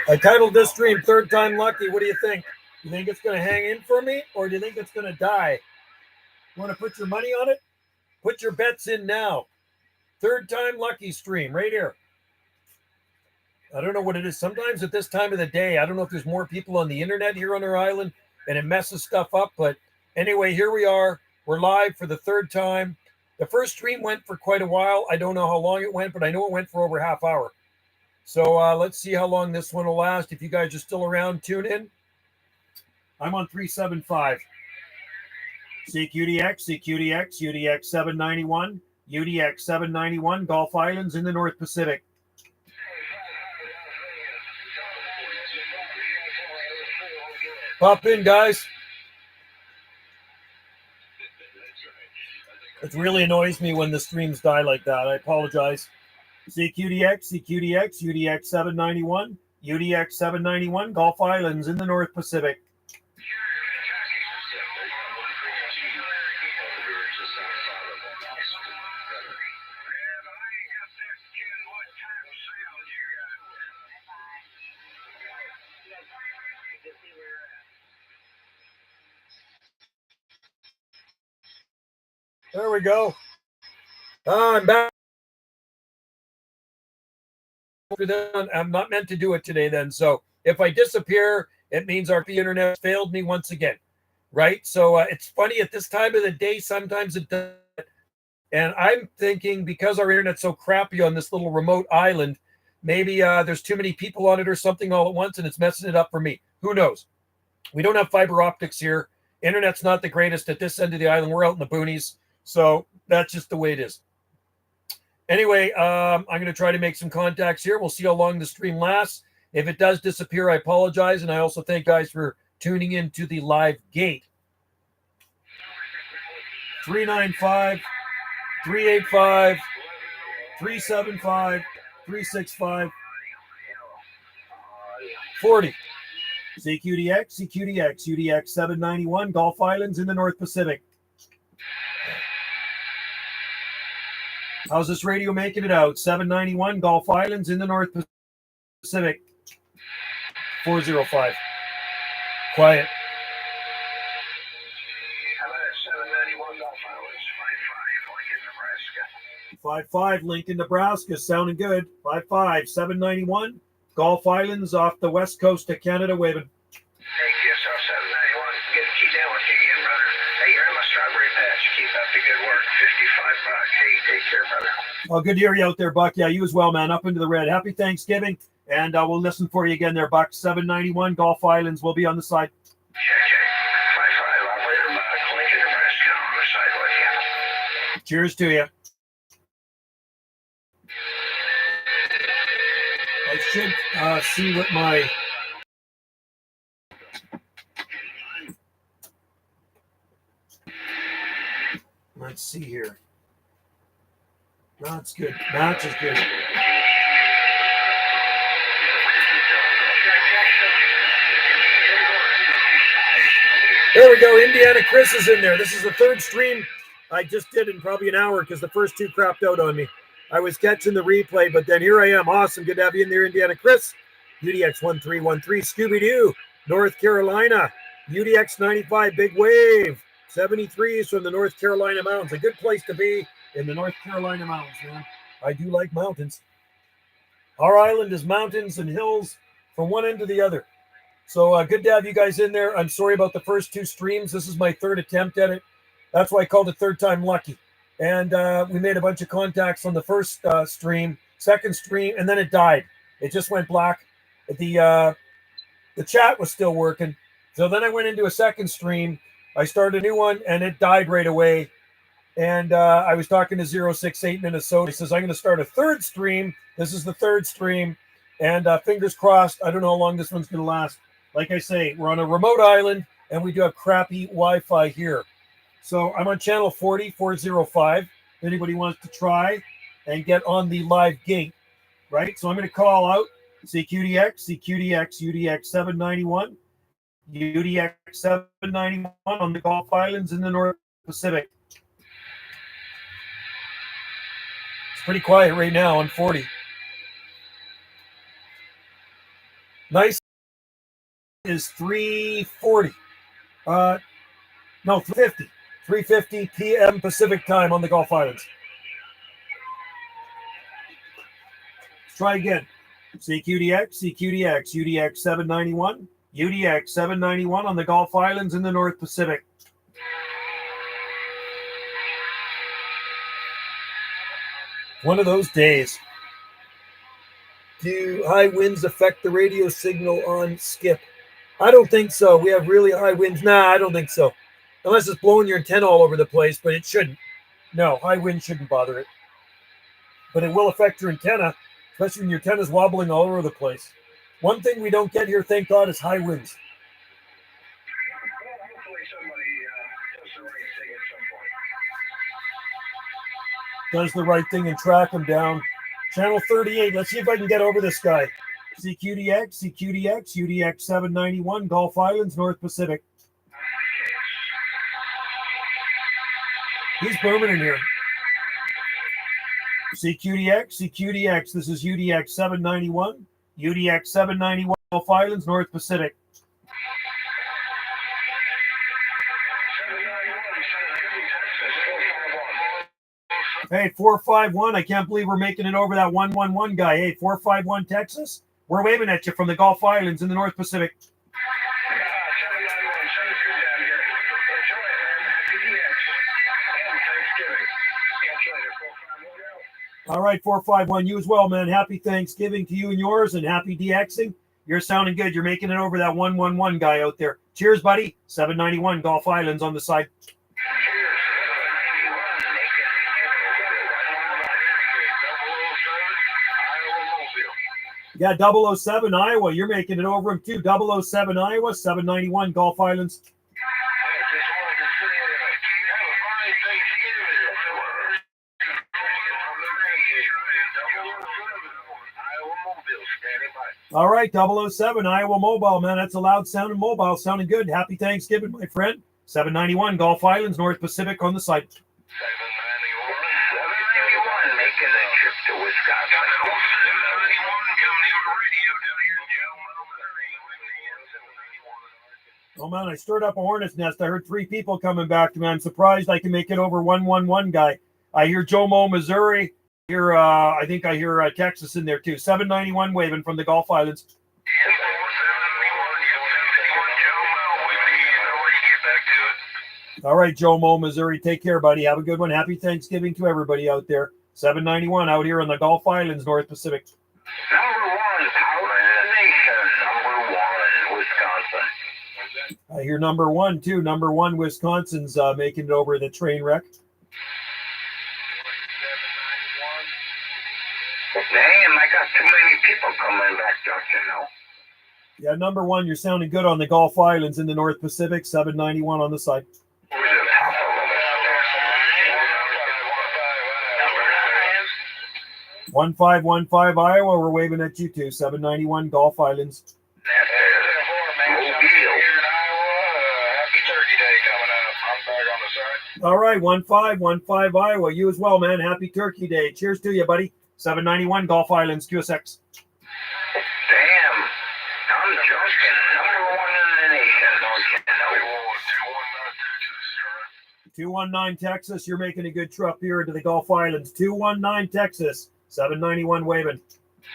I titled this stream Third Time Lucky. What do you think? You think it's going to hang in for me, or do you think it's going to die? You want to put your money on it? Put your bets in now. Third Time Lucky stream right here. I don't know what it is. Sometimes at this time of the day, I don't know if there's more people on the internet here on our island and it messes stuff up. But anyway, here we are. We're live for the third time. The first stream went for quite a while. I don't know how long it went, but I know it went for over half hour. So let's see how long this one will last. If you guys are still around, tune in. I'm on 375. CQDX, CQDX, UDX 791, UDX 791, Gulf Islands in the North Pacific. Pop in, guys. It really annoys me when the streams die like that. I apologize. CQDX, CQDX, UDX 791, UDX 791, Gulf Islands in the North Pacific. There we go. I'm back. I'm not meant to do it today then. So if I disappear, it means the internet failed me once again. Right? So it's funny at this time of the day, sometimes it does. And I'm thinking because our internet's so crappy on this little remote island, maybe there's too many people on it or something all at once and it's messing it up for me. Who knows? We don't have fiber optics here. Internet's not the greatest at this end of the island. We're out in the boonies. So that's just the way it is. Anyway, I'm going to try to make some contacts here. We'll see how long the stream lasts. If it does disappear, I apologize. And I also thank guys for tuning in to the live gate. 395, 385, 375, 365, 40. CQDX, CQDX, UDX 791, Gulf Islands in the North Pacific. How's this radio making it out? 791, Gulf Islands in the North Pacific. 405. Quiet. 55, Lincoln, Nebraska. Sounding good. 55, 791, Gulf Islands off the west coast of Canada, waving. Hey, QSL 791. Good to keep down with you again, brother. Hey, you're in my strawberry patch. Keep up the good work. $55. Hey, take care, brother. Oh, good to hear you out there, Buck. Yeah, you as well, man. Up into the red. Happy Thanksgiving. And we'll listen for you again there, Buck. 791, Gulf Islands. We'll be on the side. Check. 55, operator Buck. Lincoln, Nebraska. On the side with you. Cheers to you. I should see what my... Let's see here. That's good. Match is good. There we go. Indiana Chris is in there. This is the third stream I just did in probably an hour because the first two crapped out on me. I was catching the replay, but then here I am. Awesome. Good to have you in there, Indiana Chris. UDX 1313, Scooby-Doo, North Carolina. UDX 95, Big Wave. 73s from the North Carolina mountains. A good place to be in the North Carolina mountains, man. I do like mountains. Our island is mountains and hills from one end to the other. So good to have you guys in there. I'm sorry about the first two streams. This is my third attempt at it. That's why I called it Third Time Lucky. And we made a bunch of contacts on the first stream, second stream, and then it died. It just went black. The chat was still working. So then I went into a second stream. I started a new one, and it died right away. And I was talking to 068 Minnesota. He says, I'm going to start a third stream. This is the third stream. And fingers crossed, I don't know how long this one's going to last. Like I say, we're on a remote island, and we do have crappy Wi-Fi here. So I'm on channel 405. If anybody wants to try and get on the live gate, right? So I'm going to call out CQDX, CQDX, UDX 791, UDX 791 on the Gulf Islands in the North Pacific. It's pretty quiet right now on 40. Nice is 3:40. No, 3:50. 3:50 p.m. Pacific time on the Gulf Islands. Let's try again. CQDX, CQDX, UDX 791, UDX 791 on the Gulf Islands in the North Pacific. One of those days. Do high winds affect the radio signal on Skip? I don't think so. We have really high winds. Nah, I don't think so. Unless it's blowing your antenna all over the place, but it shouldn't. No, high wind shouldn't bother it. But it will affect your antenna, especially when your antenna's wobbling all over the place. One thing we don't get here, thank God, is high winds. Hopefully somebody does the right thing at some point. Does the right thing and track him down. Channel 38. Let's see if I can get over this guy. CQDX, CQDX, UDX 791, Gulf Islands, North Pacific. He's booming in here. CQDX, CQDX. This is UDX 791, UDX 791, Gulf Islands, North Pacific. Hey, 451. I can't believe we're making it over that 111 guy. Hey, 451 Texas. We're waving at you from the Gulf Islands in the North Pacific. All right, 451. You as well, man. Happy Thanksgiving to you and yours, and happy DXing. You're sounding good. You're making it over that 111 guy out there. Cheers, buddy. 791 Gulf Islands on the side. Yeah, 007 Iowa. You're making it over him too. 007 Iowa, 791 Gulf Islands. All right, 007 Iowa Mobile, man. That's a loud sounding mobile. Sounding good. Happy Thanksgiving, my friend. 791 Gulf Islands, North Pacific on the side. 791 making a trip to Wisconsin. Oh, man, I stirred up a hornet's nest. I heard 3 people coming back to me. I'm surprised I can make it over 111 guy. I hear Jomo, Missouri. I think I hear Texas in there too. 791 waving from the Gulf Islands. All right, Jomo, Missouri. Take care, buddy. Have a good one. Happy Thanksgiving to everybody out there. 791 out here on the Gulf Islands, North Pacific. Number 1 power in the nation. Number 1 Wisconsin. I hear number 1 too. Number 1 Wisconsin's making it over the train wreck. Damn, I got too many people coming back, don't you know? Yeah, number 1, you're sounding good on the Gulf Islands in the North Pacific. 791 on the side. 1515 Iowa, we're waving at you too. 791 Gulf Islands. All right, 1515 Iowa. You as well, man. Happy Turkey Day. Cheers to you, buddy. 791 Gulf Islands, QSX. Damn, I'm joking. Number 1 in the nation, don't you know? 219 Texas, you're making a good trip here into the Gulf Islands. 219 Texas, 791 waving.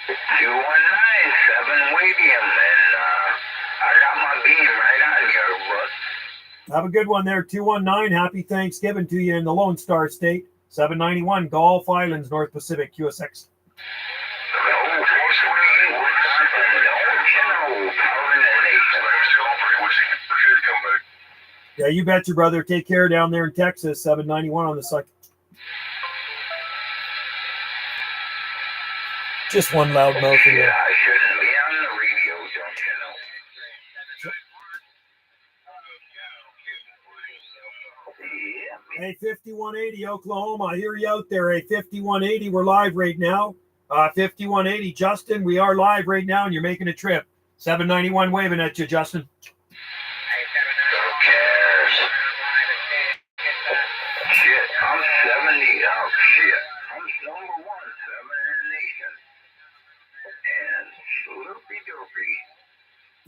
2197 waving, and I got my beam right on your bud. Have a good one there, 219. Happy Thanksgiving to you in the Lone Star State. 791 Gulf Islands, North Pacific, QSX. Yeah, you betcha, brother. Take care down there in Texas. 791 on the side. Just one loud mouth in there. I shouldn't be on the radio, don't you know? Hey, 5180 Oklahoma, I hear you out there. Hey, 5180, we're live right now. 5180, Justin, we are live right now, and you're making a trip. 791 waving at you, Justin. Shit, I'm 70. Oh, shit. I'm number 1, 7 in the nation. And sloopy doopy.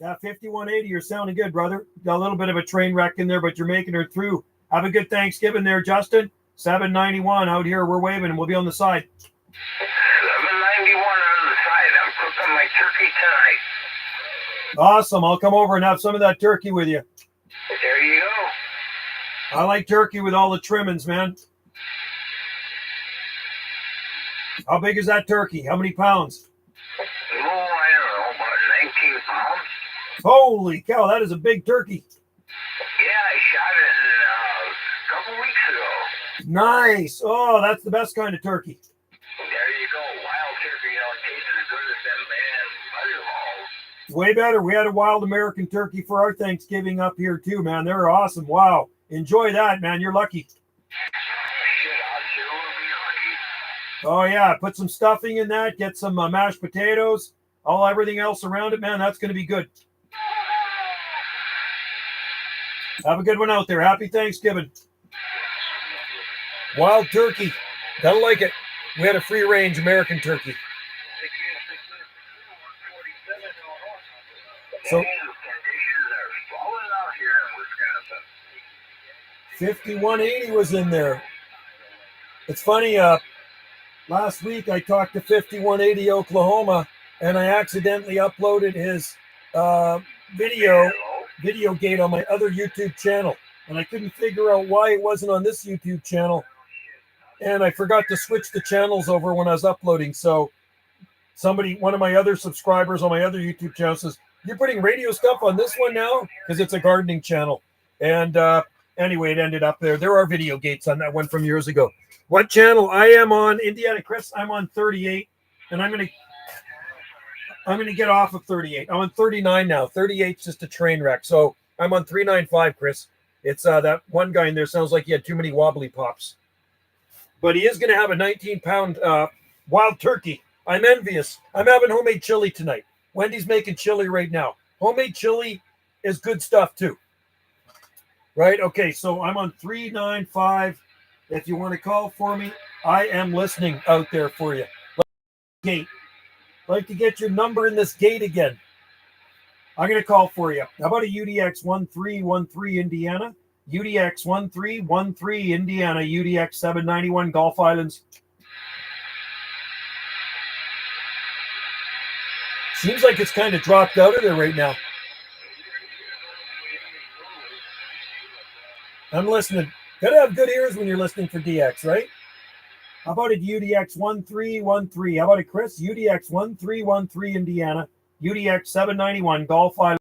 Yeah, 5180. You're sounding good, brother. Got a little bit of a train wreck in there, but you're making her through. Have a good Thanksgiving there, Justin. 791 out here. We're waving and we'll be on the side. 791 on the side. I'm cooking my turkey tonight. Awesome. I'll come over and have some of that turkey with you. There you go. I like turkey with all the trimmings, man. How big is that turkey? How many pounds? Oh, I don't know, about 19 pounds. Holy cow, that is a big turkey. Yeah, I shot it a couple weeks ago. Nice. Oh, that's the best kind of turkey. There you go. Wild turkey, it tastes as good as them butterballs. Way better. We had a wild American turkey for our Thanksgiving up here too, man. They're awesome. Wow. Enjoy that, man. You're lucky. Shit, I'll sure be lucky. Oh yeah, put some stuffing in that. Get some mashed potatoes. Everything else around it, man. That's going to be good. Have a good one out there. Happy Thanksgiving. Wild turkey. Gotta like it. We had a free range American turkey. So 5180 was in there. It's funny, last week I talked to 5180 Oklahoma and I accidentally uploaded his videogate on my other YouTube channel. And I couldn't figure out why it wasn't on this YouTube channel. And I forgot to switch the channels over when I was uploading. So one of my other subscribers on my other YouTube channel says, "You're putting radio stuff on this one now?" Because it's a gardening channel. And anyway, it ended up there. There are video gates on that one from years ago. What channel? I am on Indiana Chris. I'm on 38. And I'm gonna get off of 38. I'm on 39 now. 38's just a train wreck. So I'm on 395, Chris. It's that one guy in there sounds like he had too many wobbly pops. But he is going to have a 19-pound wild turkey. I'm envious. I'm having homemade chili tonight. Wendy's making chili right now. Homemade chili is good stuff too. Right? Okay, so I'm on 395. If you want to call for me, I am listening out there for you. Gate. Like to get your number in this gate again. I'm going to call for you. How about a UDX 1313 Indiana? UDX 1313 Indiana, UDX 791 Gulf Islands. Seems like it's kind of dropped out of there right now. I'm listening. Gotta have good ears when you're listening for DX, right? How about a UDX 1313? How about a Chris? UDX 1313 Indiana, UDX 791 Gulf Islands.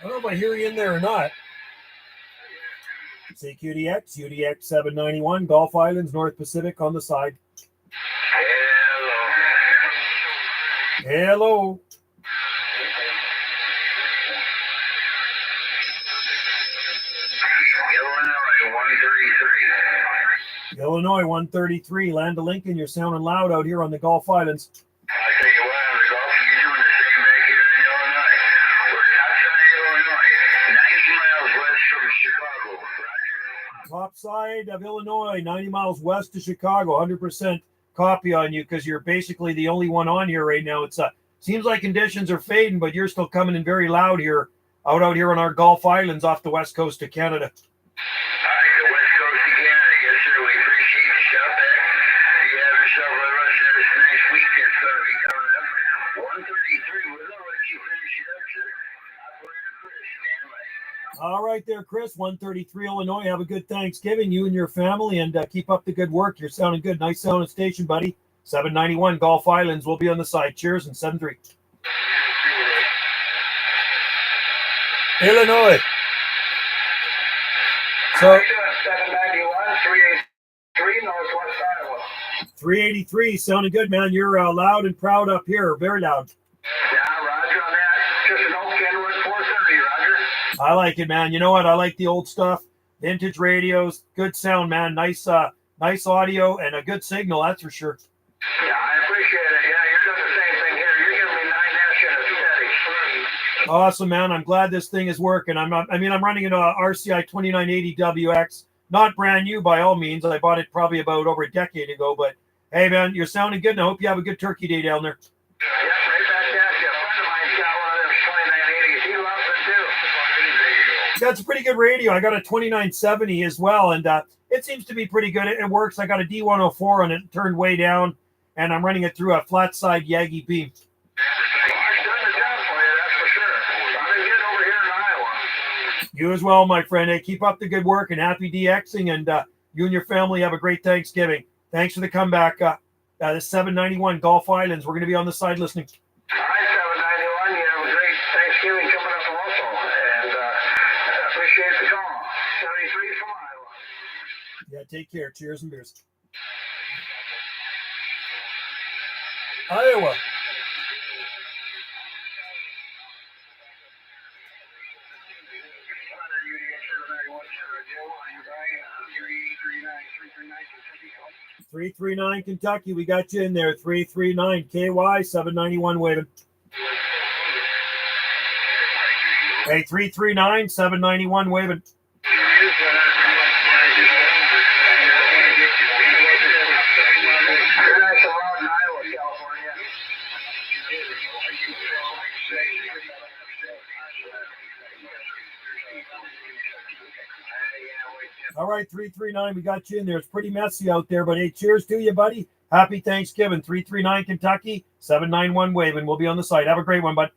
I don't know if I hear you in there or not. Say UDX 791 Gulf Islands, North Pacific on the side. Hello. Illinois 133, Land of Lincoln. You're sounding loud out here on the Gulf Islands. I tell you what, on the Gulf, you're doing the same back here in Illinois. We're topside Illinois, 90 miles west from Chicago. Roger. Top side of Illinois, 90 miles west of Chicago. 100% copy on you because you're basically the only one on here right now. It's seems like conditions are fading, but you're still coming in very loud here, out here on our Gulf Islands off the west coast of Canada. All right there, Chris. 133 Illinois. Have a good Thanksgiving, you and your family, and keep up the good work. You're sounding good. Nice sounding station, buddy. 791 Gulf Islands. We'll be on the side. Cheers, and 7-3. Illinois. So 791, 383, Northwest Iowa. 383. Sounding good, man. You're loud and proud up here. Very loud. Yeah, roger on that. Just an old Kenwood 430, roger. I like it, man. You know what? I like the old stuff. Vintage radios, good sound, man. Nice audio and a good signal, that's for sure. Yeah, I appreciate it. Yeah, you're doing the same thing here. You're giving me 9 inch and a steady. Awesome, man. I'm glad this thing is working. I'm running an RCI 2980 WX. Not brand new by all means. I bought it probably about over a decade ago. But hey, man, you're sounding good, and I hope you have a good turkey day down there. Yeah, right back at you. A friend of mine's got one of them 2980s. He loves it too. That's a pretty good radio. I got a 2970 as well, and it seems to be pretty good. It works. I got a D104 on it, turned way down, and I'm running it through a flat side Yagi beam. You as well, my friend. Hey, keep up the good work and happy DXing, and you and your family have a great Thanksgiving. Thanks for the comeback. This 791 Gulf Islands. We're going to be on the side listening. All right, 791. You have a great Thanksgiving coming up also, and appreciate the call. 73 from Iowa. Yeah, take care. Cheers and beers. Iowa. Joe, 339 Kentucky, we got you in there. 339 KY 791 waving. Hey, 339 791 waving. All right, 339, we got you in there. It's pretty messy out there, but hey, cheers to you, buddy. Happy Thanksgiving. 339 Kentucky, 791 waving. We'll be on the site. Have a great one, bud.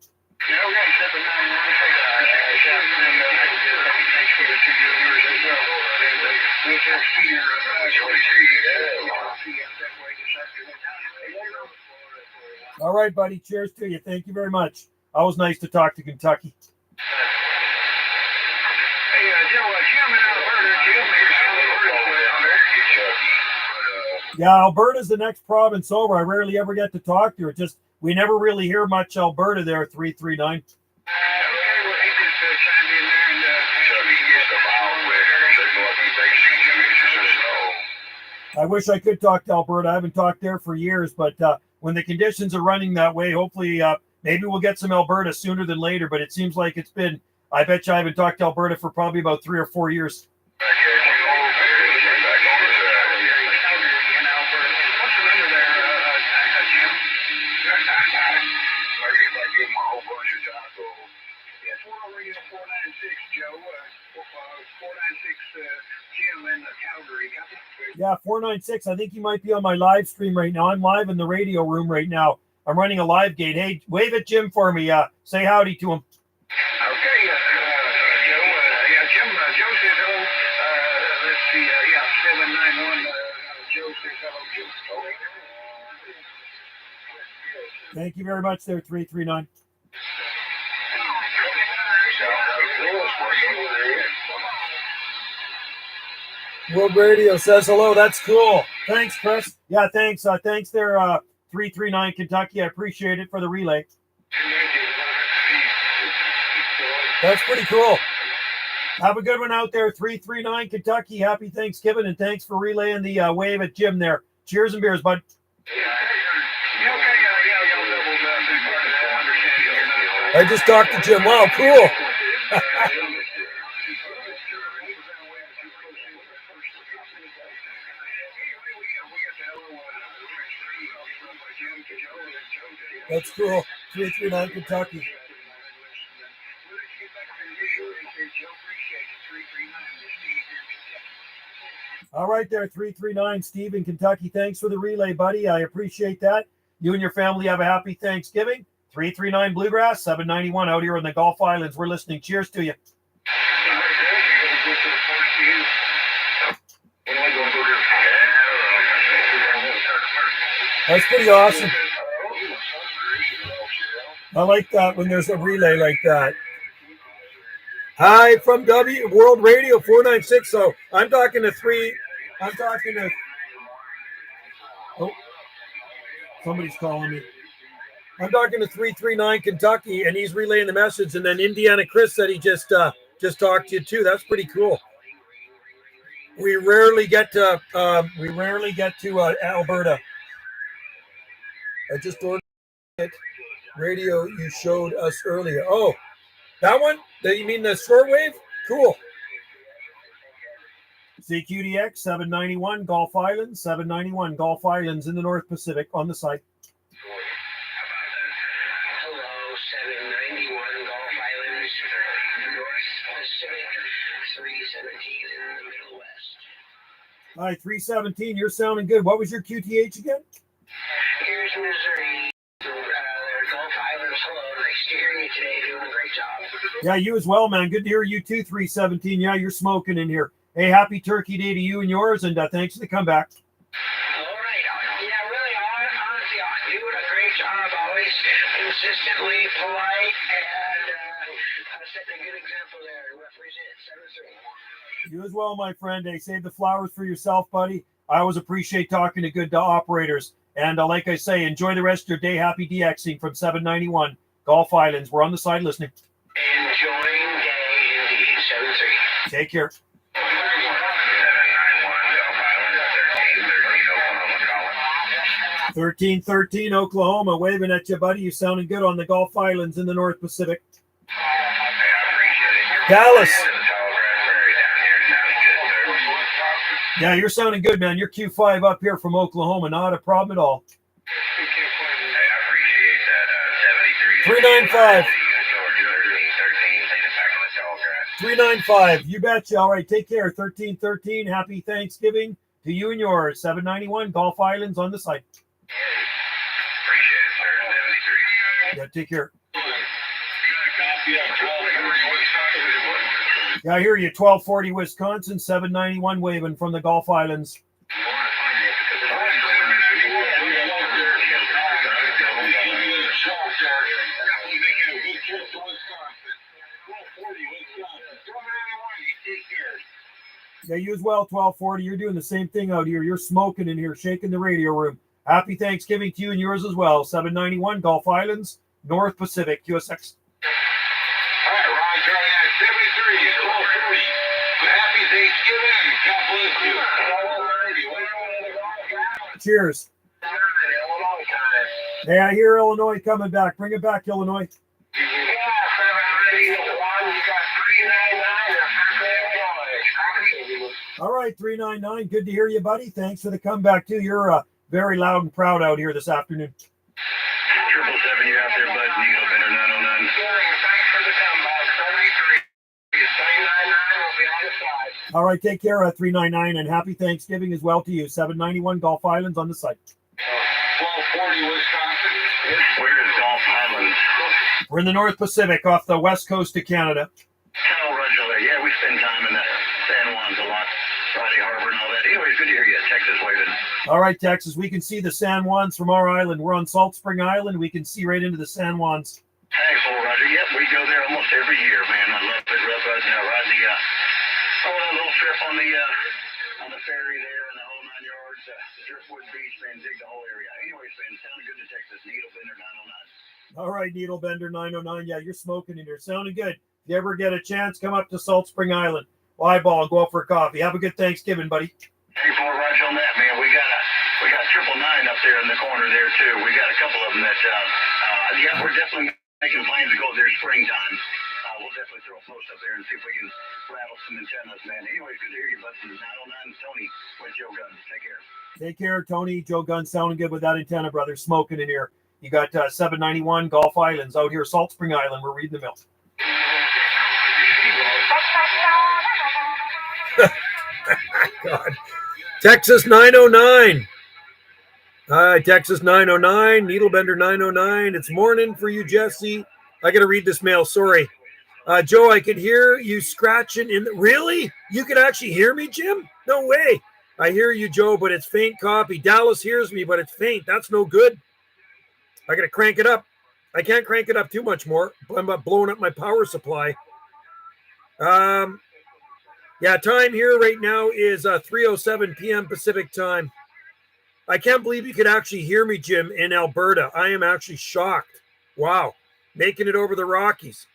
All right, buddy. Cheers to you. Thank you very much. Always nice to talk to Kentucky. Yeah, Alberta's the next province over. I rarely ever get to talk to her. Just we never really hear much Alberta there. 339. I wish I could talk to Alberta. I haven't talked there for years, but when the conditions are running that way, hopefully maybe we'll get some Alberta sooner than later. But it seems like it's been, I bet you I haven't talked to Alberta for probably about 3 or 4 years. Yeah, 496. I think he might be on my live stream right now. I'm live in the radio room right now. I'm running a live gate. Hey, wave at Jim for me. Say howdy to him. Okay, Joe. Jim. Joe says hello. Let's see. 791. Joe says hello, Jim. Thank you very much there, 339. World Radio says hello. That's cool. Thanks, Chris. Yeah, thanks. Thanks there, 339 Kentucky. I appreciate it for the relay. That's pretty cool. Have a good one out there, 339 Kentucky. Happy Thanksgiving, and thanks for relaying the wave at Jim there. Cheers and beers, bud. I just talked to Jim. Wow, cool. That's cool. 339 Kentucky. All right there, 339 Steve in Kentucky. Thanks for the relay, buddy. I appreciate that. You and your family have a happy Thanksgiving. 339 Bluegrass, 791 out here in the Gulf Islands. We're listening. Cheers to you. That's pretty awesome. I like that when there's a relay like that. Hi from World Radio 496. So I'm talking to oh, somebody's calling me. I'm talking to 339 Kentucky, and he's relaying the message. And then Indiana Chris said he just talked to you too. That's pretty cool. We rarely get to Alberta. I just ordered it. Radio you showed us earlier. Oh, That one? You mean the shortwave? Cool. CQDX 791 Gulf Islands, 791 Gulf Islands in the North Pacific on the site. Hello, 791 Gulf Islands, North Pacific, 317 in the Middle West. Hi, 317. You're sounding good. What was your QTH again? Here's Missouri. Gulf Islands, hello. Nice to hear you today. Doing a great job. Yeah, you as well, man. Good to hear you too, 317. Yeah, you're smoking in here. Hey, happy Turkey Day to you and yours, and thanks for the comeback. All right. Yeah, really, honestly, doing a great job. Always consistently polite and setting a good example there. Represent 7-3. You as well, my friend. Hey, save the flowers for yourself, buddy. I always appreciate talking to good operators. And like I say, enjoy the rest of your day. Happy DXing from 791 Gulf Islands. We're on the side listening. Enjoying day indeed. 7-3. Take care. 1313 Oklahoma, waving at you, buddy. You sounding good on the Gulf Islands in the North Pacific. Dallas. Yeah, you're sounding good, man. You're Q5 up here from Oklahoma. Not a problem at all. 395. 395. You betcha. All right, take care. 1313. Happy Thanksgiving to you and yours. 791 Gulf Islands on the site. Yeah, take care. Yeah, I hear you. 1240 Wisconsin, 791 waving from the Gulf Islands. Yeah, you as well, 1240. You're doing the same thing out here. You're smoking in here, shaking the radio room. Happy Thanksgiving to you and yours as well. 791 Gulf Islands, North Pacific, QSX. All right, Ron, Charlie, 73, 1240. Happy Thanksgiving. God bless you. Cheers. Hey, I hear Illinois coming back. Bring it back, Illinois. Yeah, 791, you got 399. All right, 399. Good to hear you, buddy. Thanks for the comeback, too. You're very loud and proud out here this afternoon. 777, you're out there, bud. Needle Bender 909. Thanks for the comeback. 73. 399 will be on the side. All right, take care, 399, and happy Thanksgiving as well to you. 791 Gulf Islands on the site. 1240 Wisconsin. Where is Gulf Islands? We're in the North Pacific off the west coast of Canada. Tell Roger there. Yeah, we spend time in the San Juans a lot. Friday Harbor and all that. Anyways, good to hear you. Texas waving. All right, Texas. We can see the San Juans from our island. We're on Salt Spring Island. We can see right into the San Juans. Thanks, old Roger. Yep, we go there almost every year, man. I love it. Ride the little trip on the ferry there and the whole 9 yards. Driftwood Beach, man. Dig the whole area. Anyways, man, sounding good to Texas. Needle Bender 909. All right, Needle Bender 909. Yeah, you're smoking in here. Sounding good. If you ever get a chance, come up to Salt Spring Island. Eyeball, go out for a coffee. Have a good Thanksgiving, buddy. Hey, for Roger on that, man. We got 999 up there in the corner there too. We got a couple of them that yeah, we're definitely making plans to go there springtime. We'll definitely throw a post up there and see if we can rattle some antennas, man. Anyway, good to hear you, bud. 909 Tony with Joe Guns. Take care. Take care, Tony. Joe Guns sounding good with that antenna, brother. Smoking in here. You got 791 Gulf Islands out here, Salt Spring Island. We're reading the mill. God. Texas 909. Hi, Texas 909, Needlebender 909. It's morning for you, Jesse. I got to read this mail. Sorry. Joe, I can hear you scratching in the... Really? You can actually hear me, Jim? No way. I hear you, Joe, but it's faint copy. Dallas hears me, but it's faint. That's no good. I got to crank it up. I can't crank it up too much more. I'm blowing up my power supply. Yeah, time here right now is 3:07 p.m. Pacific time. I can't believe you could actually hear me, Jim, in Alberta. I am actually shocked. Wow. Making it over the Rockies.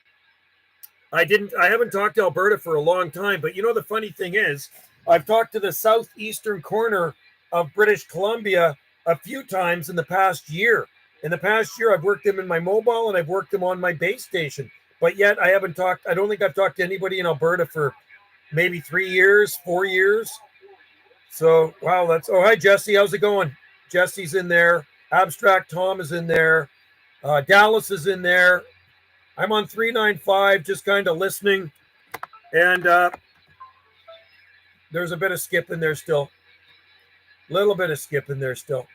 I haven't talked to Alberta for a long time, but you know, the funny thing is, I've talked to the southeastern corner of British Columbia a few times in the past year. In the past year, I've worked them in my mobile and I've worked them on my base station. but yet I haven't talked. I don't think I've talked to anybody in Alberta for maybe 3 years, 4 years. So, wow, that's, oh, hi, Jesse. How's it going? Jesse's in there. Abstract Tom is in there. Dallas is in there. I'm on 395, just kind of listening. And there's a bit of skip in there still. Little bit of skip in there still.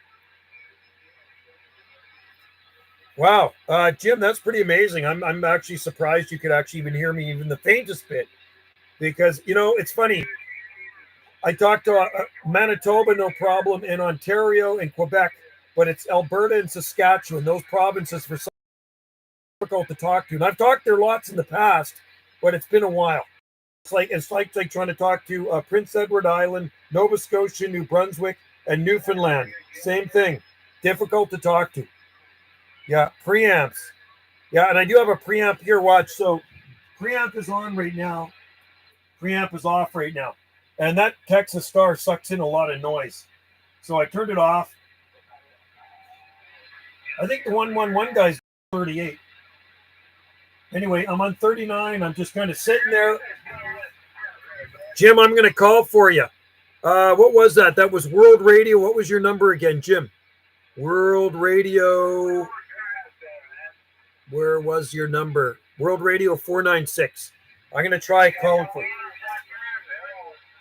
Wow. Jim, that's pretty amazing. I'm actually surprised you could actually even hear me even the faintest bit. Because, you know, it's funny. I talked to Manitoba, no problem, and Ontario and Quebec, but it's Alberta and Saskatchewan. Those provinces for some difficult to talk to. And I've talked there lots in the past, but it's been a while. It's like trying to talk to Prince Edward Island, Nova Scotia, New Brunswick, and Newfoundland. Same thing. Difficult to talk to. Yeah, preamps. Yeah, and I do have a preamp here. Watch. So preamp is on right now. Preamp is off right now. And that Texas Star sucks in a lot of noise. So I turned it off. I think the 111 guy's 38. Anyway, I'm on 39. I'm just kind of sitting there. Jim, I'm going to call for you. What was that? That was World Radio. What was your number again, Jim? World Radio. Where was your number? World Radio 496. I'm going to try calling for you.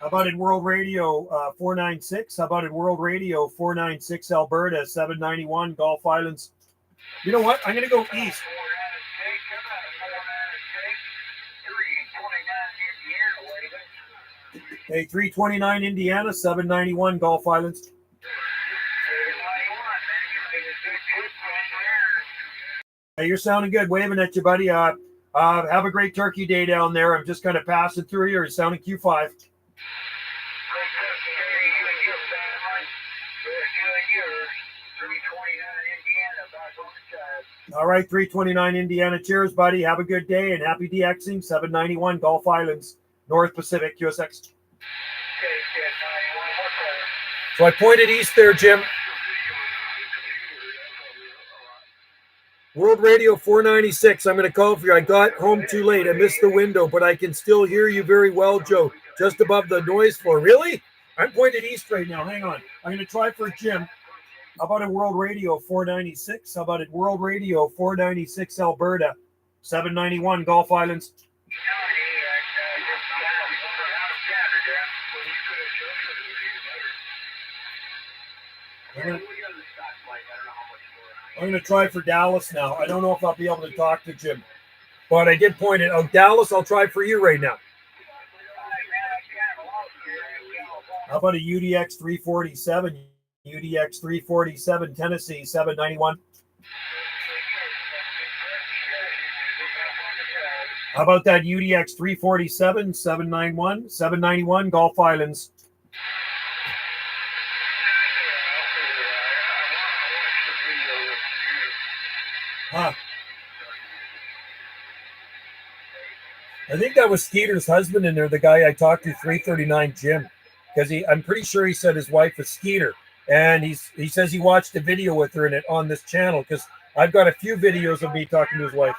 How about in World Radio 496? How about in World Radio 496 Alberta 791 Gulf Islands? You know what? I'm going to go east. Hey, 329 Indiana 791 Gulf Islands. Hey, you're sounding good. Waving at you, buddy. Have a great turkey day down there. I'm just kind of passing through here. You're sounding Q5. All right, 329 Indiana. Cheers, buddy. Have a good day and happy DXing. 791 Gulf Islands, North Pacific, QSX. So I pointed east there, Jim. World Radio 496. I'm going to call for you. I got home too late. I missed the window, but I can still hear you very well, Joe. Just above the noise floor. Really? I'm pointed east right now. Hang on. I'm going to try for Jim. How about in World Radio 496? How about in World Radio 496 Alberta, 791 Gulf Islands? I'm going to try for Dallas now. I don't know if I'll be able to talk to Jim, but I did point it out. Dallas, I'll try for you right now. How about a UDX 347? UDX 347 Tennessee 791. How about that UDX 347 791 791 Gulf Islands? Huh. I think that was Skeeter's husband in there, the guy I talked to, 339 Jim, because I'm pretty sure he said his wife is Skeeter. And he says he watched a video with her in it on this channel because I've got a few videos of me talking to his wife.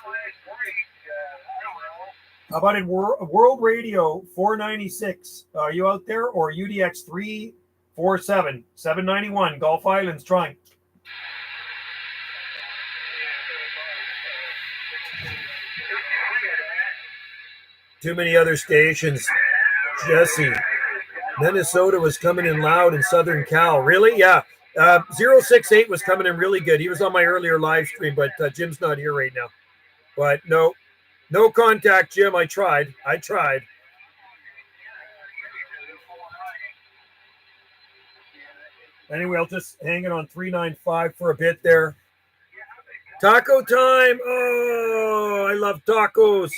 How about in World Radio 496? Are you out there? Or UDX 347 791 Gulf Islands trying? Too many other stations. Jesse. Minnesota was coming in loud in Southern Cal. Really? Yeah. 068 was coming in really good. He was on my earlier live stream, but Jim's not here right now. But no contact, Jim. I tried. Anyway, I'll just hang it on 395 for a bit there. Taco time. Oh, I love tacos.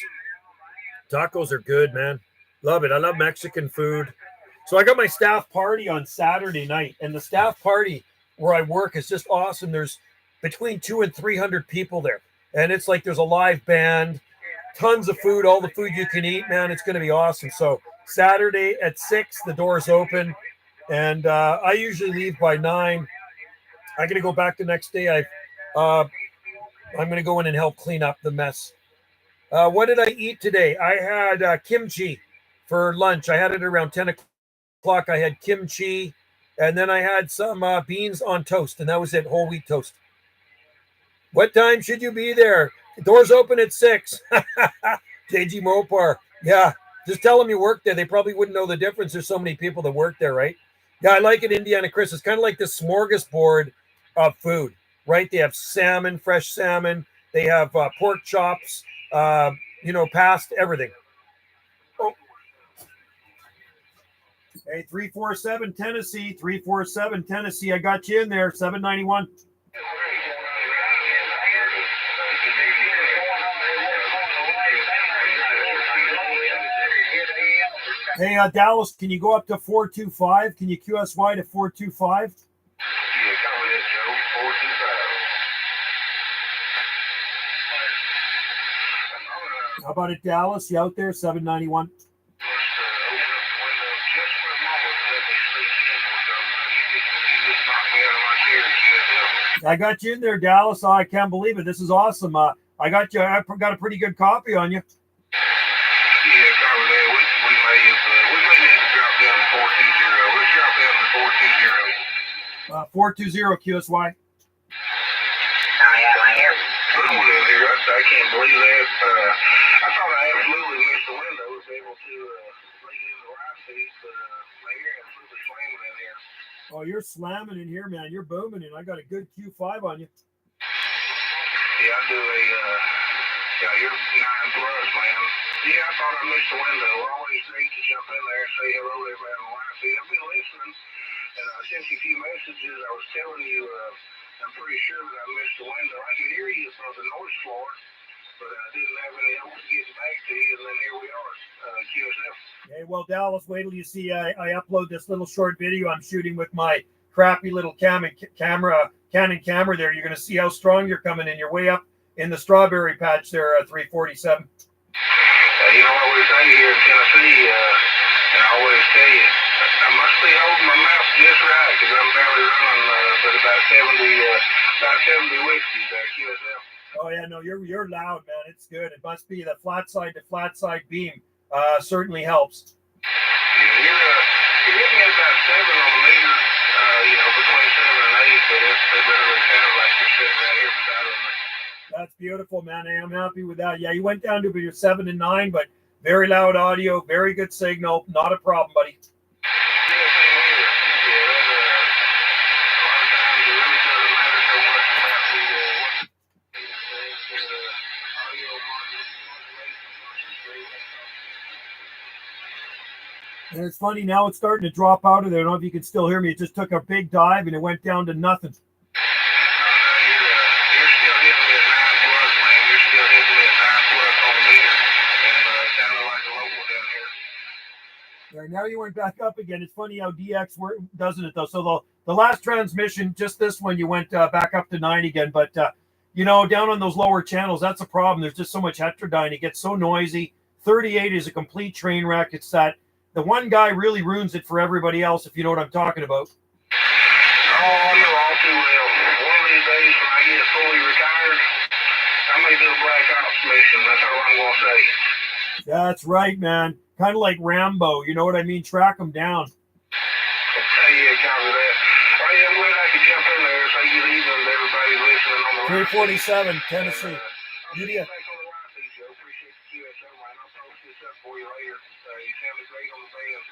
Tacos are good, man. Love it. I love Mexican food. So I got my staff party on Saturday night, and the staff party where I work is just awesome. There's between 200 and 300 people there, and it's like there's a live band, tons of food, all the food you can eat, man. It's going to be awesome. So Saturday at 6, the doors open, and I usually leave by 9. I'm going to go back the next day. I'm going to go in and help clean up the mess. What did I eat today? I had kimchi for lunch. I had it around 10 o'clock. I had kimchi, and then I had some beans on toast, and that was it, whole wheat toast. What time should you be there? Doors open at 6. JG Mopar. Yeah, just tell them you work there. They probably wouldn't know the difference. There's so many people that work there, right? Yeah, I like it, Indiana Chris. It's kind of like the smorgasbord of food, right? They have salmon, fresh salmon. They have pork chops, past everything. Oh. Hey, 347 Tennessee, 347 Tennessee. I got you in there, 791. Hey, Dallas, can you go up to 425? Can you QSY to 425? How about it, Dallas? You out there, 791? I got you in there, Dallas. Oh, I can't believe it. This is awesome. I got you. I got a pretty good copy on you. Yeah, cover that. We may need to drop down to 420. Let's drop down to 420. 420 QSY. I can't believe that. I thought I absolutely missed the window. Was able to make it in the right seat, but my ear absolutely slamming in here. Oh, you're slamming in here, man. You're booming, and I got a good Q5 on you. Yeah, I do you're 9 plus, man. Yeah, I thought I missed the window. I always need to jump in there and say hello to everybody on the line. See, I've been listening, and I sent you a few messages. I was telling you, I'm pretty sure that I missed the window. I could hear you from the north floor, but I didn't have any hopes of getting back to you, and then here we are, QSF. Hey, well, Dallas, wait till you see I upload this little short video I'm shooting with my crappy little Canon camera there. You're going to see how strong you're coming in. You're way up in the strawberry patch there, 347. You know what we say here in Tennessee, and I always tell you, I must be holding my mouth just right because I'm barely running but about 70 whiskeys QSF. Oh yeah, no, you're loud, man. It's good. It must be the flat side to flat side beam. Certainly helps. Yeah, you're getting at about 7 on the meter, between 7 and 8, but it literally sounds like you're sitting right here beside of me. That's beautiful, man. I am happy with that. Yeah, you went down to your 7 and 9, but very loud audio, very good signal. Not a problem, buddy. And it's funny, now it's starting to drop out of there. I don't know if you can still hear me. It just took a big dive and it went down to nothing. You're still hitting me at 9 plus, man. You're still hitting me at 9 plus on the meter. And sounding like a local down here. There, now you went back up again. It's funny how DX doesn't it, though? So the last transmission, just this one, you went back up to 9 again. But, down on those lower channels, that's a problem. There's just so much heterodyne. It gets so noisy. 38 is a complete train wreck. It's that the one guy really ruins it for everybody else, if you know what I'm talking about. Oh, I know all too well. One of these days when I get fully retired, I may do a Black Ops mission. That's all I'm going to say. That's right, man. Kind of like Rambo. You know what I mean? Track them down. Yeah, copy that. Oh, yeah, I'm glad I could jump in there. Say good evening to everybody listening on the 347, Tennessee. UDX. Appreciate the QSO, man. I'll post this up for you later. You sounded great on the band.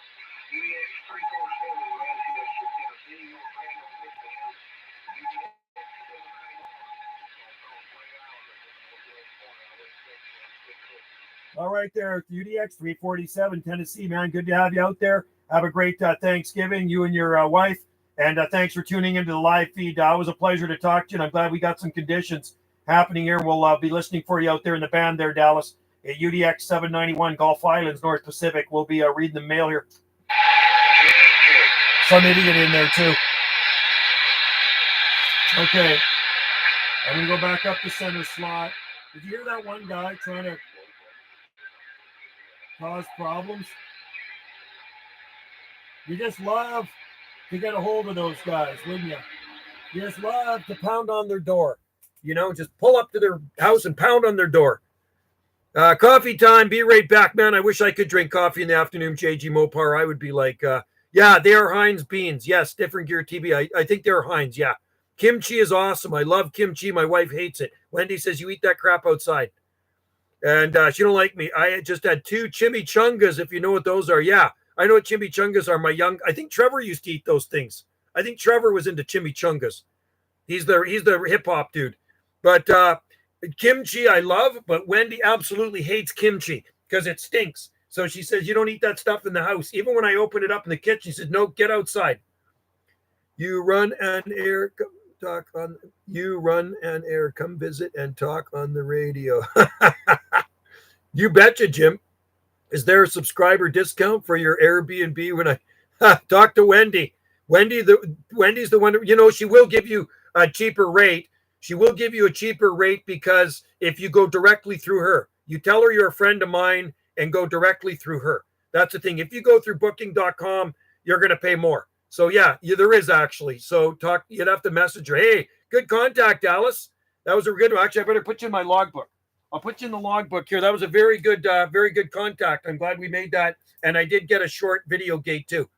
UDX 347, Manchester, Tennessee. You're a fan on this band. UDX 791. All right there, UDX 347, Tennessee, man. Good to have you out there. Have a great Thanksgiving, you and your wife. And thanks for tuning into the live feed. It was a pleasure to talk to you, and I'm glad we got some conditions happening here. We'll be listening for you out there in the band there, Dallas. At UDX 791, Gulf Islands, North Pacific. We'll be reading the mail here. Some idiot in there, too. Okay. I'm going to go back up to center slot. Did you hear that one guy trying to cause problems? You just love to get a hold of those guys, wouldn't you? You just love to pound on their door. Just pull up to their house and pound on their door. Coffee time. Be right back, man. I wish I could drink coffee in the afternoon, JG Mopar. I would be like, yeah, they are Heinz beans. Yes, different gear TB. I think they're Heinz. Yeah. Kimchi is awesome. I love kimchi. My wife hates it. Wendy says, you eat that crap outside. And she don't like me. I just had 2 chimichangas, if you know what those are. Yeah, I know what chimichangas are. I think Trevor used to eat those things. I think Trevor was into chimichangas. He's the hip hop dude. But kimchi I love, but Wendy absolutely hates kimchi because it stinks. So she says, you don't eat that stuff in the house. Even when I open it up in the kitchen, she said, no, get outside. You run and air, talk on. You run and air, come visit and talk on the radio. You betcha, Jim. Is there a subscriber discount for your Airbnb when I talk to Wendy? Wendy's the one, she will give you a cheaper rate. She will give you a cheaper rate because if you go directly through her, you tell her you're a friend of mine and go directly through her. That's the thing. If you go through booking.com, you're going to pay more. So yeah, there is actually. So you'd have to message her. Hey, good contact, Dallas. That was a good one. Actually, I better put you in my logbook. I'll put you in the logbook here. That was a very good contact. I'm glad we made that. And I did get a short video gate too.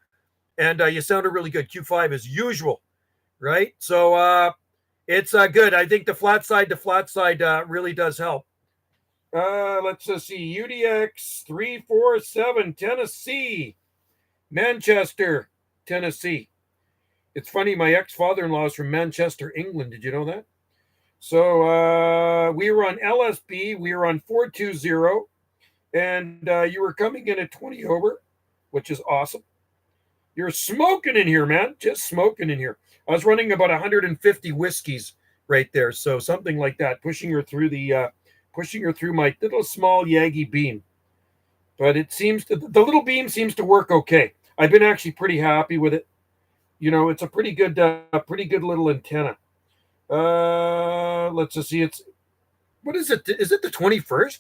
And you sounded really good. Q5 as usual, right? So it's good. I think the flat side really does help. Let's just see. UDX 347 Tennessee, Manchester, Tennessee. It's funny. My ex-father-in-law is from Manchester, England. Did you know that? So we were on LSB. We were on 420. And you were coming in at 20 over, which is awesome. You're smoking in here, man. Just smoking in here. I was running about 150 whiskeys right there. So something like that, pushing her through my little small Yagi beam. But it seems the little beam seems to work okay. I've been actually pretty happy with it. It's a pretty good little antenna. Let's just see. What is it? Is it the 21st?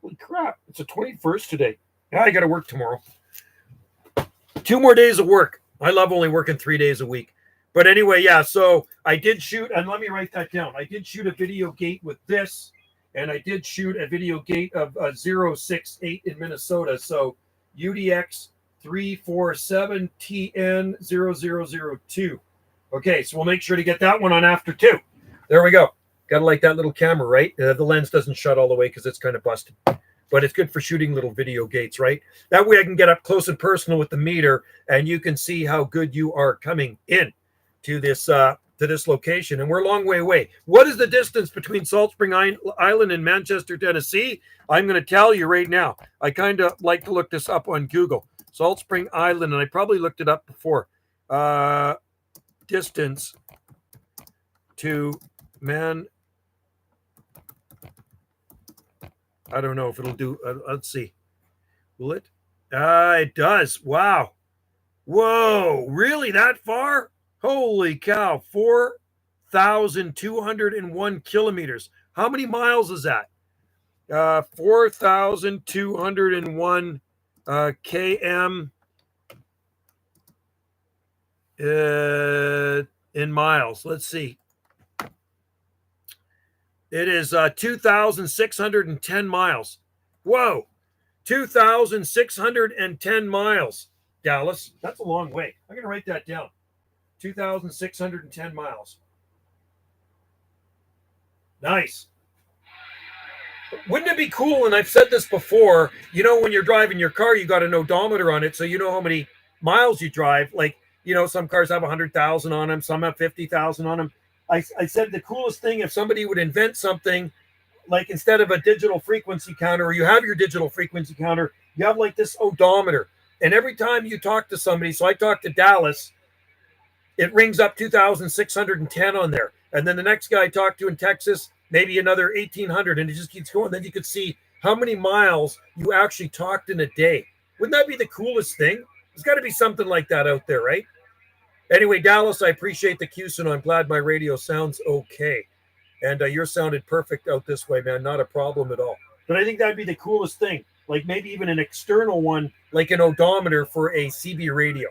Holy crap. It's the 21st today. Yeah, I got to work tomorrow. 2 more days of work. I love only working 3 days a week. But anyway, yeah, so I did shoot, and let me write that down. I did shoot a video gate with this, and I did shoot a video gate of 068 in Minnesota. So UDX 347 TN0002. Okay, so we'll make sure to get that one on after 2. There we go. Got to like that little camera, right? The lens doesn't shut all the way because it's kind of busted. But it's good for shooting little video gates, right? That way I can get up close and personal with the meter, and you can see how good you are coming in to this location. And we're a long way away. What is the distance between Salt Spring Island and Manchester, Tennessee? I'm going to tell you right now. I kind of like to look this up on Google. Salt Spring Island, and I probably looked it up before. Distance to I don't know if it'll do. Let's see. Will it? It does. Wow. Whoa. Really that far? Holy cow. 4,201 kilometers. How many miles is that? 4,201 km in miles. Let's see. It is 2,610 miles. Whoa, 2,610 miles, Dallas. That's a long way. I'm going to write that down. 2,610 miles. Nice. Wouldn't it be cool? And I've said this before, when you're driving your car, you got an odometer on it. So you know how many miles you drive. Like, some cars have 100,000 on them. Some have 50,000 on them. I said the coolest thing, if somebody would invent something like instead of a digital frequency counter, or you have your digital frequency counter, you have like this odometer. And every time you talk to somebody, so I talked to Dallas, it rings up 2,610 on there. And then the next guy I talked to in Texas, maybe another 1,800, and it just keeps going. Then you could see how many miles you actually talked in a day. Wouldn't that be the coolest thing? There's got to be something like that out there, right? Anyway, Dallas, I appreciate the cues, and I'm glad my radio sounds okay. And yours sounded perfect out this way, man. Not a problem at all. But I think that'd be the coolest thing. Like maybe even an external one, like an odometer for a CB radio,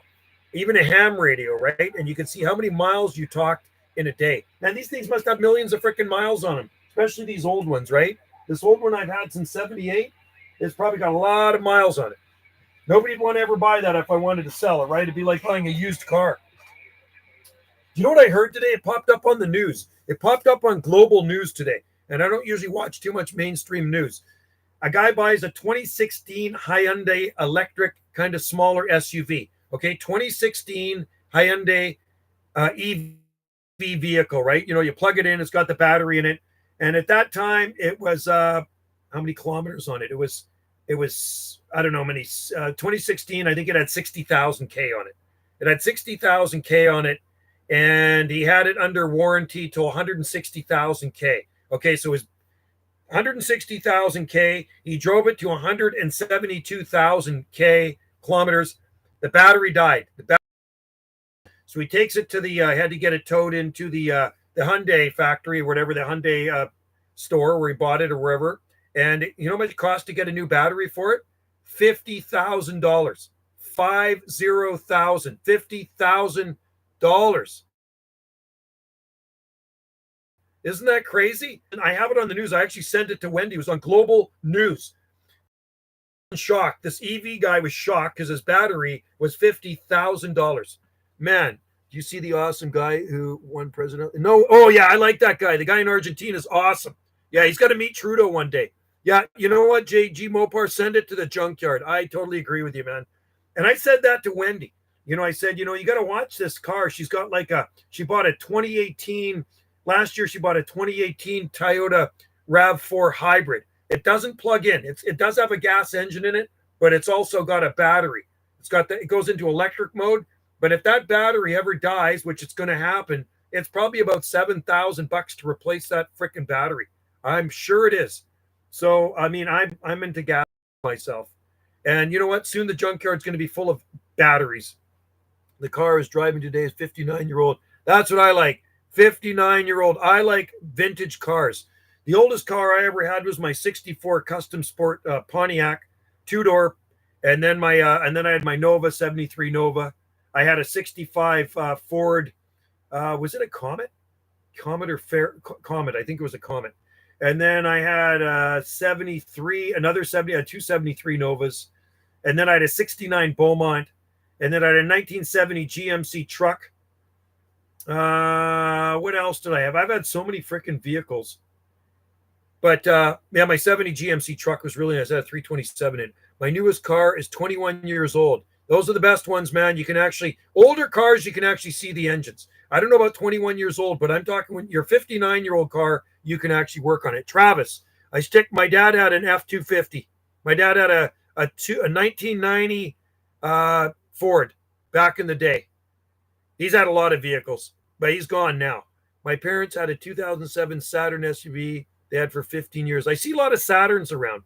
even a ham radio, right? And you can see how many miles you talked in a day. Man, these things must have millions of freaking miles on them, especially these old ones, right? This old one I've had since 78. It's probably got a lot of miles on it. Nobody'd want to ever buy that if I wanted to sell it, right? It'd be like buying a used car. You know what I heard today? It popped up on the news. It popped up on global news today. And I don't usually watch too much mainstream news. A guy buys a 2016 Hyundai electric, kind of smaller SUV. Okay, 2016 Hyundai EV vehicle, right? You know, you plug it in, it's got the battery in it. And at that time, it was how many kilometers on it? It was I don't know how many. 2016, I think it had 60,000 K on it. It had 60,000 K on it, and he had it under warranty till 160,000 K. Okay, so it was 160,000 K. He drove it to 172,000 K kilometers. The battery died. So he takes it to the had to get it towed into the Hyundai factory or whatever, the Hyundai store where he bought it or wherever. And you know how much it cost to get a new battery for it? $50,000. $50,000. Isn't that crazy? And I have it on the news. I actually sent it to Wendy. It was on global news. Shocked. This EV guy was shocked because his battery was $50,000. Man, do you see the awesome guy who won president? No. Oh, yeah, I like that guy. The guy in Argentina is awesome. Yeah, he's got to meet Trudeau one day. Yeah, you know what, JG Mopar, send it to the junkyard. I totally agree with you, man. And I said that to Wendy. You know, I said, you know, you got to watch this car. She's got she bought a 2018, last year she bought a 2018 Toyota RAV4 hybrid. It doesn't plug in. It does have a gas engine in it, but it's also got a battery. It goes into electric mode. But if that battery ever dies, which it's going to happen, it's probably about $7,000 to replace that freaking battery. I'm sure it is. So, I mean, I'm into gas myself. And you know what? Soon the junkyard's going to be full of batteries. The car is driving today is 59-year-old. That's what I like. 59-year-old. I like vintage cars. The oldest car I ever had was my 64 Custom Sport Pontiac, two-door. And then I had my Nova, 73 Nova. I had a 65 Ford. Was it a Comet? Comet. I think it was a Comet. And then I had 73, another 70, I had two 73 Novas. And then I had a 69 Beaumont. And then I had a 1970 GMC truck. What else did I have? I've had so many freaking vehicles. But yeah, my 70 GMC truck was really nice. I had a 327 in. My newest car is 21 years old. Those are the best ones, man. You can actually, older cars, you can actually see the engines. I don't know about 21 years old, but I'm talking when you're 59-year-old car, you can actually work on it. Travis, my dad had an F-250. My dad had a 1990 Ford back in the day. He's had a lot of vehicles, but he's gone now. My parents had a 2007 Saturn SUV they had for 15 years. I see a lot of Saturns around.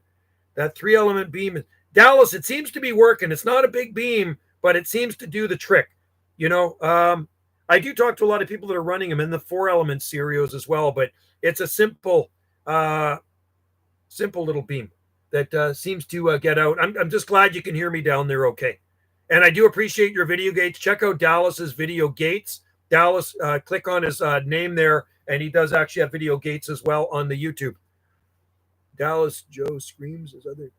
That 3-element beam. Dallas, it seems to be working. It's not a big beam, but it seems to do the trick. You know, I do talk to a lot of people that are running them in the 4-element series as well, but it's a simple little beam that seems to get out. I'm just glad you can hear me down there okay. And I do appreciate your video gates. Check out Dallas's video gates. Dallas, click on his name there, and he does actually have video gates as well on the YouTube. Dallas Joe Screams is other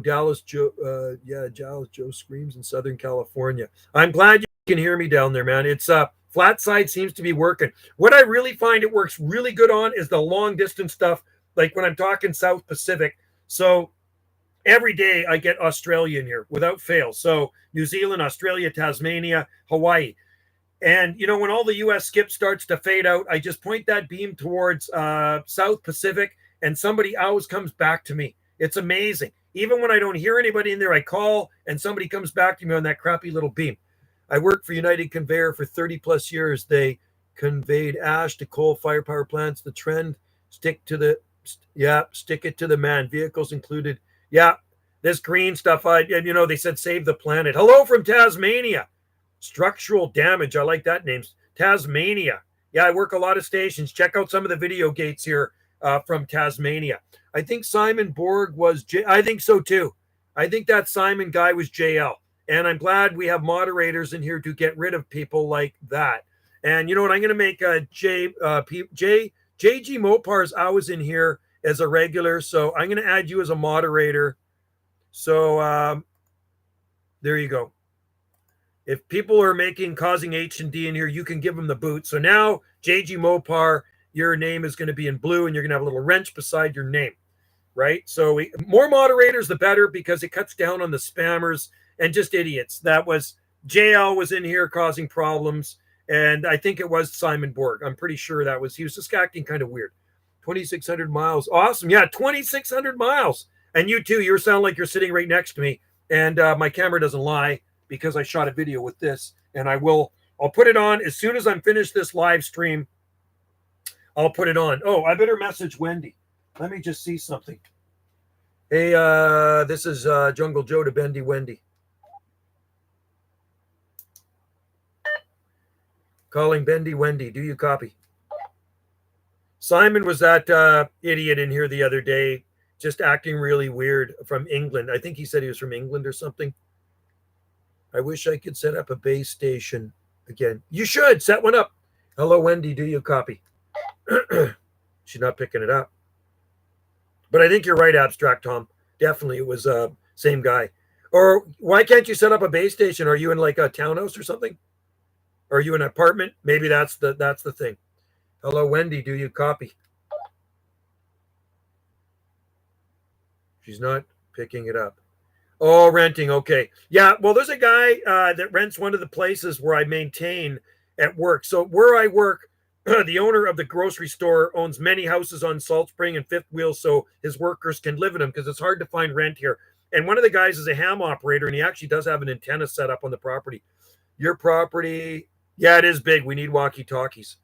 Dallas Joe Screams in Southern California. I'm glad you can hear me down there, man. It's flat side seems to be working. What I really find it works really good on is the long distance stuff, like when I'm talking South Pacific. So every day I get Australia in here without fail. So New Zealand, Australia, Tasmania, Hawaii. And, you know, when all the U.S. skip starts to fade out, I just point that beam towards South Pacific, and somebody always comes back to me. It's amazing. Even when I don't hear anybody in there, I call, and somebody comes back to me on that crappy little beam. I worked for United Conveyor for 30-plus years. They conveyed ash to coal fire power plants. The trend, stick it to the man. Vehicles included. Yeah, this green stuff, they said save the planet. Hello from Tasmania. Structural damage. I like that name. Tasmania. Yeah, I work a lot of stations. Check out some of the video gates here from Tasmania. I think Simon Borg was I think so too. I think that Simon guy was JL. And I'm glad we have moderators in here to get rid of people like that. And you know what? I'm going to make JG Mopar's always in here as a regular. So I'm going to add you as a moderator. So there you go. If people are causing H&D in here, you can give them the boot. So now, JG Mopar, your name is going to be in blue, and you're going to have a little wrench beside your name, right? So more moderators, the better, because it cuts down on the spammers and just idiots. That was JL was in here causing problems, and I think it was Simon Borg. I'm pretty sure he was just acting kind of weird. 2,600 miles. Awesome. Yeah, 2,600 miles. And you too, you sound like you're sitting right next to me, and my camera doesn't lie, because I shot a video with this, and I'll put it on as soon as I'm finished this live stream. I'll put it on. Oh, I better message Wendy. Let me just see something. Hey, this is Jungle Joe to Bendy Wendy. Calling Bendy Wendy. Do you copy? Simon was that idiot in here the other day, just acting really weird, from England. I think he said he was from England or something. I wish I could set up a base station again. You should set one up. Hello, Wendy. Do you copy? She's not picking it up. But I think you're right, Abstract Tom. Definitely, it was same guy. Or why can't you set up a base station? Are you in like a townhouse or something? Are you in an apartment? Maybe that's the thing. Hello, Wendy. Do you copy? She's not picking it up. Oh, renting. Okay. Yeah. Well, there's a guy that rents one of the places where I maintain at work. So where I work, the owner of the grocery store owns many houses on Salt Spring and Fifth Wheel, so his workers can live in them, because it's hard to find rent here. And one of the guys is a ham operator, and he actually does have an antenna set up on the property. Your property, yeah, it is big. We need walkie-talkies.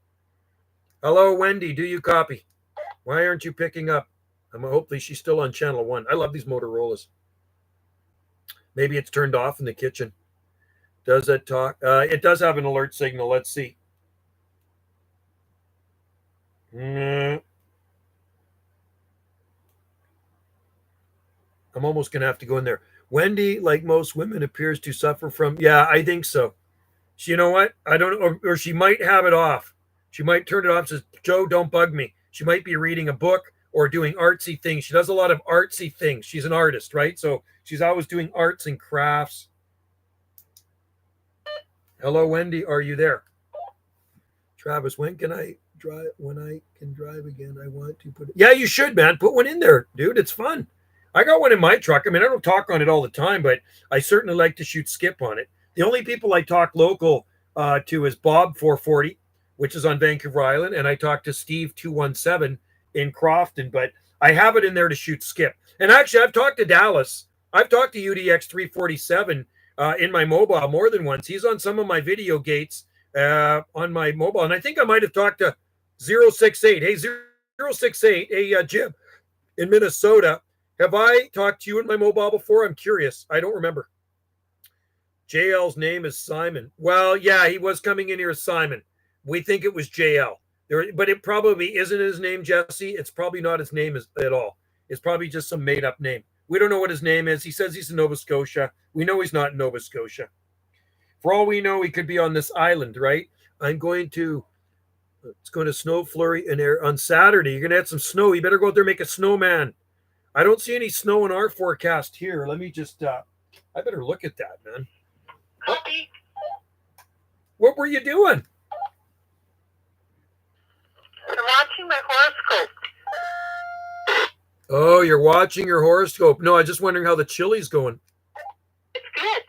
Hello, Wendy. Do you copy? Why aren't you picking up? Hopefully she's still on channel 1. I love these Motorola's. Maybe it's turned off in the kitchen. Does it talk? It does have an alert signal. Let's see. I'm almost going to have to go in there. Wendy, like most women, appears to suffer from... Yeah, I think so. You know what? I don't know. Or she might have it off. She might turn it off and says, Joe, don't bug me. She might be reading a book or doing artsy things. She does a lot of artsy things. She's an artist, right? So she's always doing arts and crafts. Hello, Wendy. Are you there? Travis, when can I drive? When I can drive again, I want to put it. Yeah, you should, man. Put one in there, dude. It's fun. I got one in my truck. I mean, I don't talk on it all the time, but I certainly like to shoot skip on it. The only people I talk local to is Bob 440, which is on Vancouver Island, and I talk to Steve 217 in Crofton, but I have it in there to shoot skip. And actually, I've talked to Dallas. I've talked to UDX 347 in my mobile more than once. He's on some of my video gates on my mobile. And I think I might have talked to 068. Hey, 068. Hey, Jim, in Minnesota. Have I talked to you in my mobile before? I'm curious. I don't remember. JL's name is Simon. Well, yeah, he was coming in here as Simon. We think it was JL. But it probably isn't his name, Jesse. It's probably not his name at all. It's probably just some made-up name. We don't know what his name is. He says he's in Nova Scotia. We know he's not in Nova Scotia. For all we know, he could be on this island, right? It's going to snow flurry and air on Saturday. You're going to have some snow. You better go out there and make a snowman. I don't see any snow in our forecast here. Let me just, I better look at that, man. Copy. What were you doing? I'm watching my horoscope. Oh, you're watching your horoscope. No, I'm just wondering how the chili's going. It's good.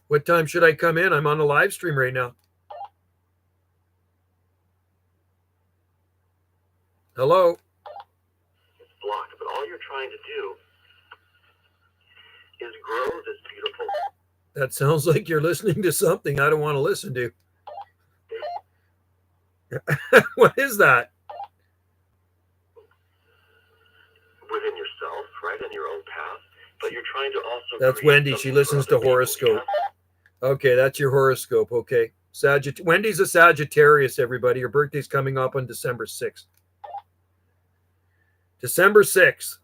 What time should I come in? I'm on a live stream right now. Hello? It's blocked, but all you're trying to do is grow this beautiful. That sounds like you're listening to something I don't want to listen to. What is that? Within yourself, right, on your own path, but you're trying to also. That's Wendy. She listens to horoscope. Okay, that's your horoscope. Okay, Wendy's a Sagittarius. Everybody, her birthday's coming up on December 6th. December 6th.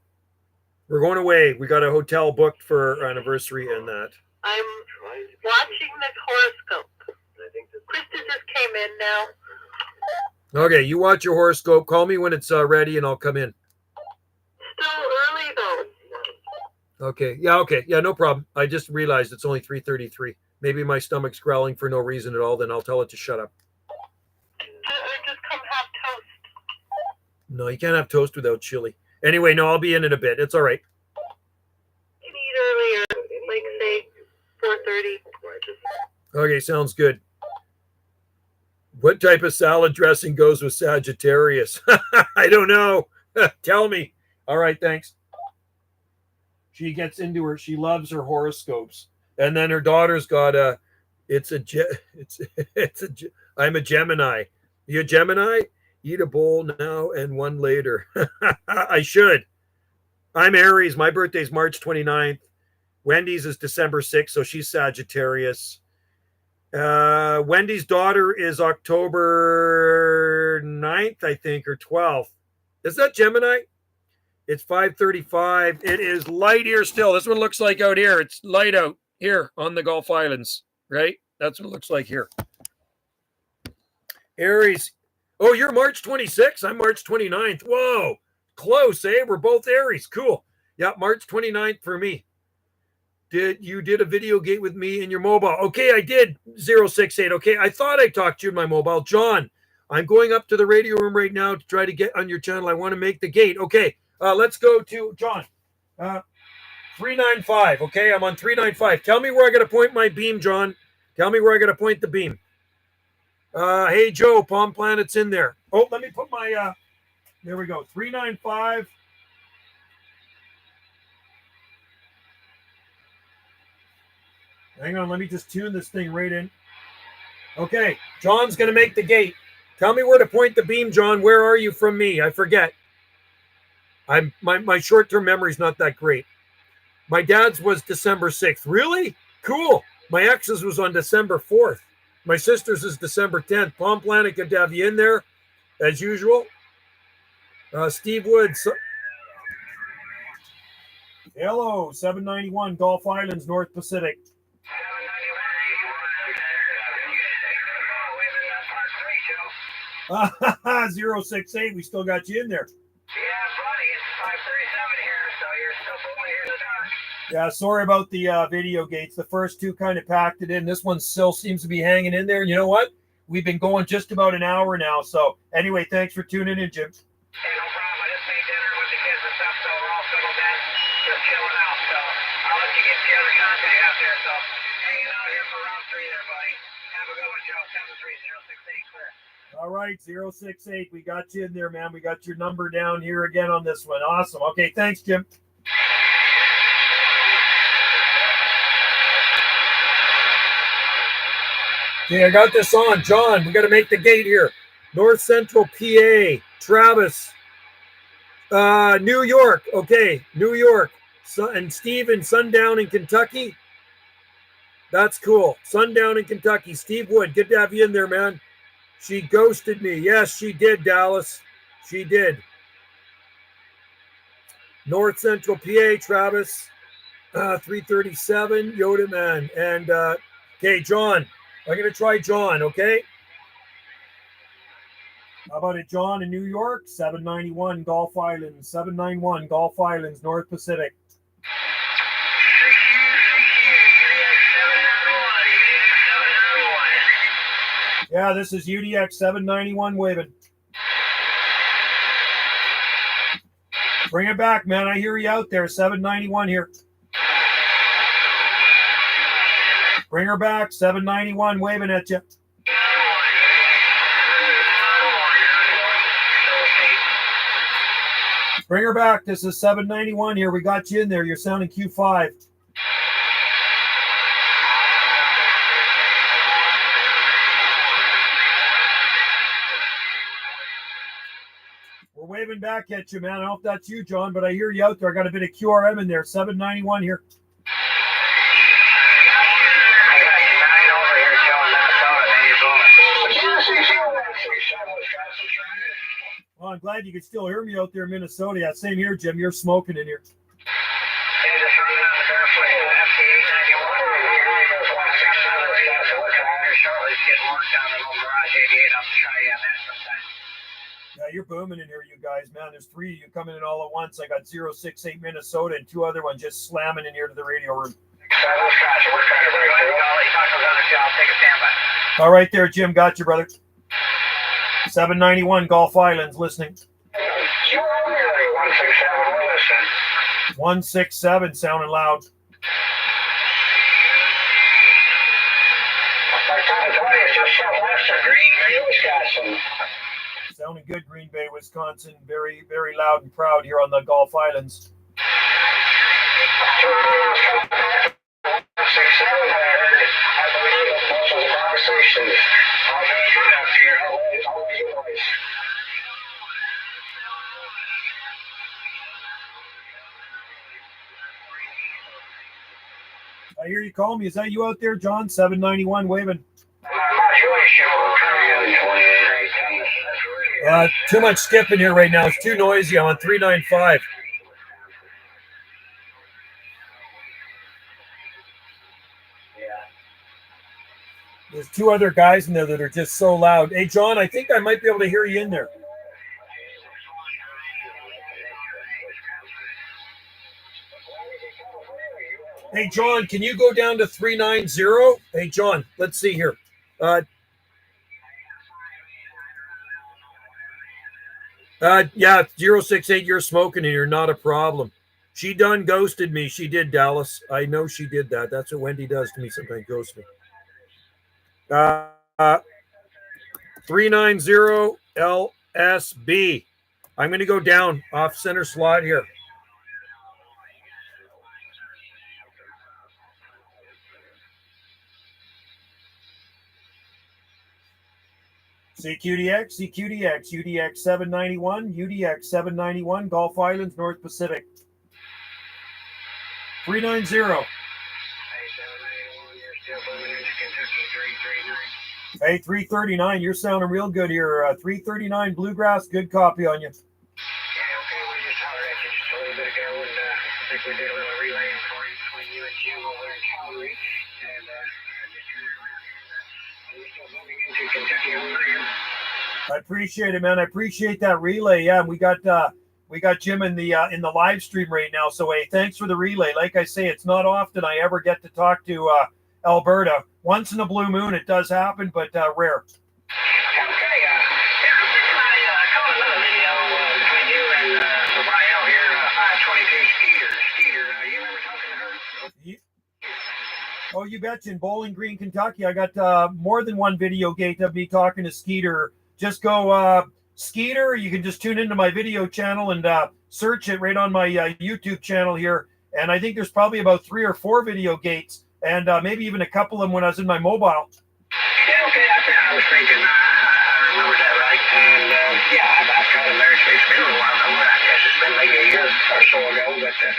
We're going away. We got a hotel booked for our anniversary and that. I'm watching the horoscope. I think Krista just came in now. Okay, you watch your horoscope. Call me when it's ready, and I'll come in. still early though. Okay. Yeah. Okay. Yeah. No problem. I just realized it's only 3:33. Maybe my stomach's growling for no reason at all. Then I'll tell it to shut up. Just come have toast. No, you can't have toast without chili. Anyway, no, I'll be in a bit. It's all right. You can eat earlier, like say 4:30. Okay. Sounds good. What type of salad dressing goes with Sagittarius? I don't know. Tell me. All right. Thanks. She gets into her. She loves her horoscopes, and then her daughter's got a. It's a. It's a. I'm a Gemini. You a Gemini? Eat a bowl now and one later. I should. I'm Aries. My birthday's March 29th. Wendy's is December 6th, so she's Sagittarius. Wendy's daughter is October 9th, I think, or 12th. Is that Gemini? It's 5:35. It is light here still. This one looks like out here. It's light out here on the Gulf Islands, right? That's what it looks like here. Aries. Oh, you're March 26th. I'm March 29th. Whoa. Close, eh? We're both Aries. Cool. Yeah, March 29th for me. You did a video gate with me in your mobile? Okay, I did. 068. Okay, I thought I talked to you in my mobile. John, I'm going up to the radio room right now to try to get on your channel. I want to make the gate. Okay, let's go to John. 395. Okay, I'm on 395. Tell me where I got to point my beam, John. Tell me where I got to point the beam. Hey, Joe, Palm Planet's in there. Oh, let me put my, there we go. 395. Hang on, let me just tune this thing right in. Okay, John's going to make the gate. Tell me where to point the beam, John. Where are you from me? I forget. My short-term memory's not that great. My dad's was December 6th. Really? Cool. My ex's was on December 4th. My sister's is December 10th. Palm Planet, good to have you in there, as usual. Steve Woods. Hello, 791 Gulf Islands, North Pacific. 068. We still got you in there. Yeah, buddy, it's 5:37 here, so you're still pulling here in the dark. Yeah, sorry about the video gates. The first two kind of packed it in. This one still seems to be hanging in there. And you know what? We've been going just about an hour now. So anyway, thanks for tuning in, Jim. Hey, no problem. I just made dinner with the kids and stuff, so we're all settled in, just chilling out. So I'll let you get the other content out there. So hanging out here for round 3 there, buddy. Have a good one, Joe. 73068 clear. All right, 068. We got you in there, man. We got your number down here again on this one. Awesome. Okay, thanks, Jim. Okay, I got this on. John, we got to make the gate here. North Central PA. Travis. New York. Okay, New York. And Steve in Sundown in Kentucky. That's cool. Sundown in Kentucky. Steve Wood, good to have you in there, man. She ghosted me. Yes, she did, Dallas. She did. North Central PA, Travis. 337, Yoda Man. And, okay, John. I'm going to try John, okay? How about it, John in New York? 791 Gulf Islands. 791 Gulf Islands, North Pacific. Yeah, this is UDX 791 waving. Bring it back, man. I hear you out there. 791 here. Bring her back. 791 waving at you. Bring her back. This is 791 here. We got you in there. You're sounding Q5. We're waving back at you, man. I don't know if that's you, John, but I hear you out there. I got a bit of QRM in there. 791 here. Well, I'm glad you can still hear me out there in Minnesota. Yeah, same here, Jim. You're smoking in here. Yeah, you're booming in here, you guys, man. There's 3 of you coming in all at once. I got 068 Minnesota and 2 other ones just slamming in here to the radio room. All right there, Jim. Got you, brother. 791 Gulf Islands listening. 167 sounding loud. Sounding good, Green Bay, Wisconsin. Very, very loud and proud here on the Gulf Islands. 167, I believe most of the conversations. I'll be up here. I'll be yours. I hear you call me. Is that you out there, John? 791 waving. Too much skipping here right now. It's too noisy. I'm on 395. There's 2 other guys in there that are just so loud. Hey, John, I think I might be able to hear you in there. Hey, John, can you go down to 390? Hey, John, let's see here. Yeah, 068, you're smoking and you're not a problem. She done ghosted me. She did, Dallas. I know she did that. That's what Wendy does to me sometimes, ghost me. 390 LSB. I'm going to go down off center slot here. CQDX, CQDX, UDX 791, UDX 791, Gulf Islands, North Pacific. 390. Hey, 339, you're sounding real good here. 339 Bluegrass, good copy on you. Yeah, okay, we just hollered at you just a little bit ago, and I think we did a little relaying for you between you and Jim over in Calgary, and we're still moving into Kentucky over here. I appreciate it, man. I appreciate that relay. Yeah, we got Jim in the live stream right now. So hey, thanks for the relay. Like I say, it's not often I ever get to talk to Alberta. Once in a blue moon, it does happen, but rare. Okay, yeah, I caught another video between you and somebody out here, 522 Skeeter. You remember talking to her? Oh, you betcha. In Bowling Green, Kentucky, I got more than one video gate of me talking to Skeeter. Just go Skeeter. You can just tune into my video channel and search it right on my YouTube channel here. And I think there's probably about 3 or 4 video gates, and maybe even a couple of them when I was in my mobile. Yeah, okay, I was thinking, I remember that right. And yeah, I've got a marriage. It's been a while. I guess it's been maybe a year or so ago, but I think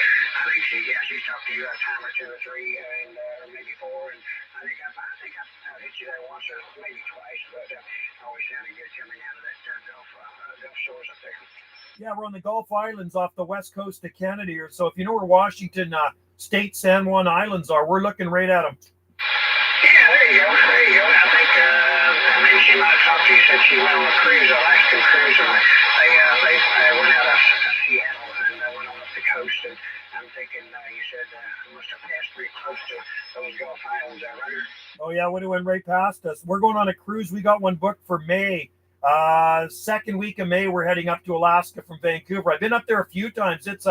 she's talked to you a time or 2 or 3, and maybe 4. And I think I've hit you there once or maybe twice, but always sounded good coming out of that Gulf Shores up there. Yeah, we're on the Gulf Islands off the west coast of Canada here. So if you know where Washington State San Juan Islands are, we're looking right at them. Yeah, there you go. I think maybe she might have talked to you since she went on a cruise, Alaskan cruise, and they went out of Seattle and went on up the coast. And I'm thinking you said we must have passed pretty close to those Gulf Islands, right? Oh yeah, would have went right past us. We're going on a cruise. We got one booked for May. Second week of May, we're heading up to Alaska from Vancouver. I've been up there a few times. It's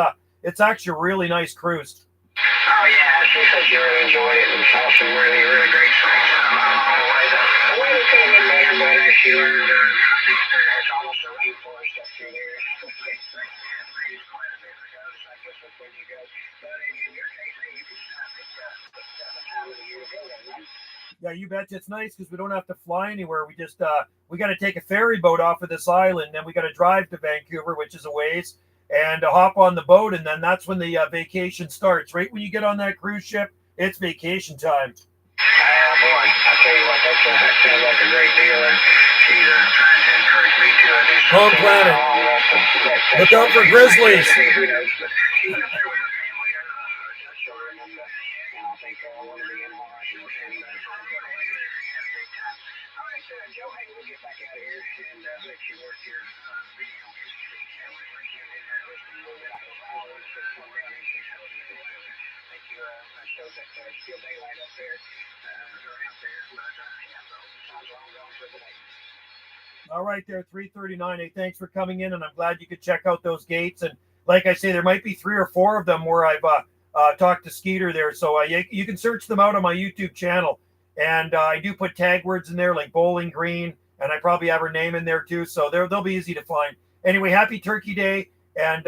actually a really nice cruise. Oh yeah, she said she really enjoyed it and saw some really, really great things along the way. The weather could have been better, but as she learned, it's almost a rainforest up through there. It's quite a bit regardless, I guess, of when you go. But in your case, you can stop at the time of the year to go there, right? Yeah, you betcha. It's nice because we don't have to fly anywhere. We just we got to take a ferry boat off of this island, then we got to drive to Vancouver, which is a ways, and hop on the boat, and then that's when the vacation starts. Right when you get on that cruise ship, it's vacation time. Boy, I tell you what, that sounds like a great deal. And she's trying to encourage me to do Home planet. Look out for grizzlies. Who knows? But she's up there with her family, her children, and I think one of the in-laws, and have a great time. right, Joe, hey, we'll get back out of here and let you work your video history. And we're in there listening a little bit out of hours or come down and make you shows that steel daylight up there or out there. But yeah, so sounds long gone for today. All right, there, 339. Hey, thanks for coming in, and I'm glad you could check out those gates. And like I say, there might be 3 or 4 of them where I've talked to Skeeter there. So you can search them out on my YouTube channel. And I do put tag words in there like Bowling Green, and I probably have her name in there too. So they'll be easy to find. Anyway, happy Turkey Day, and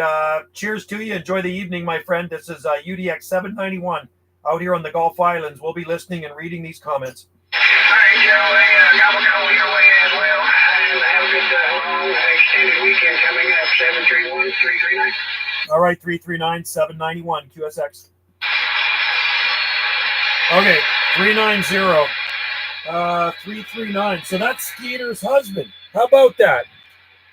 cheers to you. Enjoy the evening, my friend. This is UDX 791 out here on the Gulf Islands. We'll be listening and reading these comments. All right, Joe. Hey, gobble gobble your way as well. And have a good long extended weekend coming up. 731-339. All right, 339 791 QSX. Okay, 390 339. So that's Skeeter's husband. How about that?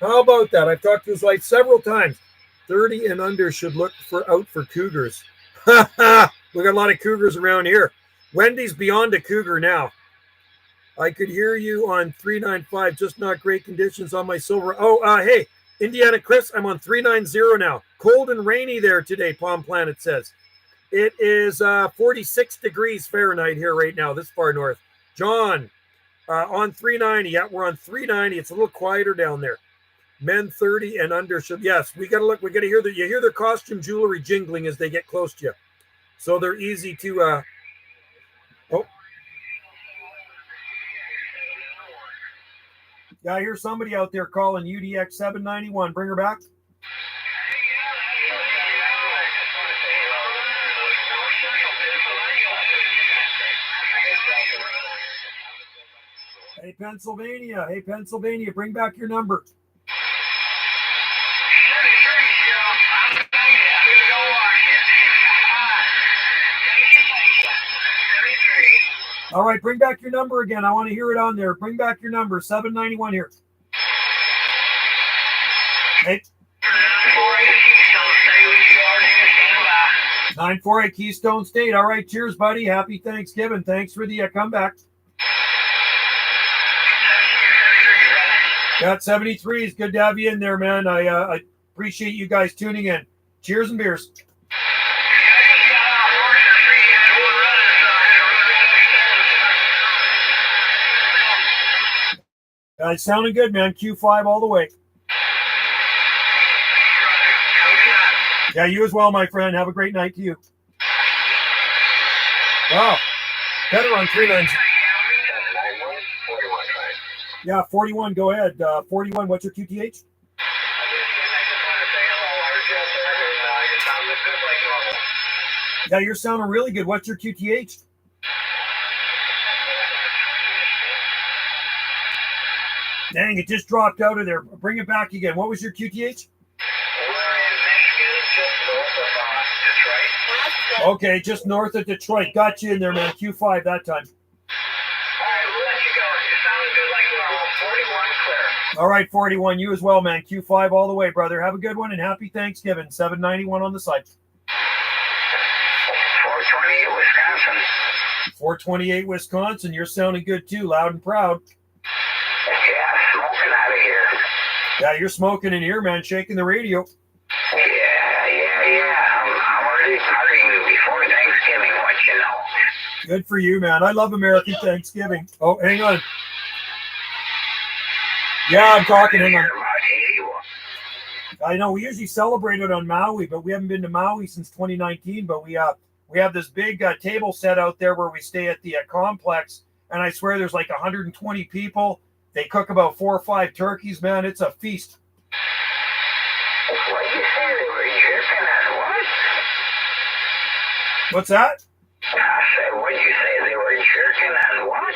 I've talked to his wife several times. 30 and under should look out for cougars. We got a lot of cougars around here. Wendy's beyond a cougar now. I could hear you on 395, just not great conditions on my silver. Hey, Indiana Chris, I'm on 390 now. Cold and rainy there today, Palm Planet says. It is 46 degrees Fahrenheit here right now, this far north. John, on 390. Yeah, we're on 390. It's a little quieter down there. Men 30 and under should, yes, we got to look. We got to hear you hear their costume jewelry jingling as they get close to you. So they're easy to, Yeah, I hear somebody out there calling UDX 791. Bring her back. Hey, Pennsylvania, bring back your number. All right, bring back your number again. I want to hear it on there. Bring back your number, 791 here. Hey. 948 Keystone State. All right, cheers, buddy. Happy Thanksgiving. Thanks for the comeback. Got 73. It's good to have you in there, man. I appreciate you guys tuning in. Cheers and beers. Sounding good, man. Q5 all the way. Yeah, you as well, my friend. Have a great night to you. Wow. Better on 390. Yeah, 41. Go ahead. 41. What's your QTH? Yeah, you're sounding really good. What's your QTH? Dang, it just dropped out of there. Bring it back again. What was your QTH? Okay, just north of Detroit. Got you in there, man. Q5 that time. All right, 41. You as well, man. Q5 all the way, brother. Have a good one and happy Thanksgiving. 791 on the side. 428 Wisconsin. 428 Wisconsin. You're sounding good too, loud and proud. Yeah, smoking out of here. Yeah, you're smoking in here, man. Shaking the radio. Yeah. I'm already partying before Thanksgiving, what you know. Good for you, man. I love American Thanksgiving. Oh, hang on. Yeah, I'm talking. Hang on. I know we usually celebrate it on Maui, but we haven't been to Maui since 2019. But we have this big table set out there where we stay at the complex, and I swear there's like 120 people. They cook about 4 or 5 turkeys, man. It's a feast. What did you say they were jerking at what? What's that? I said, what did you say they were jerking at what?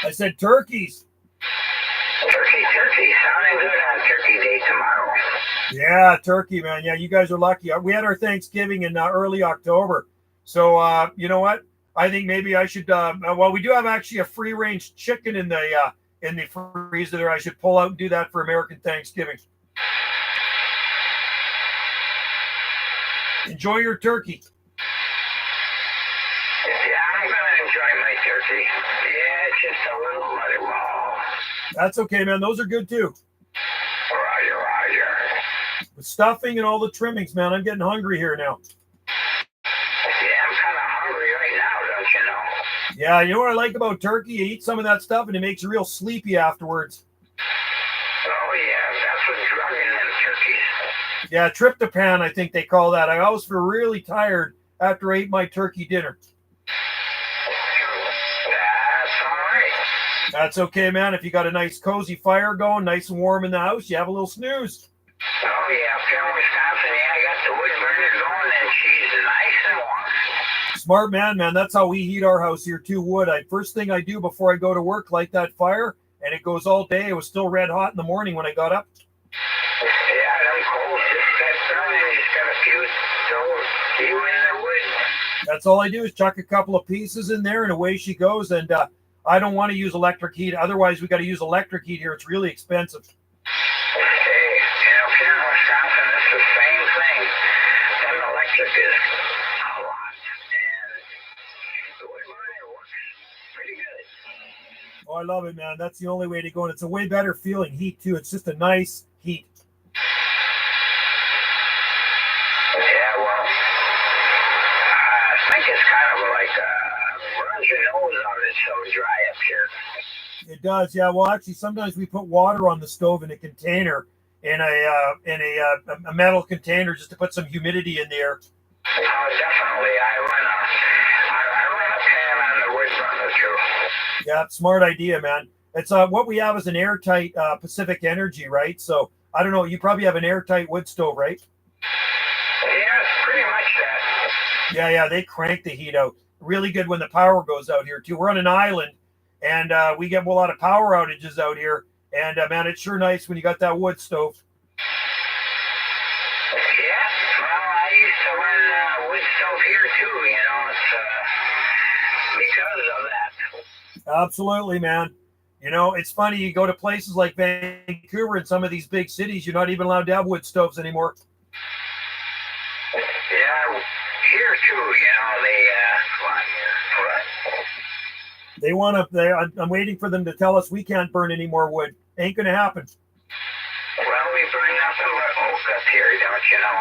I said turkeys. Turkey. Sounding good on Turkey Day tomorrow. Yeah, turkey, man. Yeah, you guys are lucky. We had our Thanksgiving in early October. So, you know what? I think maybe I should, we do have actually a free-range chicken in the freezer there. I should pull out and do that for American Thanksgiving. Enjoy your turkey. Yeah, I'm going to enjoy my turkey. messy. Yeah, it's just a little muddy ball. That's okay, man. Those are good too. Roger, roger. The stuffing and all the trimmings, man. I'm getting hungry here now. Yeah, I'm kind of hungry right now, don't you know? Yeah, you know what I like about turkey? You eat some of that stuff and it makes you real sleepy afterwards. Oh, yeah, that's what's drugging them turkeys. Yeah, tryptophan, I think they call that. I always feel really tired after I ate my turkey dinner. That's all right. That's okay, man. If you got a nice cozy fire going, nice and warm in the house, you have a little snooze. Oh, yeah, up here in Wisconsin, yeah, I got the wood burner going and she's nice and warm. Smart man. That's how we heat our house here too. Wood. First thing I do before I go to work, light that fire, and it goes all day. It was still red hot in the morning when I got up. Yeah, them coals just kept burning. Just got a few, so you in there wood. That's all I do is chuck a couple of pieces in there, and away she goes. And I don't want to use electric heat. Otherwise, we got to use electric heat here. It's really expensive. Hey, up here in Wisconsin, it's the same thing. That electric is a lot, and the wood burner works pretty good. Oh, I love it, man. That's the only way to go. And it's a way better feeling heat, too. It's just a nice heat. Yeah, well, I think it's kind of like runs your nose out. It's so dry up here. It does, yeah. Well, actually, sometimes we put water on the stove in a container, in a metal container, just to put some humidity in there. Oh, definitely. I run a pan on the wood burner too. Yeah, smart idea, man. It's what we have is an airtight Pacific Energy, right? So I don't know. You probably have an airtight wood stove, right? Yeah, it's pretty much that. Yeah. They crank the heat out really good when the power goes out here too. We're on an island, and we get a lot of power outages out here. And man, it's sure nice when you got that wood stove. Yeah, well, I used to run wood stove here too. You know, it's because of that. Absolutely, man. You know, it's funny. You go to places like Vancouver and some of these big cities, you're not even allowed to have wood stoves anymore. Yeah, here too. You know, They want to. I'm waiting for them to tell us we can't burn any more wood. Ain't gonna happen. Well, we burn nothing but oak up here, don't you know?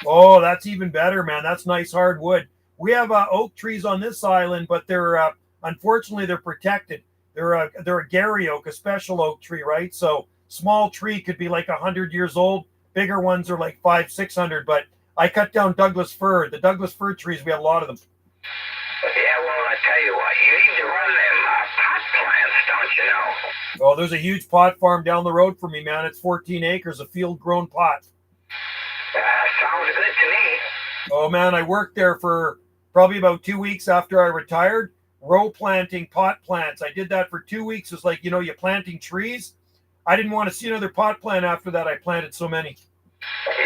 Oh, that's even better, man. That's nice hard wood. We have oak trees on this island, but they're unfortunately they're protected. They're a Gary oak, a special oak tree, right? So small tree could be like 100 years old. Bigger ones are like 500-600. But I cut down Douglas fir. The Douglas fir trees, we have a lot of them. Yeah, well, I tell you what, you need to run them pot plants, don't you know? Oh, there's a huge pot farm down the road from me, man. It's 14 acres of field-grown pot. Sounds good to me. Oh, man, I worked there for probably about 2 weeks after I retired, row planting pot plants. I did that for 2 weeks. It's like, you're planting trees. I didn't want to see another pot plant after that. I planted so many. Yeah.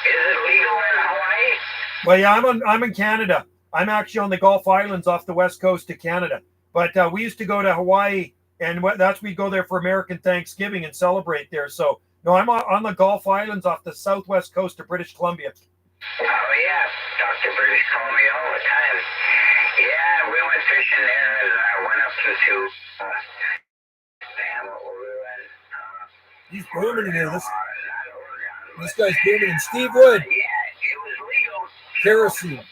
Is it legal in Hawaii? Well, yeah, I'm in Canada. I'm actually on the Gulf Islands off the west coast of Canada. But we used to go to Hawaii, and we'd go there for American Thanksgiving and celebrate there. So, no, I'm on the Gulf Islands off the southwest coast of British Columbia. Oh, yeah. Dr. British Columbia all the time. Yeah, we went fishing there, and I went up into, what were we in? He's booming in here. This guy's booming. And Steve Wood. Yeah, it was legal. Kerosene.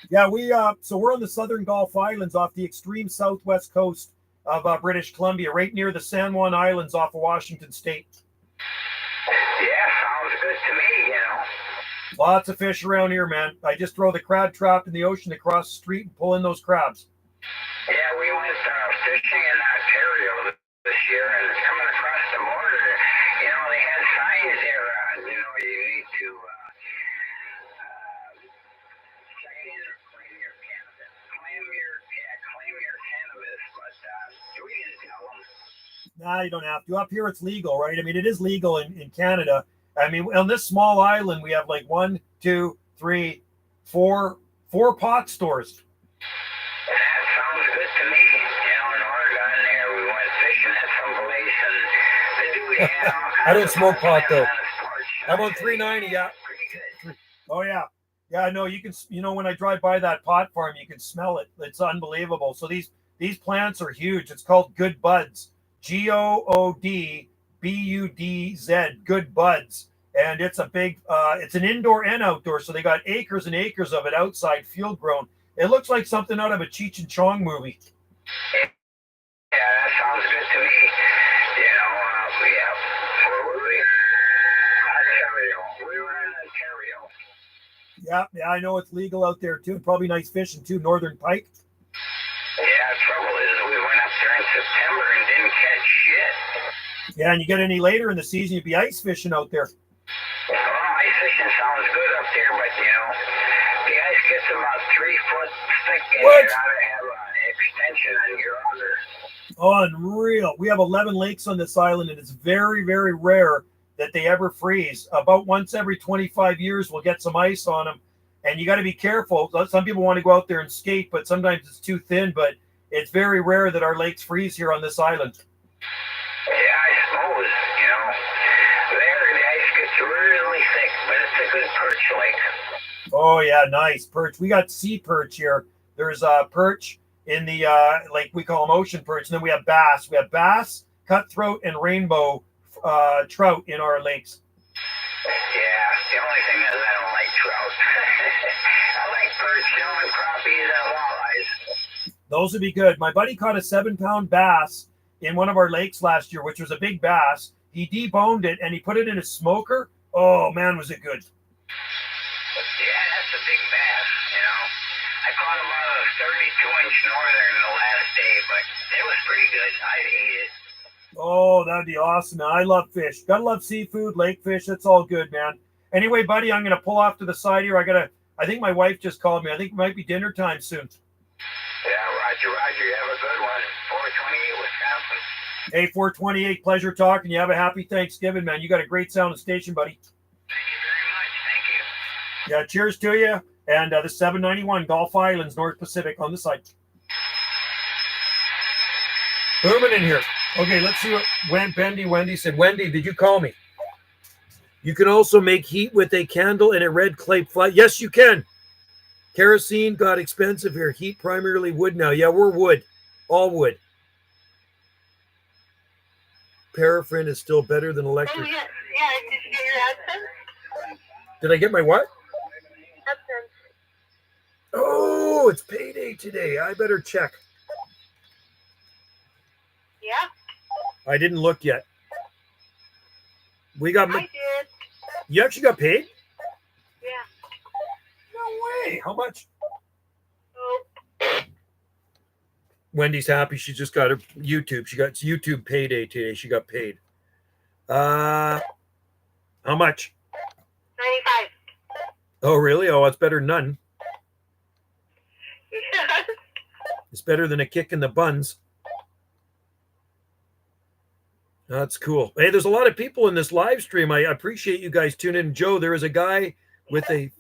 Yeah, so we're on the southern Gulf Islands off the extreme southwest coast of British Columbia, right near the San Juan Islands off of Washington State. Yeah, sounds good to me, you know. Lots of fish around here, man. I just throw the crab trap in the ocean across the street and pull in those crabs. Yeah, we went fishing in Ontario this year, and coming across the border, they had signs there, you need to claim your cannabis, but we didn't tell them. Nah, you don't have to. Up here, it's legal, right? I mean, it is legal in Canada. I mean, on this small island, we have like 1, 2, 3, 4 pot stores. That sounds good to me. In Oregon there, we went fishing at some place, and the dude had all I don't smoke pot, though. I'm on 390, 390, yeah. Pretty good. Oh, yeah. Yeah, no, you can, when I drive by that pot farm, you can smell it. It's unbelievable. So These plants are huge. It's called Good Buds. Goodbudz. Good Buds. And it's a big, it's an indoor and outdoor. So they got acres and acres of it outside, field grown. It looks like something out of a Cheech and Chong movie. Yeah, that sounds good to me. You know, we were in Ontario. Yeah, I know it's legal out there too. Probably nice fishing too, northern pike. Yeah, trouble is we went up there in September and didn't catch shit. Yeah, and you get any later in the season, you'd be ice fishing out there. Well, ice fishing sounds good up there, but you know, the ice gets about 3 foot thick and What? you gotta have an extension on your auger. Unreal. We have 11 lakes on this island, and it's very, very rare that they ever freeze. About once every 25 years, we'll get some ice on them. And you got to be careful. Some people want to go out there and skate, but sometimes it's too thin. But it's very rare that our lakes freeze here on this island. Yeah, I suppose, you know, there the ice gets really thick, but it's a good perch lake. Oh, yeah, nice. Perch. We got sea perch here. There's perch in the, like we call them ocean perch. And then we have bass. We have bass, cutthroat, and rainbow trout in our lakes. Yeah, the only thing is I don't like trout. I like perch, and crappies, and walleyes. Those would be good. My buddy caught a 7-pound bass in one of our lakes last year, which was a big bass. He deboned it and he put it in a smoker. Oh man, was it good. Yeah, that's a big bass, you know. I caught about a 32-inch northern the last day, but it was pretty good. I'd eat it. Oh, that'd be awesome. Man. I love fish. Gotta love seafood, lake fish. That's all good, man. Anyway, buddy, I'm gonna pull off to the side here. I think my wife just called me. I think it might be dinner time soon. Yeah, Roger. You have a good one. 428 Wisconsin. Hey, 428, pleasure talking. You have a happy Thanksgiving, man. You got a great sound and station, buddy. Thank you very much. Thank you. Yeah, cheers to you. And the 791 Gulf Islands, North Pacific on the side. Booming in here. Okay, let's see what Wendy said. Wendy, did you call me? You can also make heat with a candle and a red clay fly. Yes, you can. Kerosene got expensive here. Heat primarily wood now. Yeah, we're wood. All wood. Paraffin is still better than electric. Oh, yeah. Did you get your AdSense? Did I get my what? AdSense. Oh, it's payday today. I better check. Yeah, I didn't look yet. We got. I did. You actually got paid? Yeah. No way. How much? Oh, Wendy's happy. She just got her YouTube. She got YouTube payday today. She got paid. How much? 95. Oh, really? Oh, it's better than none. Yeah. It's better than a kick in the buns. That's cool. Hey, there's a lot of people in this live stream. I appreciate you guys tuning in. Joe, there is a guy with a...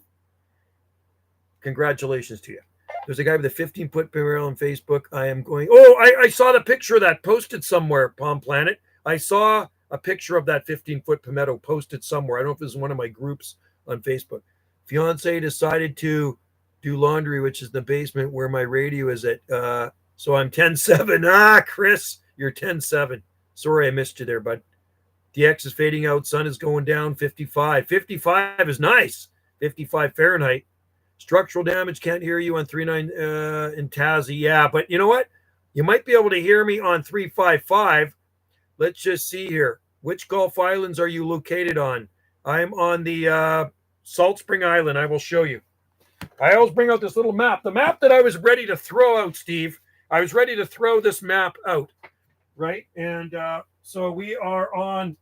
Congratulations to you. There's a guy with a 15-foot barrel on Facebook. I am going... Oh, I saw the picture of that posted somewhere, Palm Planet. I saw a picture of that 15-foot palmetto posted somewhere. I don't know if it was one of my groups on Facebook. Fiance decided to do laundry, which is the basement where my radio is at. So I'm 10-7. Chris, you're 10-7. Sorry I missed you there, bud. DX is fading out. Sun is going down. 55. 55 is nice. 55 Fahrenheit. Structural damage. Can't hear you on 39 in Tassie. Yeah, but you know what? You might be able to hear me on 355. Let's just see here. Which Gulf Islands are you located on? I'm on the Salt Spring Island. I will show you. I always bring out this little map. The map that I was ready to throw out, Steve. I was ready to throw this map out. Right? And so we are on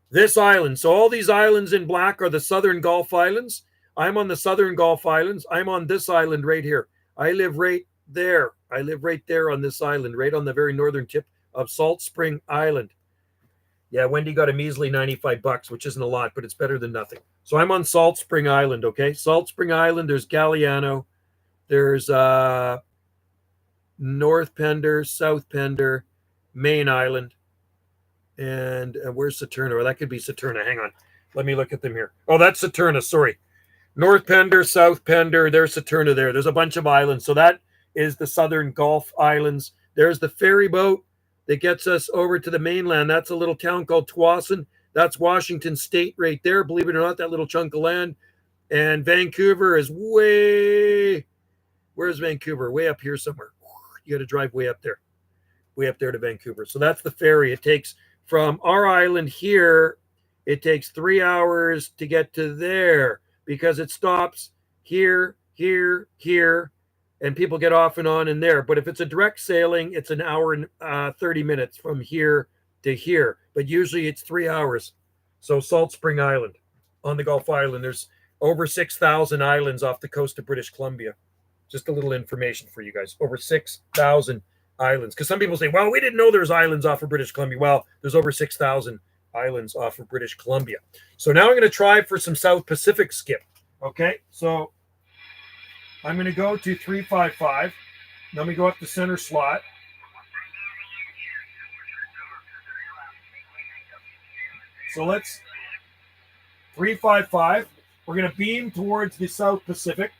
this island. So all these islands in black are the Southern Gulf Islands. I'm on the Southern Gulf Islands. I'm on this island right here. I live right there. I live right there on this island, right on the very northern tip of Salt Spring Island. Yeah, Wendy got a measly $95, which isn't a lot, but it's better than nothing. So I'm on Salt Spring Island, okay? Salt Spring Island, there's Galliano. There's North Pender, South Pender, Main Island, and where's Saturna? Or that could be Saturna. Hang on. Let me look at them here. Oh, that's Saturna. Sorry. North Pender, South Pender, there's Saturna there. There's a bunch of islands. So that is the southern Gulf Islands. There's the ferry boat that gets us over to the mainland. That's a little town called Tsawwassen. That's Washington State right there. Believe it or not, that little chunk of land. And Vancouver is where's Vancouver? Way up here somewhere. You got to drive way up there to Vancouver. So that's the ferry. It takes from our island here, it takes 3 hours to get to there because it stops here, and people get off and on in there. But if it's a direct sailing, it's an hour and 30 minutes from here to here. But usually it's 3 hours. So Salt Spring Island on the Gulf Island, there's over 6,000 islands off the coast of British Columbia. Just a little information for you guys. Over 6,000 islands. Because some people say, well, we didn't know there's islands off of British Columbia. Well, there's over 6,000 islands off of British Columbia. So now I'm going to try for some South Pacific skip. Okay, so I'm going to go to 355. Let me go up to center slot. So let's 355. We're going to beam towards the South Pacific.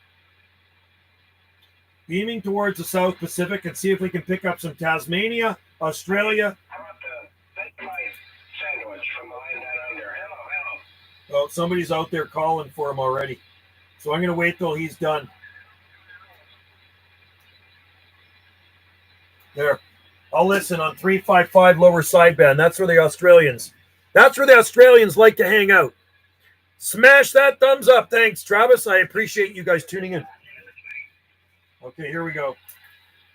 Beaming towards the South Pacific and see if we can pick up some Tasmania, Australia. How about the big price sandwich from the land down under? Hello. Oh, somebody's out there calling for him already. So I'm going to wait till he's done. There. I'll listen on 355 lower sideband. That's where the Australians like to hang out. Smash that thumbs up. Thanks, Travis. I appreciate you guys tuning in. Okay, here we go.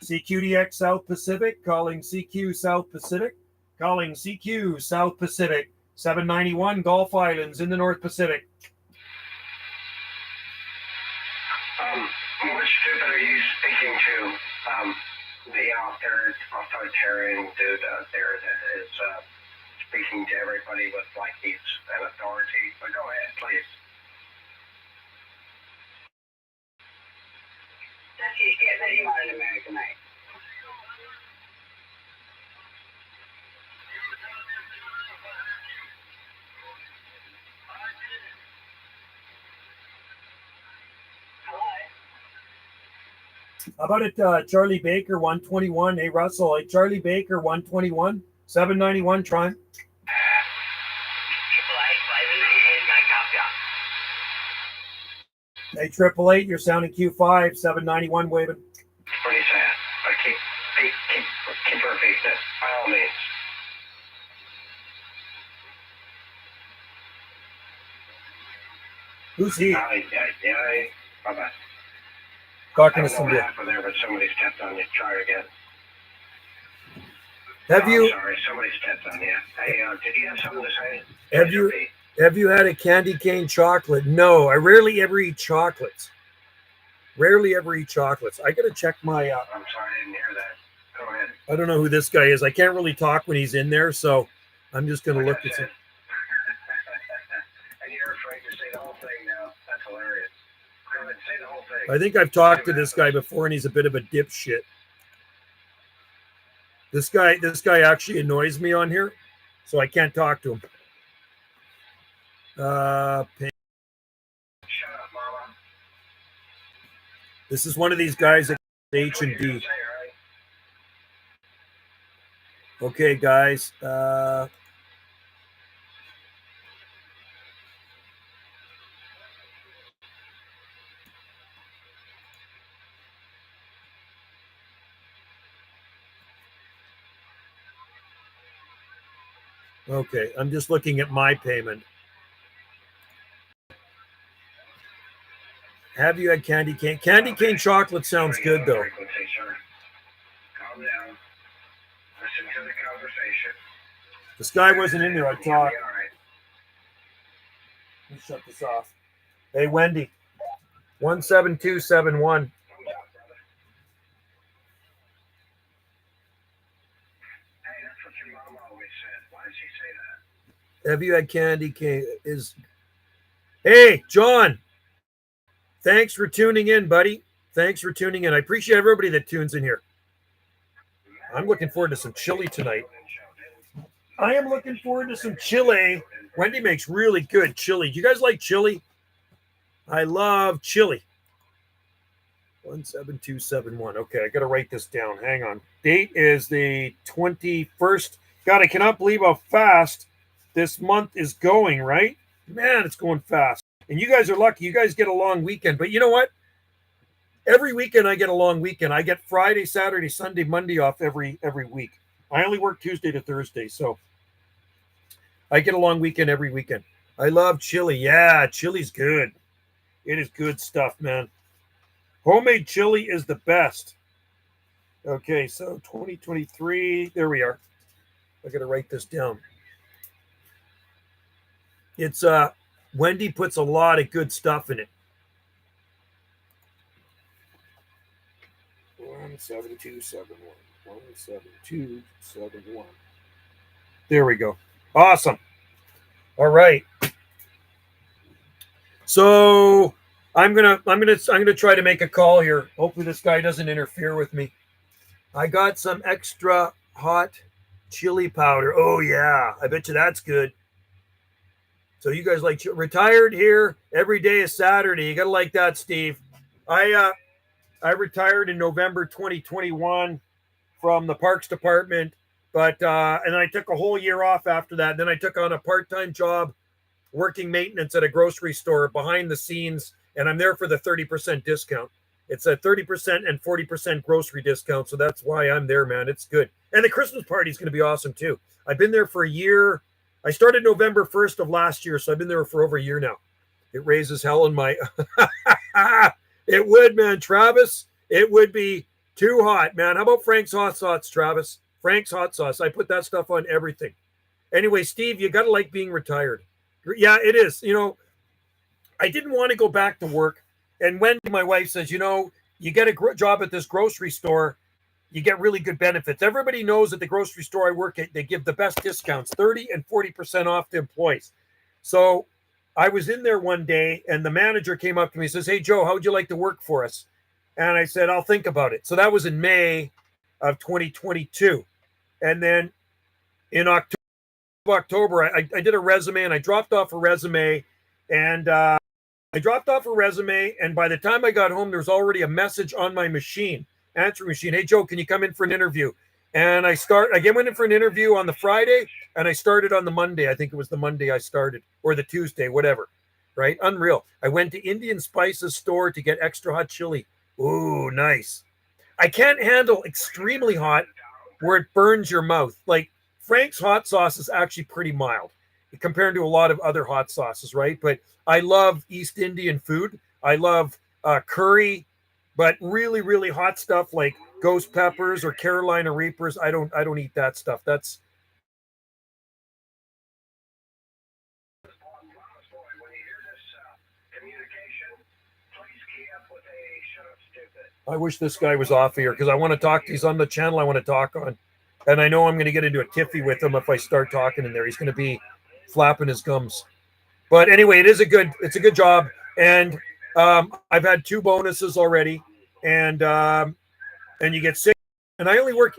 CQDX South Pacific, calling CQ South Pacific, calling CQ South Pacific, 791 Gulf Islands in the North Pacific. Which dude are you speaking to? The authoritarian dude out there that is speaking to everybody with like he's an authority. But go ahead, please. He's getting him out of America, mate. How about it, Charlie Baker, 121? Hey, Russell, hey, Charlie Baker, 121, 791, trying. Hey, 888, you're sounding Q5, 791, waving. What are you saying? Keep repeating this, by all means. Who's he? Bye-bye. Talking to somebody. There, but somebody stepped on you. Try again. Sorry, somebody stepped on you. Hey, did you have something to say? Have you had a candy cane chocolate? No, I rarely ever eat chocolates. I gotta check my. I'm sorry, I didn't hear that. Go ahead. I don't know who this guy is. I can't really talk when he's in there, so I'm just gonna look at it. And you're afraid to say the whole thing now. That's hilarious. Go ahead, say the whole thing. I think I've talked to this guy before, and he's a bit of a dipshit. This guy actually annoys me on here, so I can't talk to him. Shut up, Mama. This is one of these guys at H and D. Okay, guys. Okay, I'm just looking at my payment. Have you had candy cane? Candy cane chocolate sounds good, though. Calm down. Listen to the conversation. This guy wasn't in there. I talked. Let me shut this off. Hey, Wendy. 17271. Have you had candy cane? Hey, John. Thanks for tuning in, buddy. Thanks for tuning in. I appreciate everybody that tunes in here. I'm looking forward to some chili tonight. I am looking forward to some chili. Wendy makes really good chili. Do you guys like chili? I love chili. 17271. Okay, I got to write this down. Hang on. Date is the 21st. God, I cannot believe how fast this month is going, right? Man, it's going fast. And you guys are lucky. You guys get a long weekend. But you know what? Every weekend I get a long weekend. I get Friday, Saturday, Sunday, Monday off every week. I only work Tuesday to Thursday, so I get a long weekend every weekend. I love chili. Yeah, chili's good. It is good stuff, man. Homemade chili is the best. Okay, so 2023. There we are. I got to write this down. It's Wendy puts a lot of good stuff in it. 17271. 17271. There we go. Awesome. All right. So I'm gonna try to make a call here. Hopefully this guy doesn't interfere with me. I got some extra hot chili powder. Oh yeah, I bet you that's good. So you guys like retired here? Every day is Saturday. You gotta like that, Steve. I retired in November 2021 from the Parks Department, but and I took a whole year off after that. Then I took on a part-time job working maintenance at a grocery store behind the scenes, and I'm there for the 30% discount. It's a 30% and 40% grocery discount, so that's why I'm there, man. It's good. And the Christmas party is going to be awesome, too. I've been there for a year. I started November 1st of last year, so I've been there for over a year now. It raises hell in my... It would, man. Travis, it would be too hot, man. How about Frank's Hot Sauce, Travis? Frank's Hot Sauce. I put that stuff on everything. Anyway, Steve, you got to like being retired. Yeah, it is. You know, I didn't want to go back to work. And Wendy, my wife, says, you know, you get a job at this grocery store, you get really good benefits. Everybody knows at the grocery store I work at, they give the best discounts, 30 and 40% off to employees. So I was in there one day and the manager came up to me and says, hey, Joe, how would you like to work for us? And I said, I'll think about it. So that was in May of 2022. And then in October, I did a resume and I dropped off a resume and by the time I got home, there was already a message on my answering machine. Hey, Joe, can you come in for an interview? And I went in for an interview on the Friday and I started on the Monday. I think it was the Monday I started, or the Tuesday, whatever, right? Unreal. I went to Indian Spices store to get extra hot chili. Ooh, nice. I can't handle extremely hot where it burns your mouth. Like, Frank's hot sauce is actually pretty mild compared to a lot of other hot sauces, right? But I love East Indian food. I love curry, but really, really hot stuff like ghost peppers or Carolina Reapers. I don't eat that stuff. That's I wish this guy was off here because I want to talk. He's on the channel I want to talk on. And I know I'm going to get into a tiffy with him if I start talking in there. He's going to be flapping his gums. But anyway, it's a good job. And I've had 2 bonuses already. And you get 6. And I only work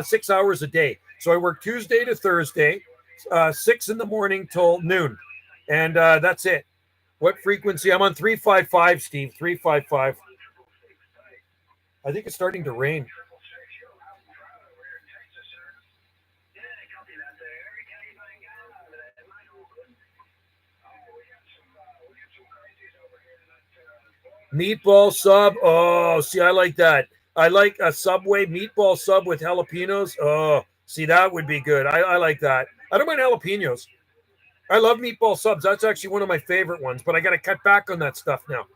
6 hours a day. So I work Tuesday to Thursday, 6 in the morning till noon. And that's it. What frequency? I'm on 355, Steve. 355. I think it's starting to rain. Meatball sub. Oh, see, I like that. I like a Subway meatball sub with jalapenos. Oh, see, that would be good. I like that. I don't mind jalapenos. I love meatball subs. That's actually one of my favorite ones, but I got to cut back on that stuff now.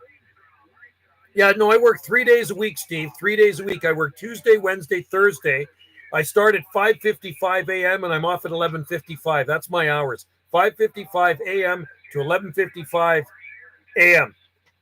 Yeah, no, I work 3 days a week, Steve. 3 days a week. I work Tuesday, Wednesday, Thursday. I start at 5:55 a.m. and I'm off at 11:55. That's my hours. 5:55 a.m. to 11:55 a.m.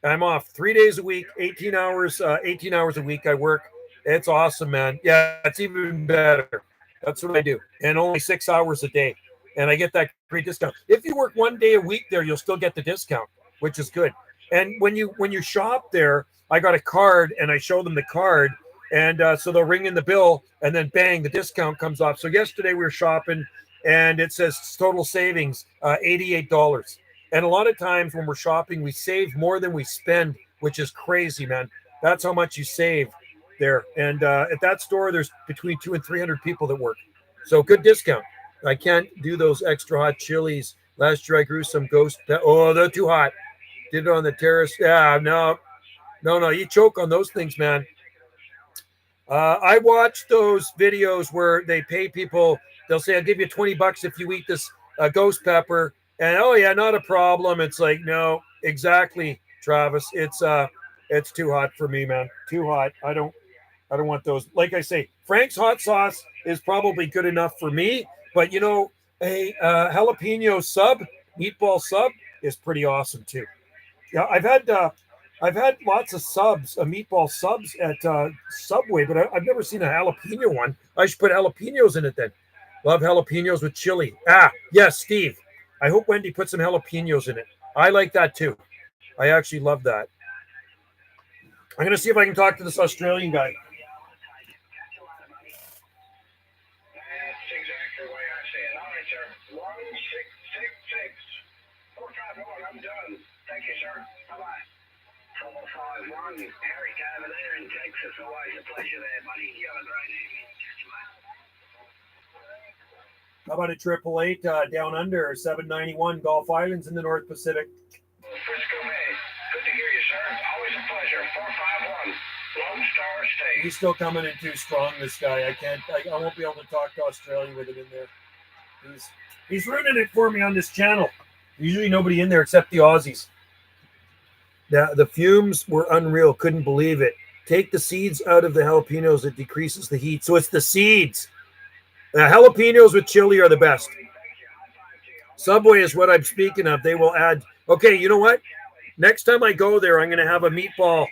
I'm off 3 days a week, 18 hours a week I work. It's awesome, man. Yeah, it's even better. That's what I do. And only 6 hours a day. And I get that great discount. If you work 1 day a week there, you'll still get the discount, which is good. And when you shop there, I got a card and I show them the card. And so they'll ring in the bill and then bang, the discount comes off. So yesterday we were shopping and it says total savings, $88. And a lot of times when we're shopping, we save more than we spend which is crazy, man. That's how much you save there. And at that store, there's between 200 and 300 people that work. So good discount. I can't do those extra hot chilies. Last year I grew some ghost. Oh, they're too hot. Did it on the terrace. Yeah, no. You choke on those things, man. I watch those videos where they pay people. They'll say, "I'll give you $20 if you eat this ghost pepper," and oh yeah, not a problem. It's like, no, exactly, Travis. It's too hot for me, man. Too hot. I don't want those. Like I say, Frank's hot sauce is probably good enough for me, but you know, a jalapeno sub, meatball sub, is pretty awesome too. Yeah, I've had lots of subs, meatball subs at Subway, but I've never seen a jalapeno one. I should put jalapenos in it then. Love jalapenos with chili. Yes, Steve. I hope Wendy put some jalapenos in it. I like that too. I actually love that. I'm gonna see if I can talk to this Australian guy. That's exactly the way I see it. All right, sir. 1666 451. I'm done. Thank you, sir. Bye-bye. 451. Eric over there in Texas. Always a pleasure there, buddy. You have a great evening. How about a 888 down under 791 Gulf Islands in the North Pacific? Frisco Bay. Good to hear you, sir. Always a pleasure. 451. Lone Star State. He's still coming in too strong, this guy. I won't be able to talk to Australia with him in there. He's ruining it for me on this channel. Usually nobody in there except the Aussies. The fumes were unreal. Couldn't believe it. Take the seeds out of the jalapenos. It decreases the heat. So it's the seeds. Jalapenos with chili are the best. Subway is what I'm speaking of. They will add. Okay, you know what? Next time I go there, I'm going to have a meatball.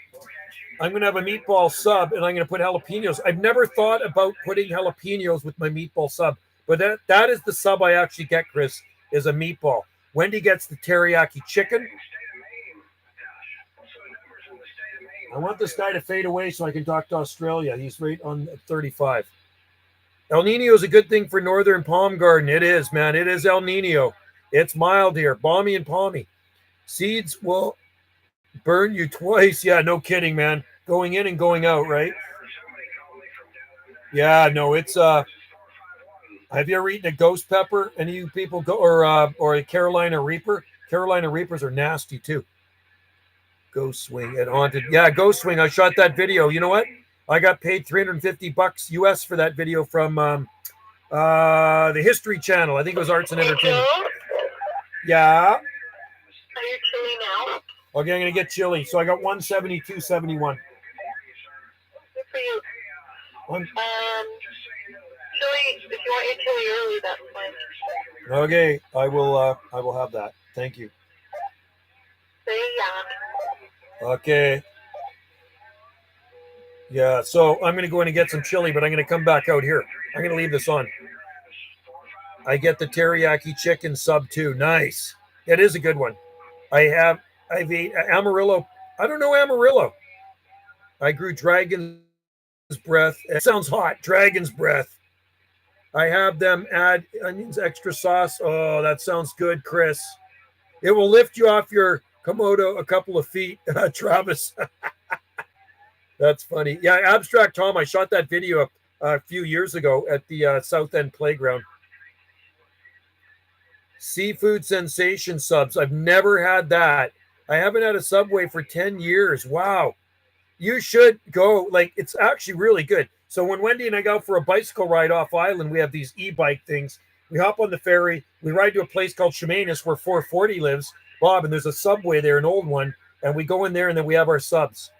I'm going to have a meatball sub, and I'm going to put jalapenos. I've never thought about putting jalapenos with my meatball sub, but that is the sub I actually get, Chris, is a meatball. Wendy gets the teriyaki chicken. I want this guy to fade away so I can talk to Australia. He's right on 35. El Nino is a good thing for northern Palm Garden. It is, man. It is El Nino. It's mild here, balmy and palmy. Seeds will burn you twice. Yeah, no kidding, man. Going in and going out, right? Yeah, no, it's have you ever eaten a ghost pepper? Any of you people go or a Carolina Reaper? Carolina Reapers are nasty too. Ghost Swing at Haunted. Yeah, Ghost Swing. I shot that video. You know what? I got paid $350 US for that video from the History Channel. I think it was Arts and Entertainment. Yeah. Are you chilly now? Okay, I'm gonna get chili. So I got 172.71. Good for you. Chili. If you want your chili early, that's fine. Okay, I will have that. Thank you. Say yeah. Okay. Yeah, so I'm going to go in and get some chili, but I'm going to come back out here. I'm going to leave this on. I get the teriyaki chicken sub too. Nice. It is a good one. I've ate Amarillo. I don't know Amarillo. I grew Dragon's Breath. It sounds hot. Dragon's Breath. I have them add onions, extra sauce. Oh, that sounds good, Chris. It will lift you off your Komodo a couple of feet, Travis. That's funny. Yeah, Abstract Tom, I shot that video a few years ago at the South End Playground. Seafood Sensation subs. I've never had that. I haven't had a Subway for 10 years. Wow. You should go. Like, it's actually really good. So when Wendy and I go for a bicycle ride off island, we have these e-bike things. We hop on the ferry. We ride to a place called Chemainus where 440 lives, Bob, and there's a Subway there, an old one. And we go in there and then we have our subs.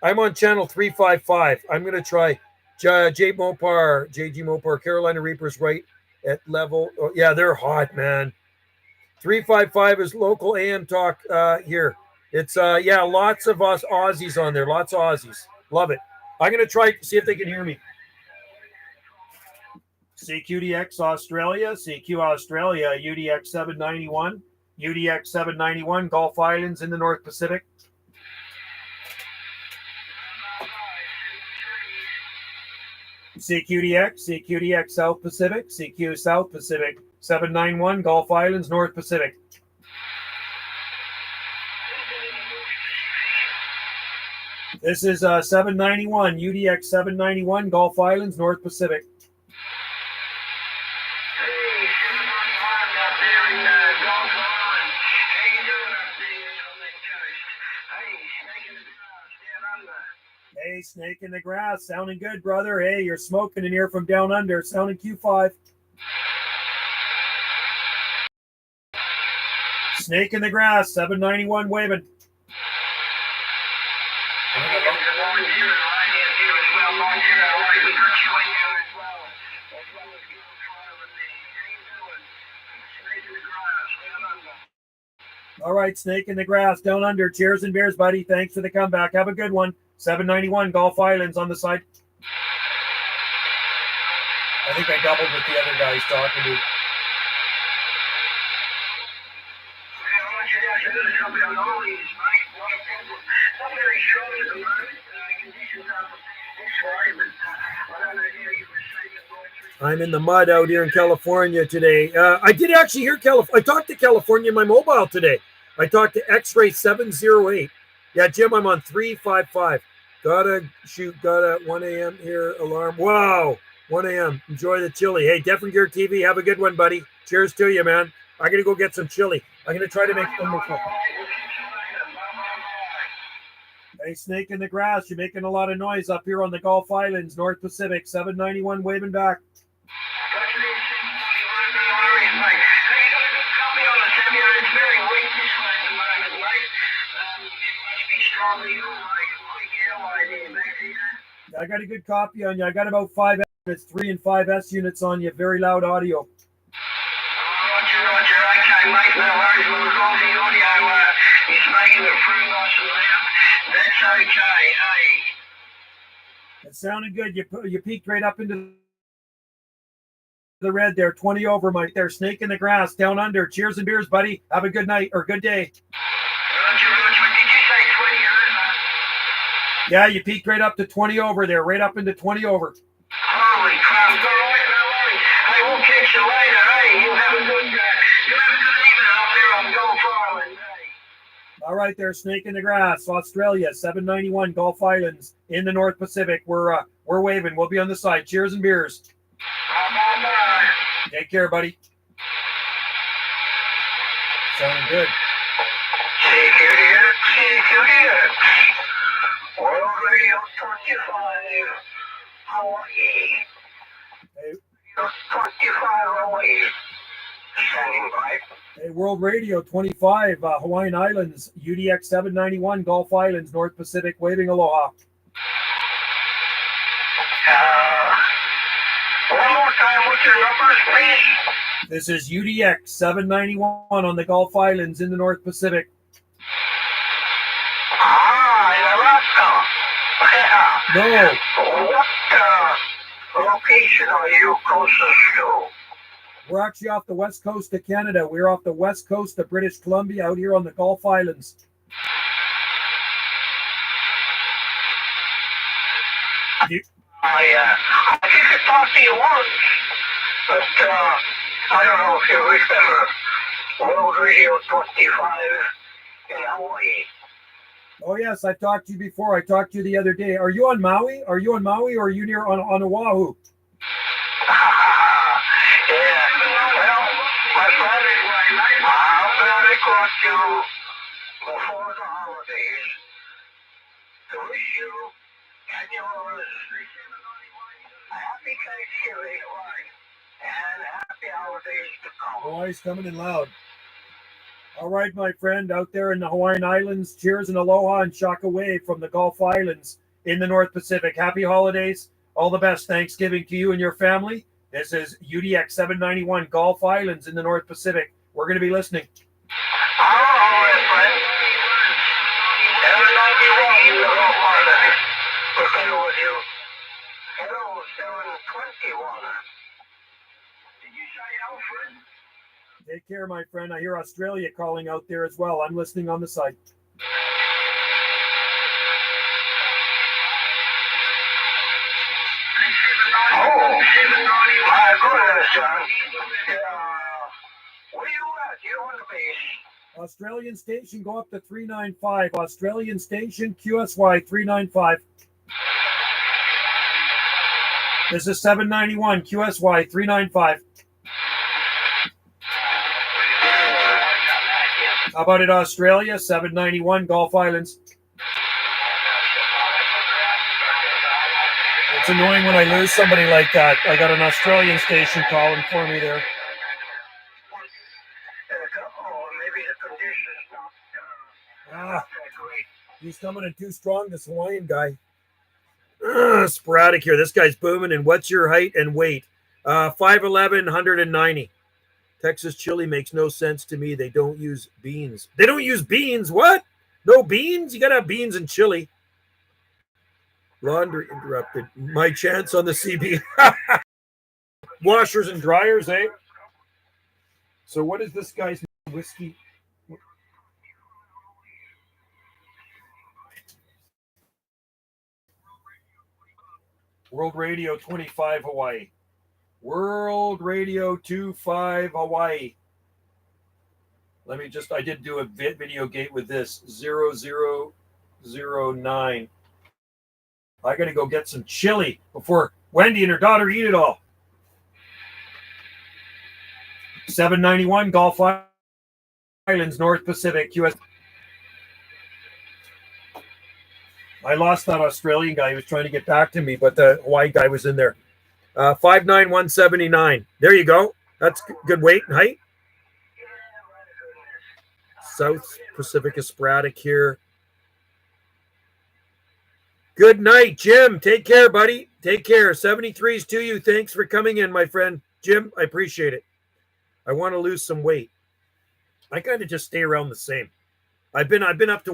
I'm on channel 355. I'm going to try JG Mopar, Carolina Reapers right at level. Oh, yeah, they're hot, man. 355 is local AM talk here. It's, yeah, lots of us Aussies on there. Lots of Aussies. Love it. I'm going to try to see if they can hear me. CQDX Australia, CQ Australia, UDX 791, UDX 791, Gulf Islands in the North Pacific. CQDX South Pacific, CQ South Pacific, 791, Gulf Islands, North Pacific. This is 791, UDX 791, Gulf Islands, North Pacific. Hey, 791 up there in Gulf Island. How you doing up there on that coast? Hey, snake in the grass down under. Hey, snake in the grass. Sounding good, brother. Hey, you're smoking in here from down under. Sounding Q5. Snake in the grass, 791 waving. All right, snake in the grass, down under. Cheers and beers, buddy. Thanks for the comeback. Have a good one. 791 Gulf Islands on the side. I think I doubled with the other guys talking to. I'm in the mud out here in California today. I did actually hear California. I talked to California in my mobile today. I talked to X-Ray 708. Yeah, Jim, I'm on 355. Gotta shoot, gotta 1 a.m. here, alarm. Wow, 1 a.m. Enjoy the chili. Hey, Deaf and Gear TV, have a good one, buddy. Cheers to you, man. I gotta go get some chili. I'm gonna try to make some more. Hey, snake in the grass, you're making a lot of noise up here on the Gulf Islands, North Pacific, 791 waving back. I got a good copy on you. I got about 5 units, 3 and 5S units on you. Very loud audio. Roger. Okay, mate. No worries. We'll go to the audio. He's making it pretty nice and loud. That's okay. Hey. It sounded good. You peeked right up into the red there. 20 over, Mike. There, snake in the grass, down under. Cheers and beers, buddy. Have a good night or good day. Roger. Did you say 20 over? Yeah, you peeked right up to 20 over there, right up into 20 over. Holy crap! All right, no worries. Hey, we'll catch you later. Hey, you have a good evening up there on Gulf Island. Hey. All right, there, snake in the grass, Australia, 791 Gulf Islands in the North Pacific. We're waving. We'll be on the side. Cheers and beers. Bye. Take care, buddy. Sounding good. CQDX. World Radio 25. Hawaii. Hey. 25 Hawaii. Standing by. Hey, World Radio 25, Hawaiian Islands, UDX 791, Gulf Islands, North Pacific, waving aloha. One more time, what's your numbers, please? This is UDX 791 on the Gulf Islands in the North Pacific. Nebraska. No. What location are you closest to? We're actually off the west coast of Canada. We're off the west coast of British Columbia out here on the Gulf Islands. I could talk to you once, but I don't know if you remember World Radio 25 in Hawaii. Oh, yes, I've talked to you before. I talked to you the other day. Are you on Maui? Are you on Maui or are you near on Oahu? Yeah, well, my friend, I'm going to call you before the holidays to wish you and yours a happy Thanksgiving and happy holidays to come. Oh, he's coming in loud. All right, my friend, out there in the Hawaiian Islands, cheers and aloha and shaka wave from the Gulf Islands in the North Pacific. Happy holidays. All the best Thanksgiving to you and your family. This is UDX 791 Gulf Islands in the North Pacific. We're going to be listening. All right, friend. Everybody welcome to Gulf Island. We're here with you. Hello, 721. Did you say Alfred? Take care, my friend. I hear Australia calling out there as well. I'm listening on the side. Oh, my goodness, son. Where you at? You on the base? Australian station, go up to 395. Australian station, QSY 395. This is 791, QSY 395. How about it, Australia? 791, Gulf Islands. It's annoying when I lose somebody like that. I got an Australian station calling for me there. He's coming in too strong, this Hawaiian guy. Sporadic here. This guy's booming. And what's your height and weight? 5'11", 190. Texas chili makes no sense to me. They don't use beans. They don't use beans? What? No beans? You got to have beans and chili. Laundry interrupted. My chance on the CB. Washers and dryers, eh? So what is this guy's whiskey? World Radio 25 Hawaii. World Radio 25 Hawaii. Let me just, I did do a video gate with this. 0009. I got to go get some chili before Wendy and her daughter eat it all. 791 Gulf Islands, North Pacific, US. I lost that Australian guy. He was trying to get back to me, but the Hawaii guy was in there. 59179. There you go. That's good weight and height. South Pacific is sporadic here. Good night, Jim. Take care, buddy. Take care. 73s to you. Thanks for coming in, my friend. Jim, I appreciate it. I want to lose some weight. I kind of just stay around the same. I've been up to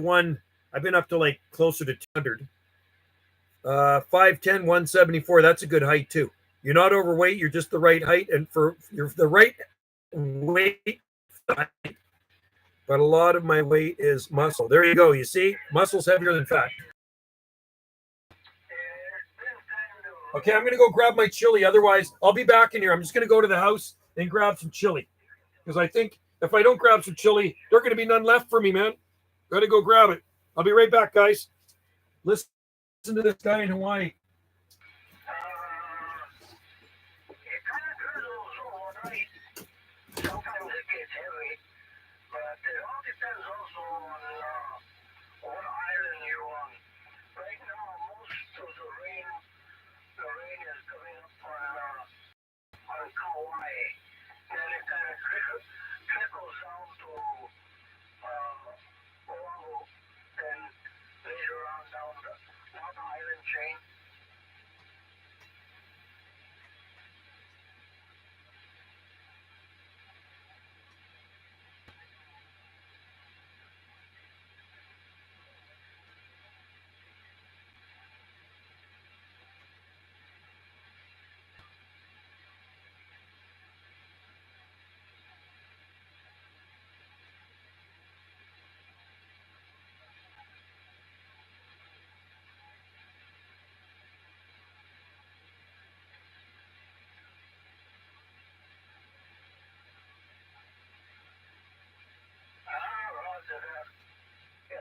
like closer to 200. 5'10", 174. That's a good height too. You're not overweight. You're just the right height, and you're the right weight. But a lot of my weight is muscle. There you go. You see, muscle's heavier than fat. Okay, I'm gonna go grab my chili. Otherwise, I'll be back in here. I'm just gonna go to the house and grab some chili, because I think if I don't grab some chili, there's gonna be none left for me, man. Gotta go grab it. I'll be right back, guys. Listen to this guy in Hawaii. Sometimes it gets heavy, but it all depends also on what island you're on. Right now, most of the rain is coming up on Kauai. Then it kind of trickles down to Oahu, then later on down the island chain.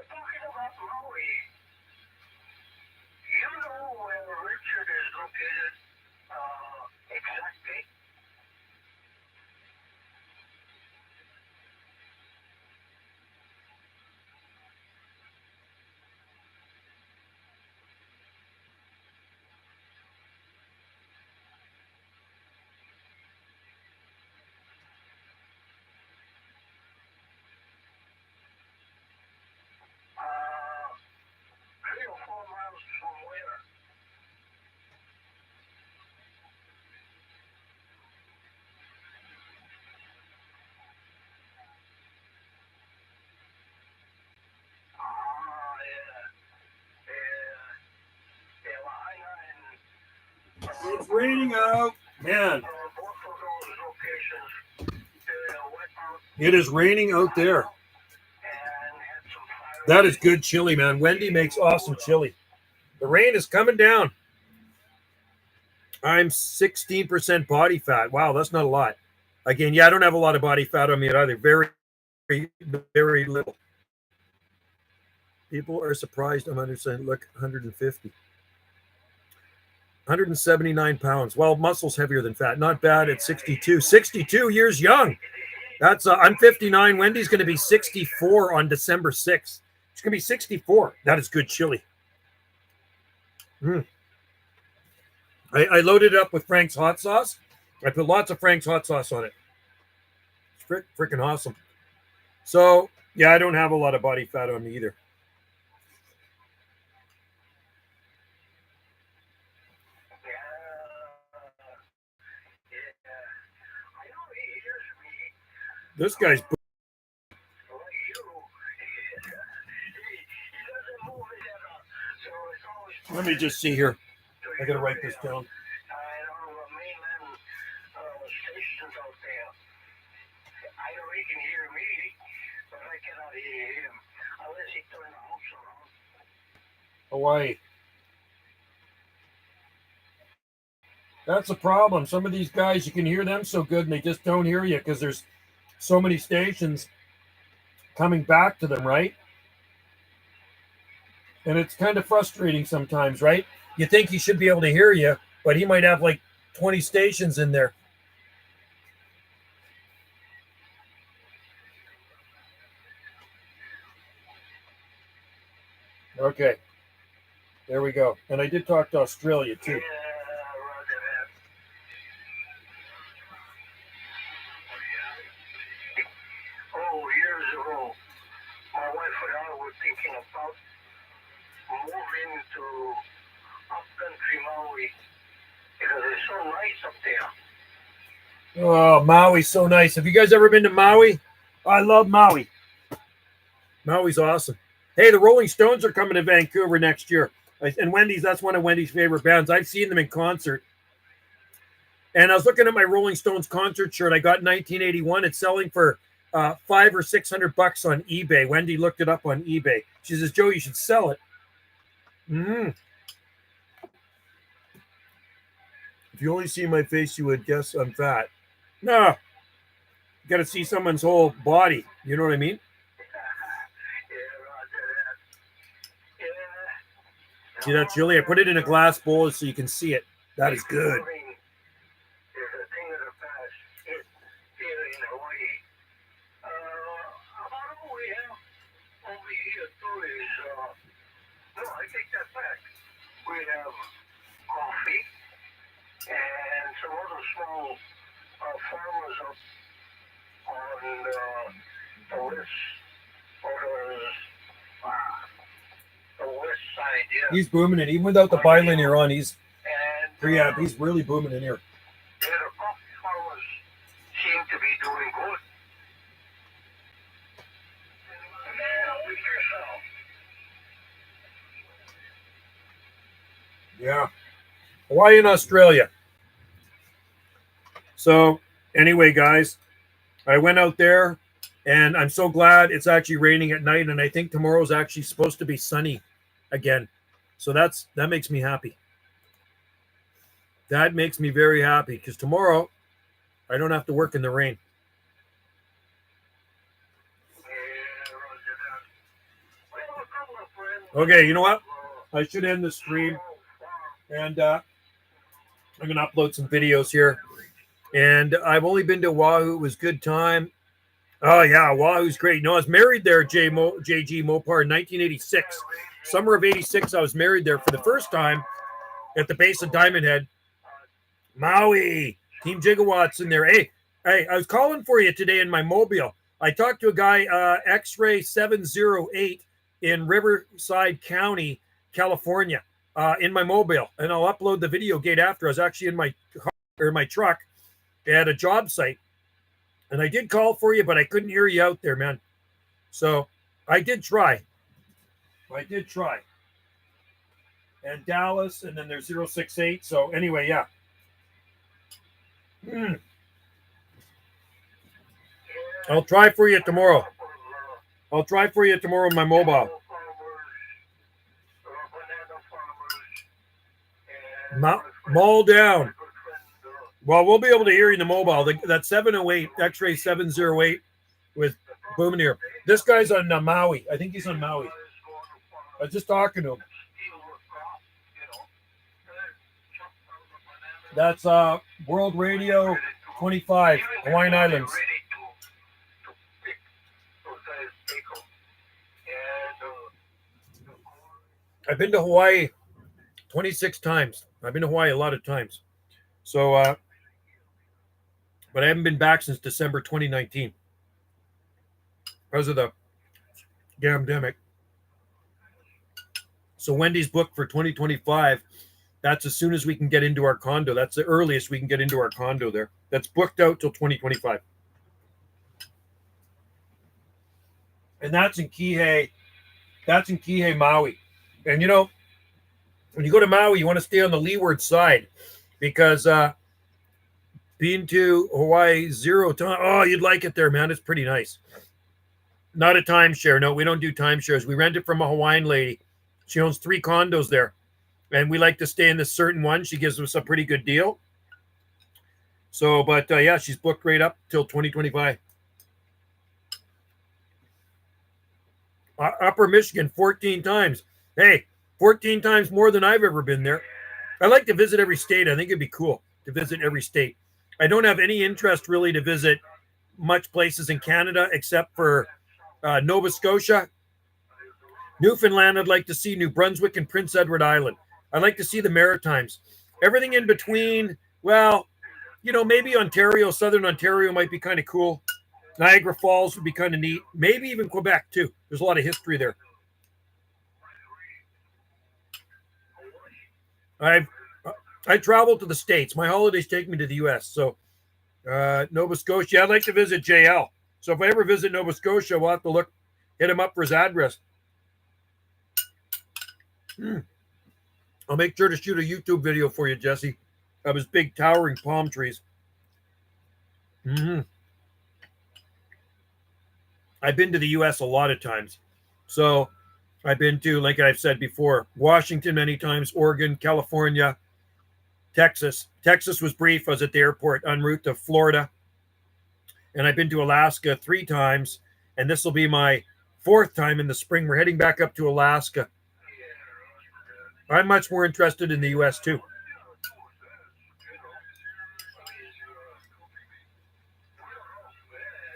Talking about Maui, you know where Richard is located exactly? It's raining out, man. It is raining out there. That is good chili, man. Wendy makes awesome chili. The rain is coming down. I'm 16% body fat. Wow, that's not a lot. Again, yeah, I don't have a lot of body fat on me either. Very very little. People are surprised. I'm understanding. Look, 150. 179 pounds. Well, muscle's heavier than fat. Not bad at 62. 62 years young. That's I'm 59. Wendy's going to be 64 on December 6th. She's going to be 64. That is good chili. I loaded it up with Frank's hot sauce. I put lots of Frank's hot sauce on it. It's freaking awesome. So, yeah, I don't have a lot of body fat on me either. This guy's. Let me just see here. I gotta write this down. Hawaii. That's a problem. Some of these guys, you can hear them so good and they just don't hear you because there's so many stations coming back to them, right? And it's kind of frustrating sometimes, right? You think he should be able to hear you, but he might have like 20 stations in there. Okay. There we go. And I did talk to Australia too. Years ago, my wife and I were thinking about moving to upcountry Maui because it's so nice up there. Oh, Maui's so nice. Have you guys ever been to Maui? I love Maui. Maui's awesome. Hey, the Rolling Stones are coming to Vancouver next year. And Wendy's, that's one of Wendy's favorite bands. I've seen them in concert. And I was looking at my Rolling Stones concert shirt I got in 1981. It's selling for $500 or $600 on eBay. Wendy looked it up on eBay. She says, Joe, you should sell it. If you only see my face, you would guess I'm fat. No. You got to see someone's whole body. You know what I mean? See that chili? I put it in a glass bowl so you can see it. That is good. We have coffee and some other small farmers up on the west side. Yeah. He's booming it. Even without the bilinear on, he's preamp. He's really booming in here. Yeah, the coffee farmers seem to be doing good. Yeah. Hawaii and Australia. So anyway, guys, I went out there and I'm so glad it's actually raining at night. And I think tomorrow's actually supposed to be sunny again. So that makes me happy. That makes me very happy because tomorrow I don't have to work in the rain. Okay, you know what? I should end the stream. And I'm going to upload some videos here. And I've only been to Oahu. It was a good time. Oh, yeah, Oahu's great. No, I was married there, JG Mopar, in 1986. Summer of 86, I was married there for the first time at the base of Diamond Head. Maui, Team Gigawatts in there. Hey, I was calling for you today in my mobile. I talked to a guy, X-Ray 708 in Riverside County, California. In my mobile, and I'll upload the videogate after. I was actually in my car or my truck at a job site, and I did call for you, but I couldn't hear you out there, man. So I did try. And Dallas, and then there's 068. So anyway, yeah. I'll try for you tomorrow. On my mobile. Mall down. Well, we'll be able to hear you in the mobile. That 708, X-Ray 708 with booming here. This guy's on Maui. I think he's on Maui. I was just talking to him. That's World Radio 25, Hawaiian Islands. I've been to Hawaii 26 times. I've been to Hawaii a lot of times. So, but I haven't been back since December 2019 because of the pandemic. So Wendy's booked for 2025. That's as soon as we can get into our condo. That's the earliest we can get into our condo there. That's booked out till 2025. And that's in Kihei. That's in Kihei, Maui. And you know, when you go to Maui, you want to stay on the leeward side because being to Hawaii 0 time, oh, you'd like it there, man. It's pretty nice. Not a timeshare. No, we don't do timeshares. We rent it from a Hawaiian lady. She owns 3 condos there. And we like to stay in this certain one. She gives us a pretty good deal. So, but yeah, she's booked right up till 2025. Upper Michigan, 14 times. Hey, 14 times more than I've ever been there. I like to visit every state. I think it'd be cool to visit every state. I don't have any interest really to visit much places in Canada except for Nova Scotia. Newfoundland, I'd like to see New Brunswick and Prince Edward Island. I'd like to see the Maritimes. Everything in between, well, you know, maybe Ontario, Southern Ontario might be kind of cool. Niagara Falls would be kind of neat. Maybe even Quebec, too. There's a lot of history there. I travel to the States. My holidays take me to the U.S. So Nova Scotia, I'd like to visit JL. So if I ever visit Nova Scotia, we'll have to hit him up for his address. I'll make sure to shoot a YouTube video for you, Jesse, of his big towering palm trees. I've been to the U.S. a lot of times. So I've been to, like I've said before, Washington many times, Oregon, California, Texas. Texas was brief. I was at the airport en route to Florida. And I've been to Alaska 3 times. And this will be my 4th time in the spring. We're heading back up to Alaska. I'm much more interested in the U.S. too.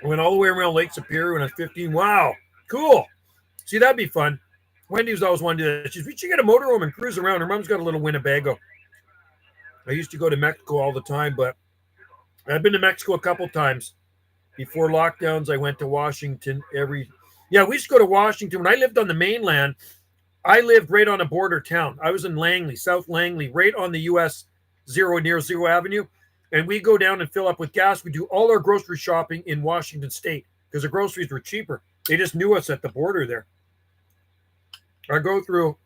I went all the way around Lake Superior when I was 15. Wow, cool. See, that'd be fun. Wendy's always wanted to do that. We should get a motorhome and cruise around. Her mom's got a little Winnebago. I used to go to Mexico all the time, but I've been to Mexico a couple times. Before lockdowns, I went to Washington we used to go to Washington. When I lived on the mainland, I lived right on a border town. I was in Langley, South Langley, right on the US 0 near Zero Avenue. And we go down and fill up with gas. We do all our grocery shopping in Washington State because the groceries were cheaper. They just knew us at the border there. I go through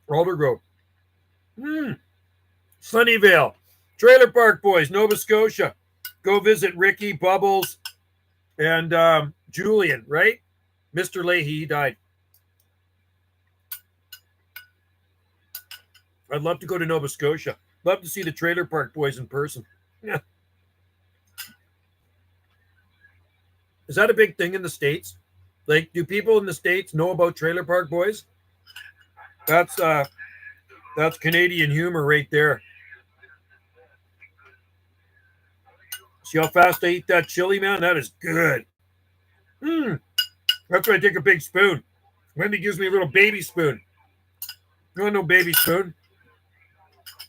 Alder Grove. Sunnyvale, Trailer Park Boys, Nova Scotia. Go visit Ricky, Bubbles, and Julian, right? Mr. Leahy, he died. I'd love to go to Nova Scotia. Love to see the Trailer Park Boys in person. Yeah. Is that a big thing in the States? Like, do people in the States know about Trailer Park Boys? That's Canadian humor right there. See how fast I eat that chili, man? That is good. That's why I take a big spoon. Wendy gives me a little baby spoon. You want no baby spoon?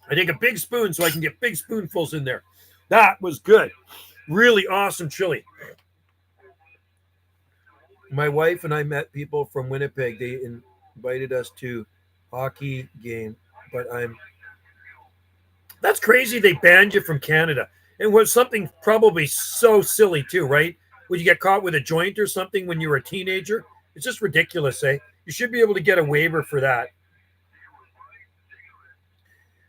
I take a big spoon so I can get big spoonfuls in there. That was good. Really awesome chili. My wife and I met people from Winnipeg. They invited us to hockey game, but that's crazy. They banned you from Canada. And was something probably so silly too, right? Would you get caught with a joint or something when you were a teenager? It's just ridiculous, eh? You should be able to get a waiver for that.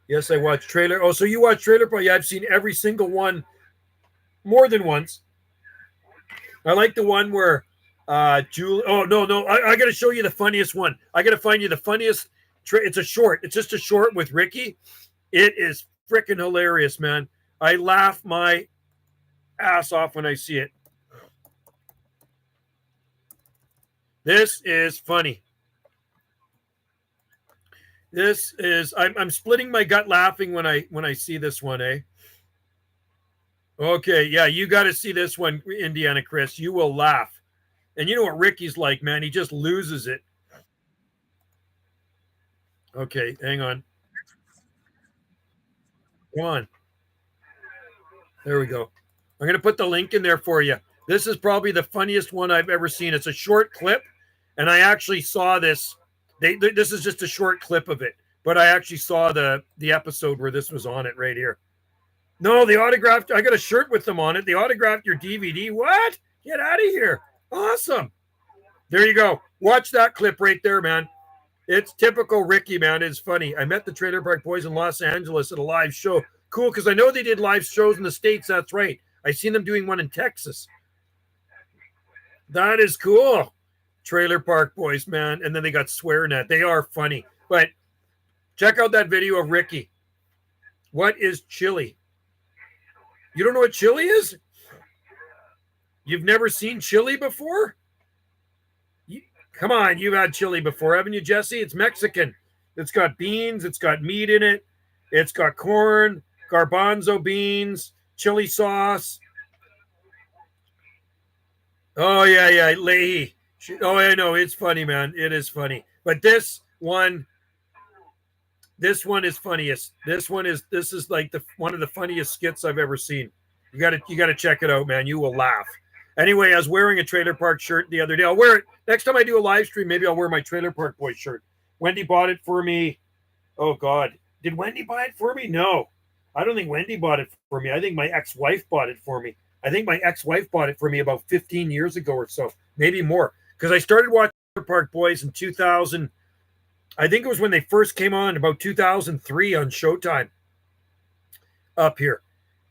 Yes, I watch Trailer. Oh, so you watch Trailer Park? Yeah, I've seen every single one more than once. I like the one where Julie. Oh, no. I got to show you the funniest one. I got to find you the funniest. It's a short. It's just a short with Ricky. It is freaking hilarious, man. I laugh my ass off when I see it. This is funny. This is I'm splitting my gut laughing when I see this one, eh? Okay, yeah, you got to see this one, Indiana Chris. You will laugh. And you know what Ricky's like, man? He just loses it. Okay, hang on. Come on. There we go. I'm going to put the link in there for you. This is probably the funniest one I've ever seen. It's a short clip, and I actually saw this. This is just a short clip of it, but I actually saw the episode where this was on it right here. No, the autographed. I got a shirt with them on it. They autographed your DVD. What? Get out of here! Awesome. There you go. Watch that clip right there, man. It's typical Ricky, man. It's funny. I met the Trailer Park Boys in Los Angeles at a live show. Cool, because I know they did live shows in the States. That's right. I seen them doing one in Texas. That is cool. Trailer Park Boys, man. And then they got swearing at. They are funny. But check out that video of Ricky. What is chili? You don't know what chili is? You've never seen chili before? Come on, you've had chili before, haven't you, Jesse? It's Mexican. It's got beans. It's got meat in it. It's got corn, garbanzo beans, chili sauce. Oh, yeah. Leahy. Oh, I know. It's funny, man. It is funny. But this one is funniest. This is like one of the funniest skits I've ever seen. You gotta check it out, man. You will laugh. Anyway, I was wearing a Trailer Park shirt the other day. I'll wear it next time I do a live stream. Maybe I'll wear my Trailer Park Boys shirt. Wendy bought it for me. Oh God, did Wendy buy it for me? No, I don't think Wendy bought it for me. I think my ex-wife bought it for me. I think my ex-wife bought it for me about 15 years ago or so, maybe more. Because I started watching Trailer Park Boys in 2000. I think it was when they first came on, about 2003 on Showtime. Up here.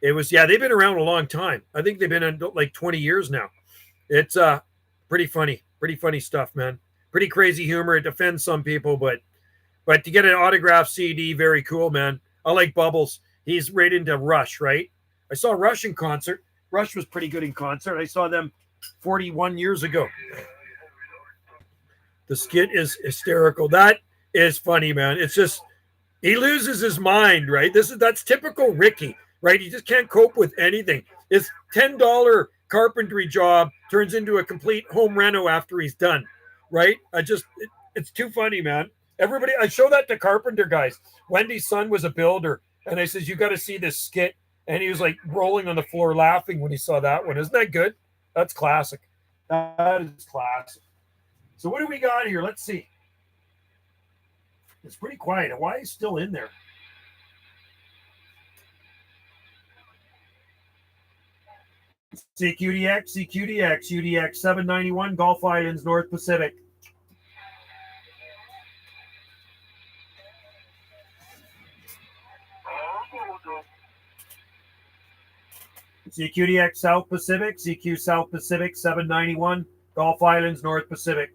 It was, yeah, they've been around a long time. I think they've been in like 20 years now. It's pretty funny stuff, man. Pretty crazy humor. It offends some people, but to get an autographed CD, very cool, man. I like Bubbles. He's right into Rush, right? I saw Rush in concert. Rush was pretty good in concert. I saw them 41 years ago. The skit is hysterical. That is funny, man. It's just he loses his mind, right? That's typical Ricky. Right? He just can't cope with anything. His $10 carpentry job turns into a complete home reno after he's done. Right? It's too funny, man. Everybody, I show that to carpenter guys. Wendy's son was a builder, and I says, you got to see this skit. And he was like rolling on the floor laughing when he saw that one. Isn't that good? That's classic. That is classic. So what do we got here? Let's see. It's pretty quiet. Why is still in there? CQDX, UDX 791, Gulf Islands, North Pacific. CQDX South Pacific, CQ South Pacific 791, Gulf Islands, North Pacific.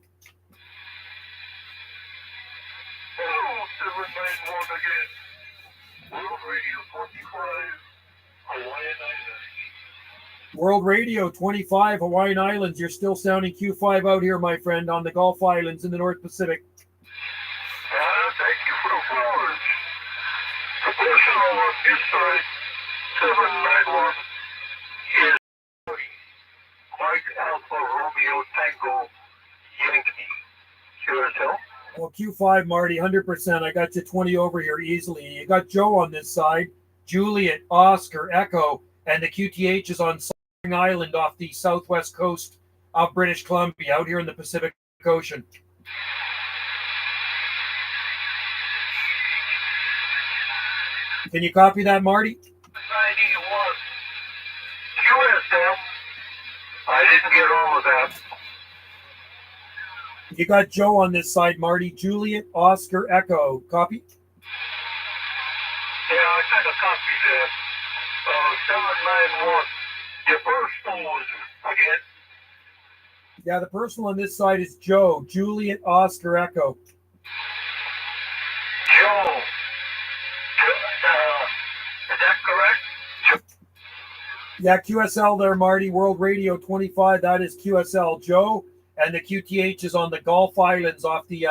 World Radio 25, Hawaiian Islands. You're still sounding Q5 out here, my friend, on the Gulf Islands in the North Pacific. Thank you for the flowers. The person on this side, 791, is Mike Alpha Romeo Tango Yankee. QSL? Well, Q5, Marty, 100%. I got you 20 over here easily. You got Joe on this side, Juliet, Oscar, Echo, and the QTH is on Island off the southwest coast of British Columbia, out here in the Pacific Ocean. Can you copy that, Marty? 91. QSL. I didn't get all of that. You got Joe on this side, Marty. Juliet, Oscar, Echo. Copy? Yeah, I kind of copied that. 791. Your personal was again? Yeah, the personal on this side is Joe. Juliet, Oscar, Echo. Joe. Is that correct? Yeah, QSL there, Marty. World Radio 25. That is QSL. Joe, and the QTH is on the Gulf Islands off the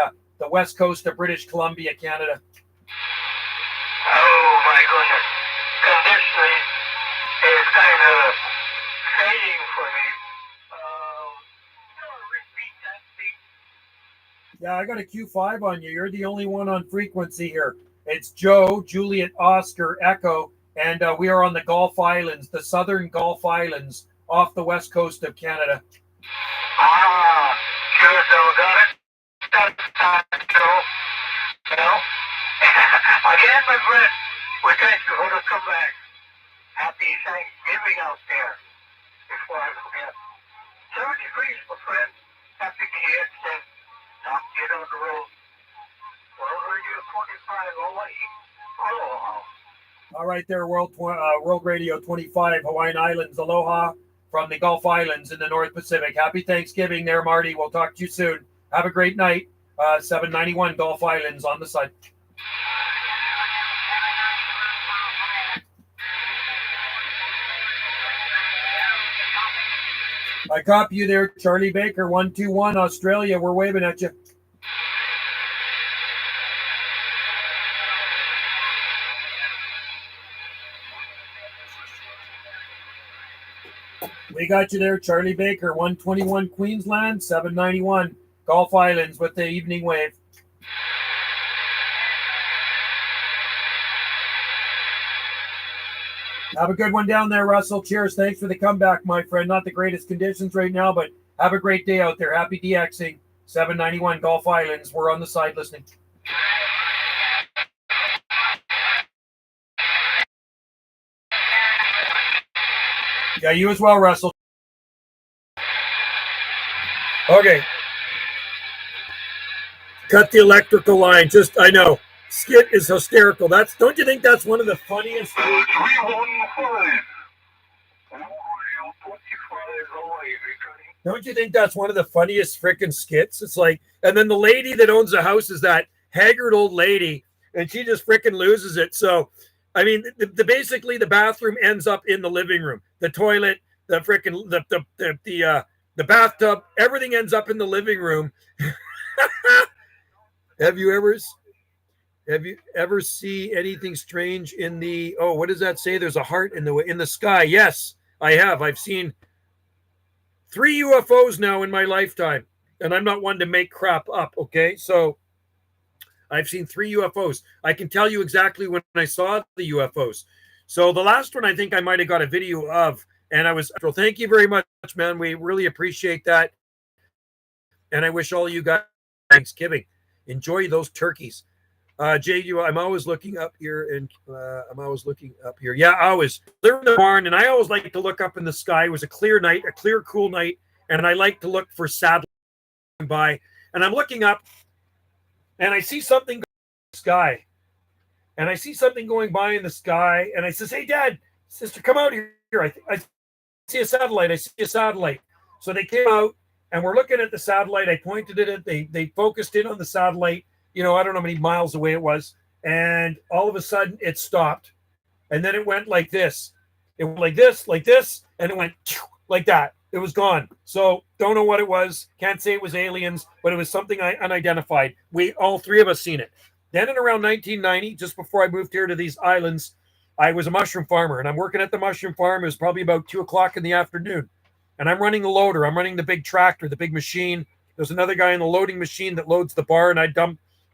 west coast of British Columbia, Canada. Oh my goodness. Conditioning is kind of fading for me. Repeat that, please. Yeah, I got a Q5 on you. You're the only one on frequency here. It's Joe, Juliet, Oscar, Echo, and we are on the Gulf Islands, the southern Gulf Islands off the west coast of Canada. Ah, sure, so got it. That's Joe. You know? I get my breath. We're thankful to come back. Happy Thanksgiving out there. Before I forget. 7 degrees, my friend. Happy kids and not get on the road. Well, Radio 25, Hawaii. Aloha. All right there, World Radio 25, Hawaiian Islands. Aloha from the Gulf Islands in the North Pacific. Happy Thanksgiving there, Marty. We'll talk to you soon. Have a great night. 791 Gulf Islands on the side. I copy you there, Charlie Baker, 121 Australia. We're waving at you. We got you there, Charlie Baker, 121 Queensland, 791 Gulf Islands with the evening wave. Have a good one down there, Russell. Cheers. Thanks for the comeback, my friend. Not the greatest conditions right now, but have a great day out there. Happy DXing. 791 Gulf Islands. We're on the side listening. Yeah, you as well, Russell. Okay. Cut the electrical line. I know. Skit is hysterical. Don't you think that's one of the funniest? 315. Don't you think that's one of the funniest freaking skits? It's like, and then the lady that owns the house is that haggard old lady, and she just freaking loses it. So, I mean, basically the bathroom ends up in the living room. The toilet, the freaking the bathtub, everything ends up in the living room. Have you ever see anything strange in the, oh, what does that say? There's a heart in the sky. Yes, I have. I've seen 3 UFOs now in my lifetime, and I'm not one to make crap up. Okay. So I've seen 3 UFOs. I can tell you exactly when I saw the UFOs. So the last one, I think I might've got a video of, and well, thank you very much, man. We really appreciate that. And I wish all you guys Thanksgiving. Enjoy those turkeys. Jay, I'm always looking up here, and Yeah, I was there in the barn, and I always like to look up in the sky. It was a clear night, a clear, cool night, and I like to look for satellites by. And I'm looking up, and I see something going in the sky, and I see something going by in the sky, and I says, "Hey, Dad, sister, come out here. I see a satellite. I see a satellite." So they came out, and we're looking at the satellite. I pointed at it. They focused in on the satellite. You know, I don't know how many miles away it was. And all of a sudden it stopped. And then it went like this. It went like this, and it went like that. It was gone. So don't know what it was. Can't say it was aliens, but it was something unidentified. All 3 of us seen it. Then in around 1990, just before I moved here to these islands, I was a mushroom farmer, and I'm working at the mushroom farm. It was probably about 2:00 in the afternoon. And I'm running the loader. I'm running the big tractor, the big machine. There's another guy in the loading machine that loads the barn.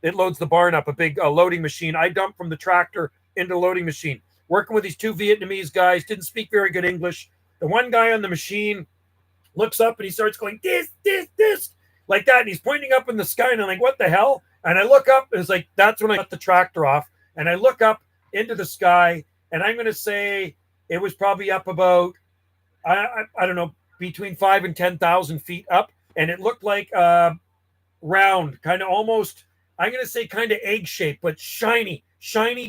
It loads the barn up, a big loading machine. I dump from the tractor into the loading machine. Working with these 2 Vietnamese guys, didn't speak very good English. The one guy on the machine looks up and he starts going, this, like that. And he's pointing up in the sky, and I'm like, what the hell? And I look up, and it's like, that's when I cut the tractor off. And I look up into the sky, and I'm going to say it was probably up about, I don't know, between 5,000 and 10,000 feet up. And it looked like round, kind of almost, I'm going to say kind of egg-shaped, but shiny,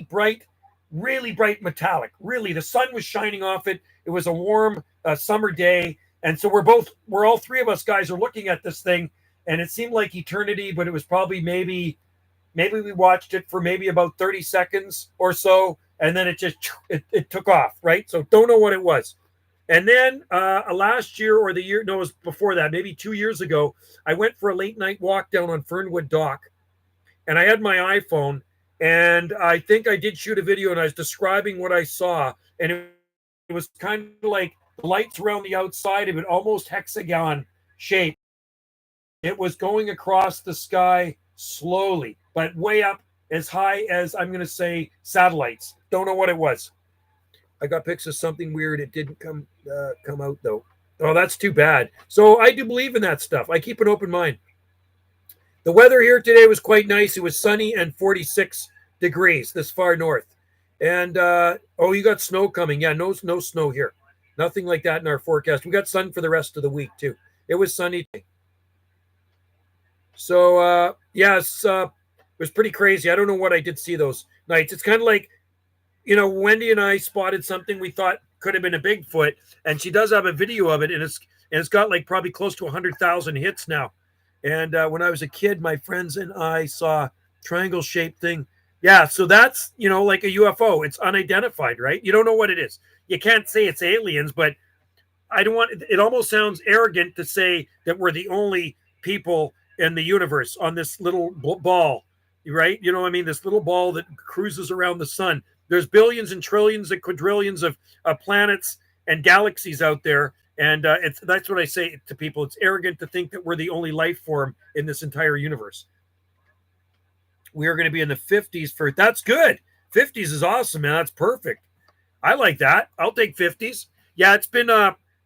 bright, really bright metallic. Really, the sun was shining off it. It was a warm summer day. And so we're all 3 of us guys are looking at this thing, and it seemed like eternity, but it was probably maybe we watched it for maybe about 30 seconds or so, and then it took off, right? So don't know what it was. And then last year or the year, no, it was before that, maybe 2 years ago, I went for a late night walk down on Fernwood Dock, and I had my iPhone, and I think I did shoot a video, and I was describing what I saw, and it was kind of like the lights around the outside of it, almost hexagon shape. It was going across the sky slowly, but way up as high as, I'm going to say, satellites. Don't know what it was. I got pics of something weird. It didn't come out though. Oh, that's too bad. So I do believe in that stuff. I keep an open mind. The weather here today was quite nice. It was sunny and 46 degrees this far north. And oh, you got snow coming. Yeah, no snow here. Nothing like that in our forecast. We got sun for the rest of the week too. It was sunny today. So yes, it was pretty crazy. I don't know what I did see those nights. It's kind of like, Wendy and I spotted something we thought could have been a Bigfoot, and she does have a video of it, and it's got like probably close to 100,000 hits now. And when I was a kid, my friends and I saw triangle-shaped thing. Yeah, so that's like a UFO. It's unidentified, right? You don't know what it is. You can't say it's aliens, but I don't want. It almost sounds arrogant to say that we're the only people in the universe on this little ball, right? You know what I mean? This little ball that cruises around the sun. There's billions and trillions and quadrillions of planets and galaxies out there, and that's what I say to people. It's arrogant to think that we're the only life form in this entire universe. We are going to be in the 50s for. That's good. 50s is awesome, man. That's perfect. I like that. I'll take 50s. Yeah, it's been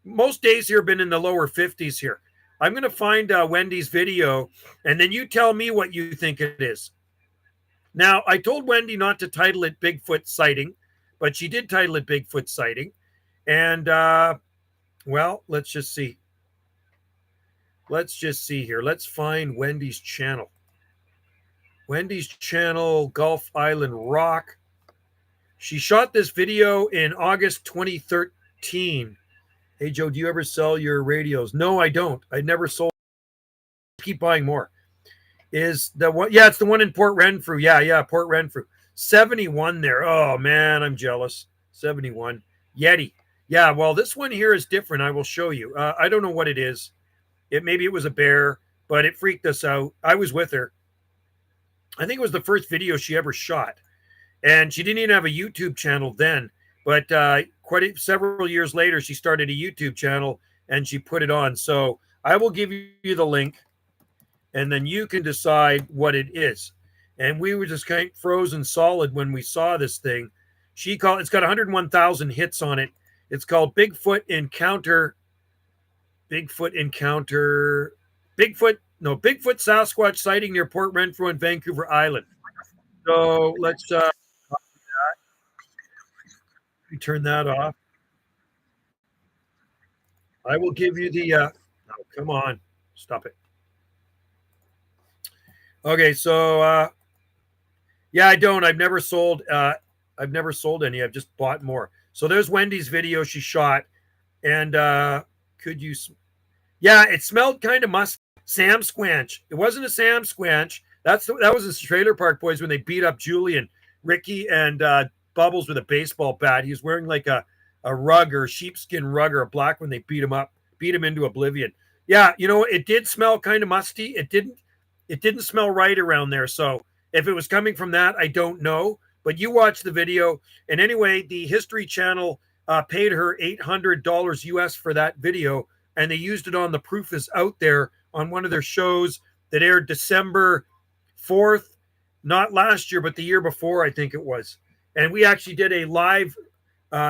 most days here have been in the lower 50s here. I'm going to find Wendy's video, and then you tell me what you think it is. Now, I told Wendy not to title it Bigfoot Sighting, but she did title it Bigfoot Sighting. And, well, let's just see. Let's just see here. Let's find Wendy's channel. Wendy's channel, Gulf Island Rock. She shot this video in August 2013. Hey, Joe, do you ever sell your radios? No, I don't. I never sold. Keep buying more. Is the one? Yeah, it's the one in Port Renfrew. Yeah, Port Renfrew. 71 there. Oh, man, I'm jealous. 71. Yeti. Yeah, well, this one here is different. I will show you. I don't know what it is. Maybe it was a bear, but it freaked us out. I was with her. I think it was the first video she ever shot. And she didn't even have a YouTube channel then. But several years later, she started a YouTube channel and she put it on. So I will give you the link, and then you can decide what it is. And we were just kind of frozen solid when we saw this thing. It's got 101,000 hits on it. It's called Bigfoot Sasquatch sighting near Port Renfrew and Vancouver Island. So let's turn that off. I will give you the oh, come on, stop it. Okay, so yeah, I've never sold any. I've just bought more. So there's Wendy's video she shot, and yeah, it smelled kind of musky. Sam Squanch. It wasn't a Sam Squanch. That was the Trailer Park Boys when they beat up Julian, Ricky, and Bubbles with a baseball bat. He was wearing like a rug or a sheepskin rug or a black when they beat him into oblivion. Yeah, it did smell kind of musty. It didn't smell right around there. So if it was coming from that, I don't know. But you watch the video. And anyway, the History Channel paid her $800 US for that video, and they used it on The Proof Is Out There on one of their shows that aired December 4th, not last year, but the year before, I think it was. And we actually did a live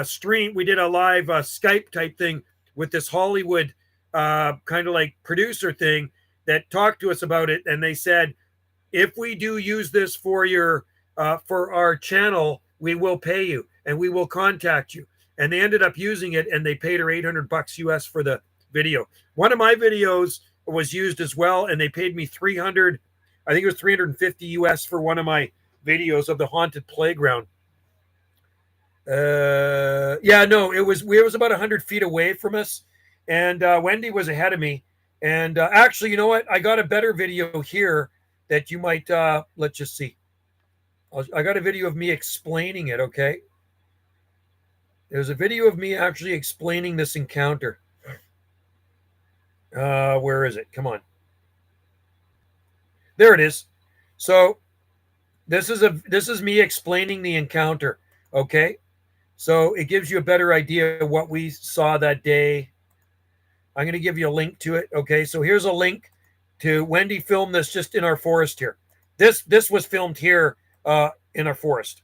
stream. We did a live Skype type thing with this Hollywood kind of like producer thing that talked to us about it. And they said, if we do use this for our channel, we will pay you and we will contact you. And they ended up using it, and they paid her $800 US for the video. One of my videos was used as well, and they paid me $300. I think it was $350 US for one of my videos of the haunted playground. Yeah, no, it was about 100 feet away from us, and Wendy was ahead of me. And actually, you know what? I got a better video here that you might let's just see. I got a video of me explaining it. Okay. There's a video of me actually explaining this encounter. Where is it? Come on. There it is. So this is me explaining the encounter. Okay. So it gives you a better idea of what we saw that day. I'm going to give you a link to it. Okay. So here's a link to Wendy filmed this just in our forest here. This was filmed here in our forest.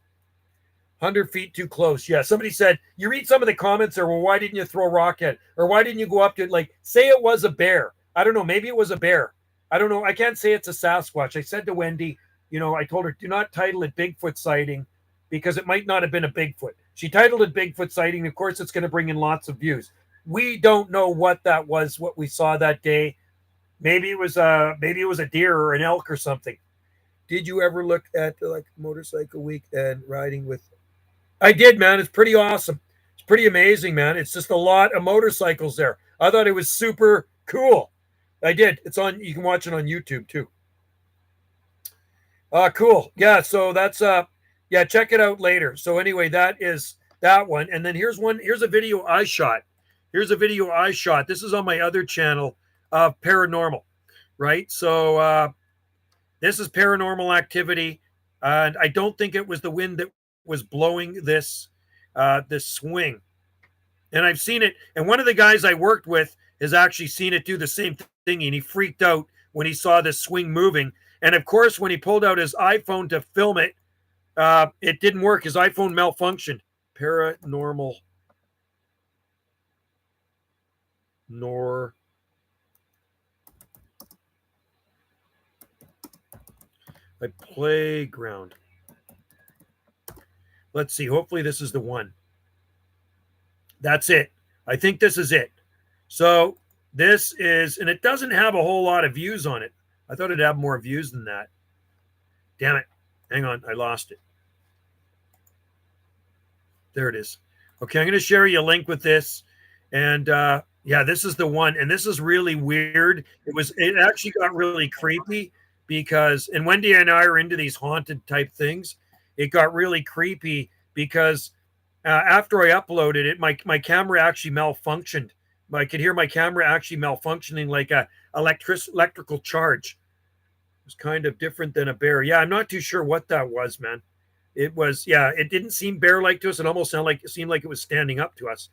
100 feet too close. Yeah. Somebody said, you read some of the comments or, well, why didn't you throw a rock at it? Or why didn't you go up to it? Like, say it was a bear. I don't know. Maybe it was a bear. I don't know. I can't say it's a Sasquatch. I said to Wendy, I told her, do not title it Bigfoot sighting because it might not have been a Bigfoot. She titled it Bigfoot sighting. Of course, it's going to bring in lots of views. We don't know what that was, what we saw that day. Maybe it was a deer or an elk or something. Did you ever look at like Motorcycle Week and riding with? I did, man. It's pretty awesome. It's pretty amazing, man. It's just a lot of motorcycles there. I thought it was super cool. I did. It's on. You can watch it on YouTube too. Cool. Yeah. So that's yeah. Check it out later. So anyway, that is that one. And then here's one. Here's a video I shot. Here's a video I shot. This is on my other channel of paranormal, right? So this is paranormal activity, and I don't think it was the wind that was blowing this this swing. And I've seen it. And one of the guys I worked with has actually seen it do the same thing, and he freaked out when he saw this swing moving. And of course, when he pulled out his iPhone to film it, it didn't work. His iPhone malfunctioned. Paranormal. A playground. Let's see. Hopefully, this is the one. That's it. I think this is it. So this is, and it doesn't have a whole lot of views on it. I thought it'd have more views than that. Damn it. Hang on. I lost it. There it is. Okay. I'm going to share you a link with this. And yeah, this is the one. And this is really weird. It actually got really creepy because, and Wendy and I are into these haunted type things. It got really creepy because after I uploaded it, my camera actually malfunctioned. I could hear my camera actually malfunctioning like a electrical charge. It was kind of different than a bear. Yeah, I'm not too sure what that was, man. It was, yeah, it didn't seem bear-like to us. It almost seemed like it was standing up to us.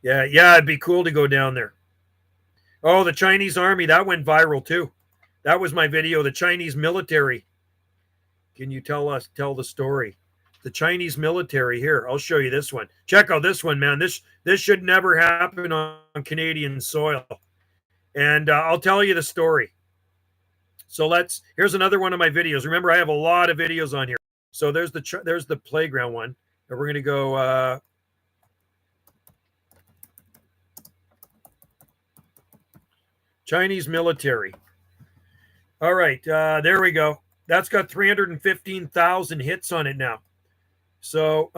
Yeah, it'd be cool to go down there. Oh, the Chinese army, that went viral too. That was my video, the Chinese military. Can you tell the story? The Chinese military here. I'll show you this one. Check out this one, man. This should never happen on Canadian soil. And I'll tell you the story. So here's another one of my videos. Remember, I have a lot of videos on here. So there's the playground one. And we're going to go Chinese military. All right, there we go. That's got 315,000 hits on it now. So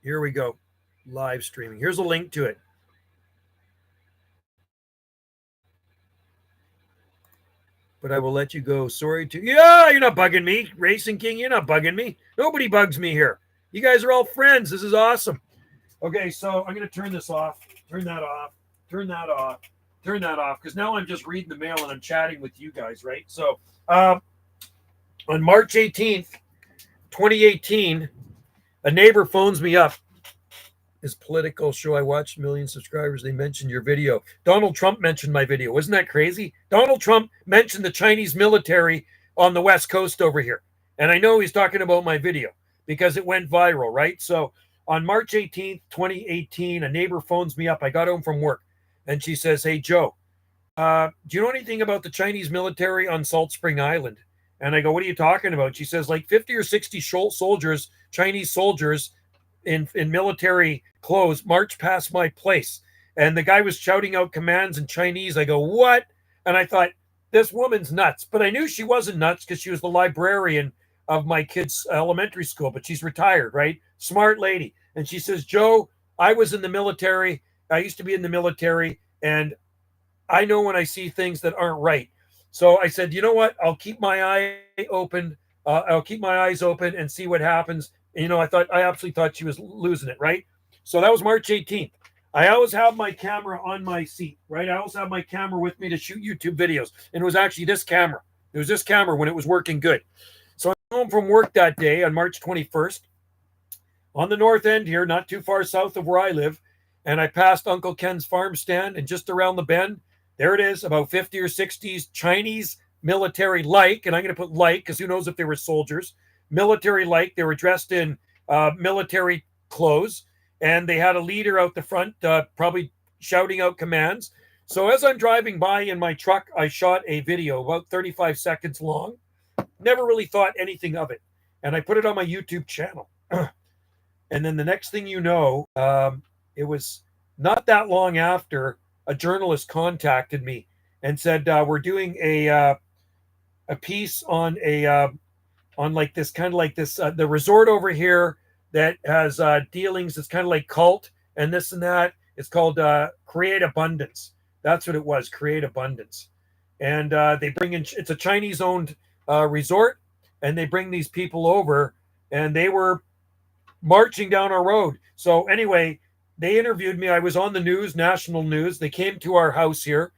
here we go. Live streaming. Here's a link to it. But I will let you go. Sorry to yeah, you're not bugging me. Racing King, you're not bugging me. Nobody bugs me here. You guys are all friends. This is awesome. Okay, so I'm going to turn this off. Turn that off. Turn that off. Turn that off. Because now I'm just reading the mail and I'm chatting with you guys, right? So on March 18th, 2018, a neighbor phones me up. His political show, I watched, million subscribers. They mentioned your video. Donald Trump mentioned my video. Wasn't that crazy? Donald Trump mentioned the Chinese military on the West Coast over here. And I know he's talking about my video because it went viral, right? So on March 18th, 2018, a neighbor phones me up. I got home from work and she says, hey, Joe, do you know anything about the Chinese military on Salt Spring Island? And I go, what are you talking about? She says, like 50 or 60 soldiers, Chinese soldiers in military clothes, marched past my place. And the guy was shouting out commands in Chinese. I go, what? And I thought, this woman's nuts. But I knew she wasn't nuts because she was the librarian of my kid's elementary school, but she's retired, right? Smart lady. And she says, Joe, I was in the military. I used to be in the military. And I know when I see things that aren't right. So I said, you know what? I'll keep my eye open. I'll keep my eyes open and see what happens. And, I absolutely thought she was losing it, right? So that was March 18th. I always have my camera on my seat, right? I always have my camera with me to shoot YouTube videos. And it was actually this camera. It was this camera when it was working good. So I'm home from work that day on March 21st on the north end here, not too far south of where I live. And I passed Uncle Ken's farm stand, and just around the bend, there it is, about 50 or 60 Chinese military like, and I'm going to put like because who knows if they were soldiers, military like. They were dressed in military clothes, and they had a leader out the front, probably shouting out commands. So as I'm driving by in my truck, I shot a video about 35 seconds long. Never really thought anything of it. And I put it on my YouTube channel. And then the next thing you know, it was not that long after a journalist contacted me and said, we're doing a piece on on like this kind of like this, the resort over here that has dealings. It's kind of like cult and this and that. It's called Create Abundance. That's what it was, Create Abundance. And they bring in, it's a Chinese owned resort, and they bring these people over, and they were marching down our road. So anyway, they interviewed me. I was on the news, national news. They came to our house here.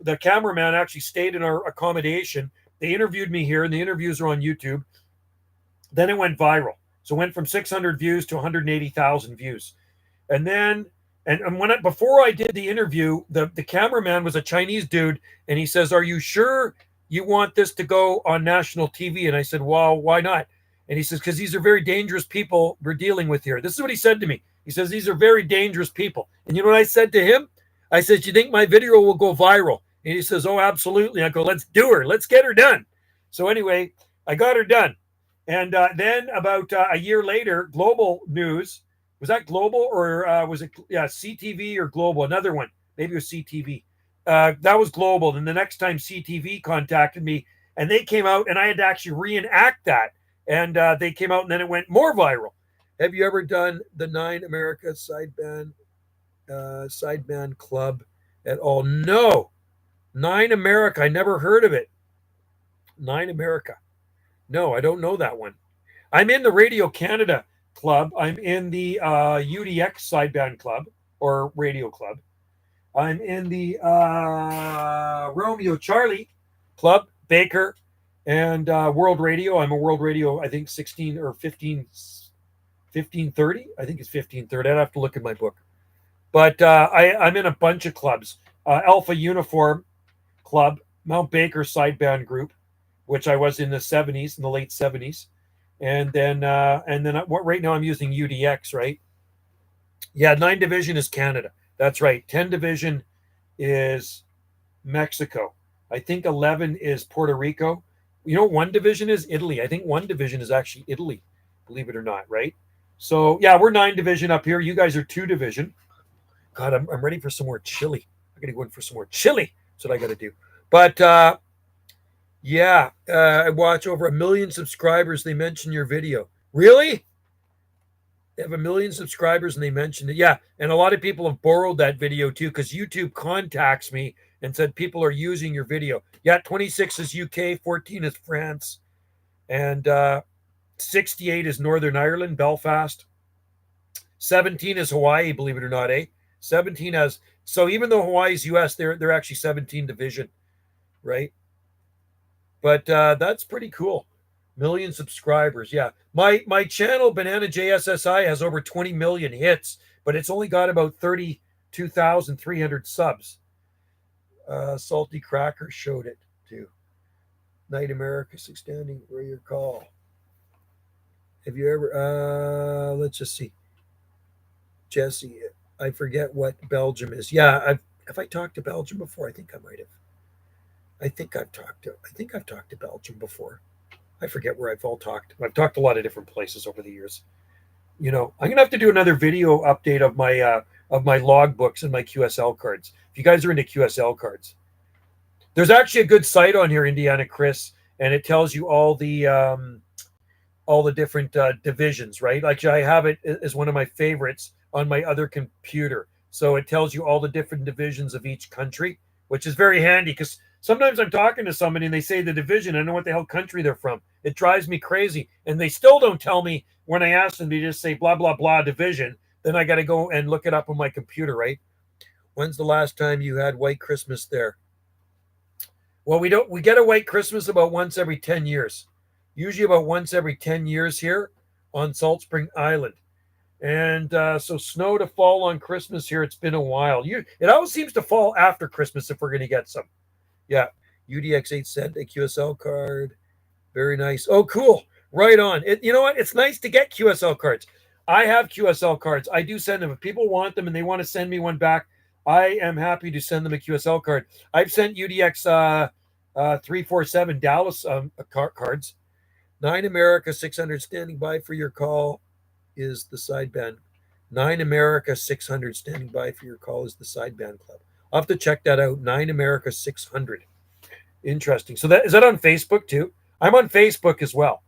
The cameraman actually stayed in our accommodation. They interviewed me here, and the interviews are on YouTube. Then it went viral. So it went from 600 views to 180,000 views. And then, and when before I did the interview, the cameraman was a Chinese dude, and he says, "Are you sure you want this to go on national TV?" And I said, "Well, why not?" And he says, "Because these are very dangerous people we're dealing with here." This is what he said to me. He says, "These are very dangerous people." And you know what I said to him? I said, "You think my video will go viral?" And he says, "Oh, absolutely." I go, "Let's do her. Let's get her done." So anyway, I got her done. And then about a year later, Global News, was that Global or was it CTV or Global? Another one. Maybe it was CTV. That was Global. And the next time CTV contacted me, and they came out, and I had to actually reenact that. And they came out, and then it went more viral. Have you ever done the 9 America sideband club at all? No. 9 America. I never heard of it. 9 America. No, I don't know that one. I'm in the Radio Canada club. I'm in the UDX sideband club or radio club. I'm in the Romeo Charlie club, Baker, and World Radio. I'm a World Radio, I think 16 or 1530. I think it's 1530. I'd have to look at my book. But I'm in a bunch of clubs. Alpha Uniform Club, Mount Baker sideband group, which I was in the 70s, in the late 70s. And then right now I'm using UDX, right? Yeah, 9 division is Canada. That's right. 10 division is Mexico. I think 11 is Puerto Rico. You know, 1 division is Italy. I think 1 division is actually Italy, believe it or not, right? So yeah, we're 9 division up here. You guys are 2 division. God, I'm ready for some more chili. I gotta go in for some more chili. That's what I gotta do. But yeah, I watch over 1 million subscribers. They mention your video. Really? They have 1 million subscribers and they mentioned it. Yeah, and a lot of people have borrowed that video too, because YouTube contacts me and said people are using your video. Yeah, 26 is UK, 14 is France, and 68 is Northern Ireland, Belfast. 17 is Hawaii, believe it or not, eh? 17 has, so even though Hawaii's US, they're actually 17 division, right? But that's pretty cool. 1 million subscribers. Yeah. My channel, Banana JSSI, has over 20 million hits, but it's only got about 32,300 subs. Salty Cracker showed it too. Night America, standing where your call. Have you ever let's just see. Jesse, I forget what Belgium is. Yeah, have I talked to Belgium before? I think I might have. I think I've talked to Belgium before. I forget where I've talked. I've talked a lot of different places over the years. You know, I'm gonna have to do another video update of my log books and my QSL cards. If you guys are into QSL cards, there's actually a good site on here, Indiana Chris, and it tells you all the different divisions, right? Like I have it as one of my favorites on my other computer. So it tells you all the different divisions of each country, which is very handy because Sometimes I'm talking to somebody and they say the division. I don't know what the hell country they're from. It drives me crazy. And they still don't tell me when I ask them. They just say blah, blah, blah division. Then I got to go and look it up on my computer, right? When's the last time you had white Christmas there? Well, we get a white Christmas about once every 10 years. Usually about once every 10 years here on Salt Spring Island. And so snow to fall on Christmas here, it's been a while. It always seems to fall after Christmas if we're going to get some. Yeah, UDX 8 cent, a QSL card. Very nice. Oh, cool. Right on. You know what? It's nice to get QSL cards. I have QSL cards. I do send them. If people want them and they want to send me one back, I am happy to send them a QSL card. I've sent UDX 347 Dallas cards. 9 America 600 standing by for your call is the sideband. 9 America 600 standing by for your call is the sideband club. I'll have to check that out. 9 America 600. Interesting. So is that on Facebook too? I'm on Facebook as well.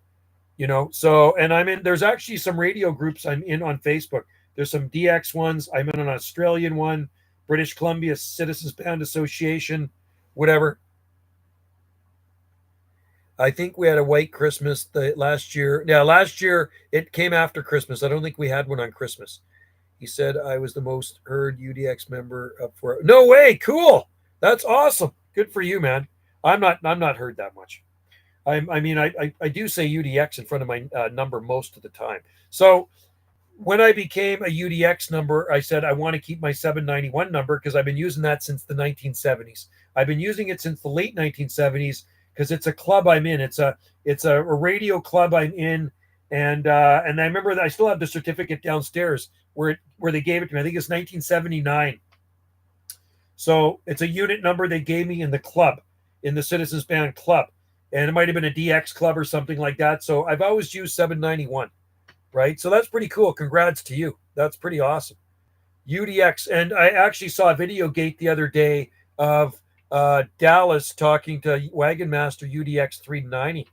You know, so, and there's actually some radio groups I'm in on Facebook. There's some DX ones. I'm in an Australian one, British Columbia Citizens Band Association, whatever. I think we had a white Christmas last year. Yeah, last year it came after Christmas. I don't think we had one on Christmas. He said I was the most heard UDX member up for. No way, cool. That's awesome. Good for you, man. I'm not heard that much. I do say UDX in front of my number most of the time. So when I became a UDX number, I said I want to keep my 791 number because I've been using that since the 1970s. I've been using it since the late 1970s because it's a club I'm in. It's a radio club I'm in, and I remember that I still have the certificate downstairs where they gave it to me. I think it's 1979. So it's a unit number they gave me in the club, in the Citizens Band Club. And it might have been a DX club or something like that. So I've always used 791, right? So that's pretty cool. Congrats to you. That's pretty awesome. UDX. And I actually saw a videogate the other day of Dallas talking to Wagon Master UDX 390